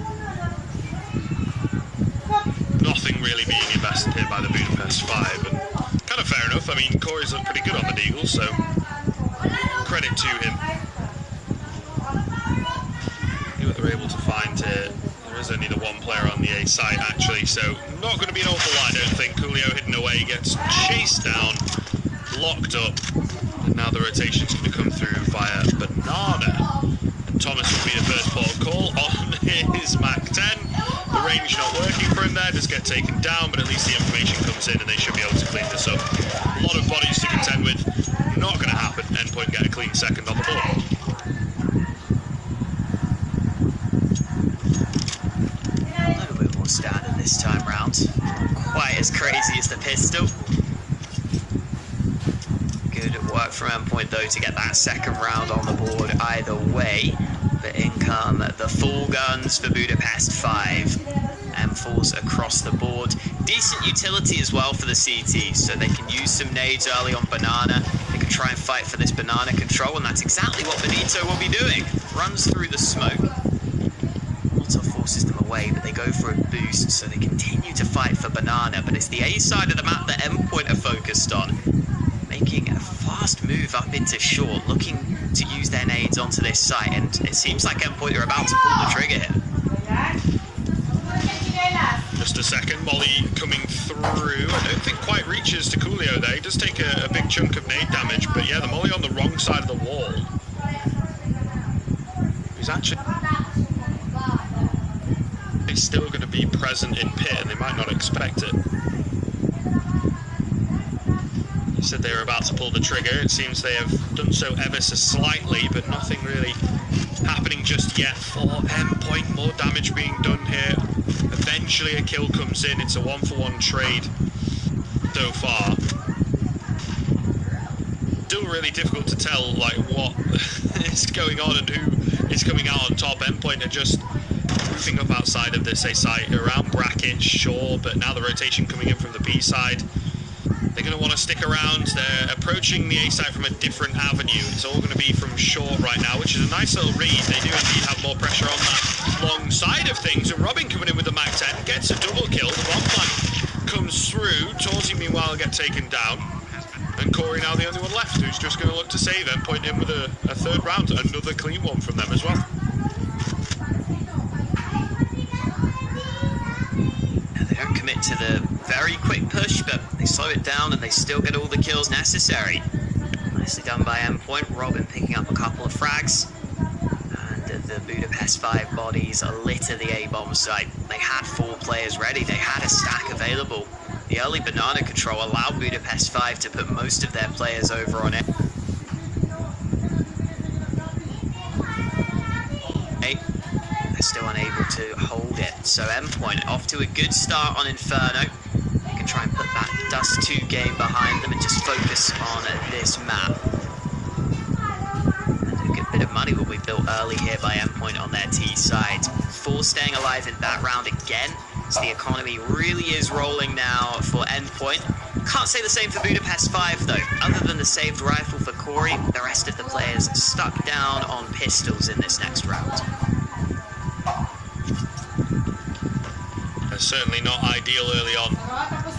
nothing really being invested here by the Budapest 5, and kind of fair enough. I mean, Corey's looked pretty good on the deagle, so credit to him. See what they're able to find here. There is only the one player on the A site, actually, so not going to be an awful lot, I don't think. Coolio hidden away, gets chased down, locked up, and now the rotation's going to come through via Banana. And Thomas will be the first port of call on his Mac 10. The range not working for him there, does get taken down, but at least the information comes in and they should be able to clean this up. A lot of bodies to contend with, not going to happen. Endpoint get a clean second on the board. A little bit more standard this time round. Not quite as crazy as the pistol. Good work from Endpoint though to get that second round on the board either way. But in come the full guns for Budapest 5. M4s across the board. Decent utility as well for the CT, so they can use some nades early on Banana. They can try and fight for this Banana control, and that's exactly what Benito will be doing. Runs through the smoke. Molotov forces them away, but they go for a boost, so they continue to fight for Banana. But it's the A side of the map that Endpoint are focused on. Making a fast move up into short, looking to use their nades onto this site, and it seems like Endpoint are about to pull the trigger here. Just a second, Molly coming through. I don't think quite reaches to Coolio there. He does take a big chunk of nade damage, but yeah, the Molly on the wrong side of the wall. who's actually still going to be present in pit, and they might not expect it. He said they were about to pull the trigger. It seems they have done so ever so slightly, but nothing really happening just yet for Endpoint. More damage being done here. Eventually a kill comes in. It's a 1-for-1 trade so far. Still really difficult to tell like what is going on and who is coming out on top. Endpoint are just moving up outside of this A site around bracket, sure, but now the rotation coming in from the B side. They're going to want to stick around. They're approaching the A site from a different avenue. It's all going to be from short right now, which is a nice little read. They do indeed have more pressure on that long side of things, and Robin coming in with the Mac 10 gets a double kill. The bomb plant comes through. Torsey meanwhile get taken down, and Corey now the only one left who's just going to look to save Endpoint in with a third round. Another clean one from them as well. They don't commit to the very quick push, but they slow it down and they still get all the kills necessary. Nicely done by Endpoint. Robin picking up a couple of frags. And the Budapest 5 bodies litter the A-bomb site. They had 4 players ready. They had a stack available. The early banana control allowed Budapest 5 to put most of their players over on it. They're still unable to hold it. So Endpoint off to a good start on Inferno. They can try and put that Dust 2 game behind them and just focus on this map. And a good bit of money will be built early here by Endpoint on their T side. 4 staying alive in that round again. So the economy really is rolling now for Endpoint. Can't say the same for Budapest 5 though. Other than the saved rifle for Corey, the rest of the players stuck down on pistols in this next round. Certainly not ideal early on.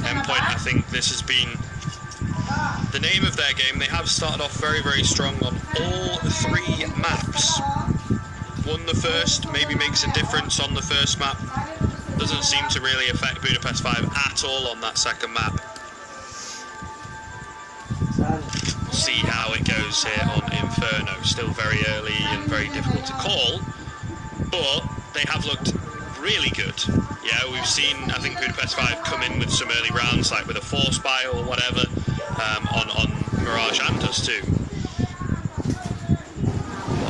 Endpoint, I think this has been the name of their game. They have started off very, very strong on all 3 maps. Won the first, maybe makes a difference on the first map. Doesn't seem to really affect Budapest 5 at all on that second map. We'll see how it goes here on Inferno. Still very early and very difficult to call, but they have looked really good. Yeah, we've seen, I think, Budapest 5 come in with some early rounds, like with a Force Buy or whatever, on Mirage and Dust 2.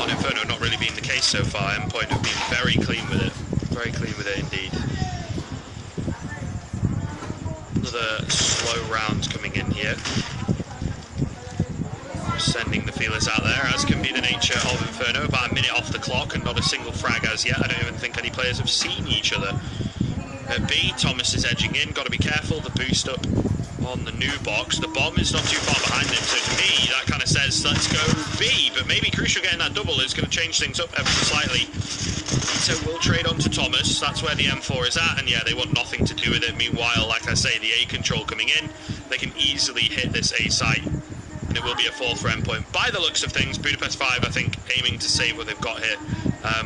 On Inferno, not really been the case so far. Endpoint have been very clean with it. Very clean with it indeed. Another slow round coming in here. Sending the feelers out there, as can be the nature of Inferno. About a minute off the clock and not a single frag as yet. I don't even think any players have seen each other. At B, Thomas is edging in. Got to be careful. The boost up on the new box. The bomb is not too far behind him, so to me that kind of says let's go B. But maybe Crucial getting that double is going to change things up ever so slightly. So we'll trade on to Thomas. That's where the M4 is at, and yeah, they want nothing to do with it. Meanwhile, like I say, the A control coming in, they can easily hit this A site. And it will be a fall for Endpoint. By the looks of things, Budapest 5, I think, aiming to save what they've got here,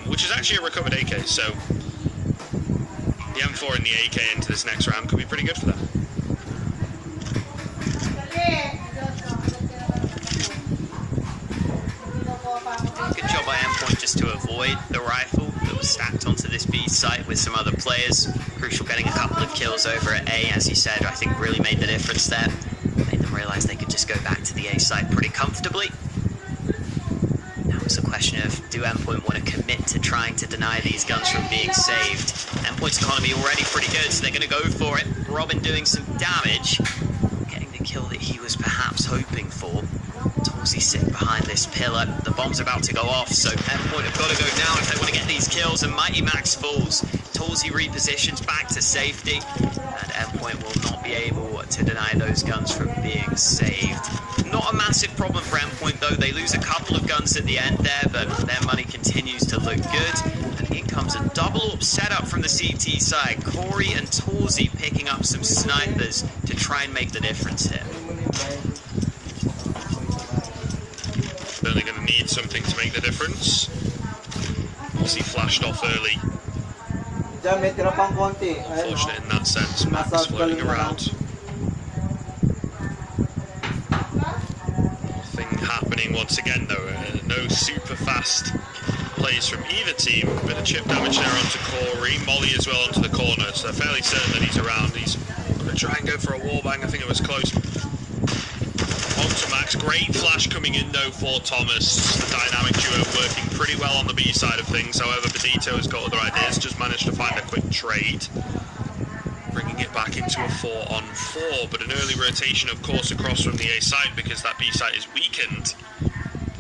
which is actually a recovered AK, so the M4 and the AK into this next round could be pretty good for them. Good job by Endpoint just to avoid the rifle that was stacked onto this B site with some other players. Crucial getting a couple of kills over at A, as you said, I think really made the difference there. Made them realise they could just go back to the A site pretty comfortably. Now it's a question of, do Endpoint want to commit to trying to deny these guns from being saved? Endpoint's economy already pretty good, so they're going to go for it. Robin doing some damage, getting the kill that he was perhaps hoping for. Torsey sitting behind this pillar. The bomb's about to go off, so Endpoint have got to go down if they want to get these kills, and Mighty Max falls. Torsey repositions back to safety, and Endpoint will not be able to deny those guns from being saved. Not a massive problem for Endpoint though. They lose a couple of guns at the end there, but their money continues to look good. And in comes a double up setup from the CT side. Corey and Torsey picking up some snipers to try and make the difference here. Certainly going to need something to make the difference. Torsey flashed off early. Unfortunate in that sense, Max floating around. Nothing happening once again though, no super fast plays from either team. Bit of chip damage there onto Corey. Molly as well onto the corner, so they're fairly certain that he's around. He's going to try and go for a wallbang. I think it was close. Onto Max. Great flash coming in though for Thomas. The dynamic duo working pretty well on the B side of things. However, Benito has got other ideas. Just managed to find a quick trade, bringing it back into a 4-on-4, but an early rotation, of course, across from the A side because that B side is weakened.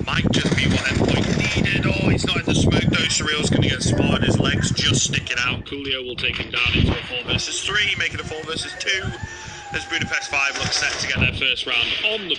Might just be what Endpoint needed. Oh, he's not in the smoke though. Surreal's going to get spotted. His legs just sticking out. Coolio will take him down into a 4 versus 3, making a 4 versus 2 as Budapest 5 looks set to get their first round on the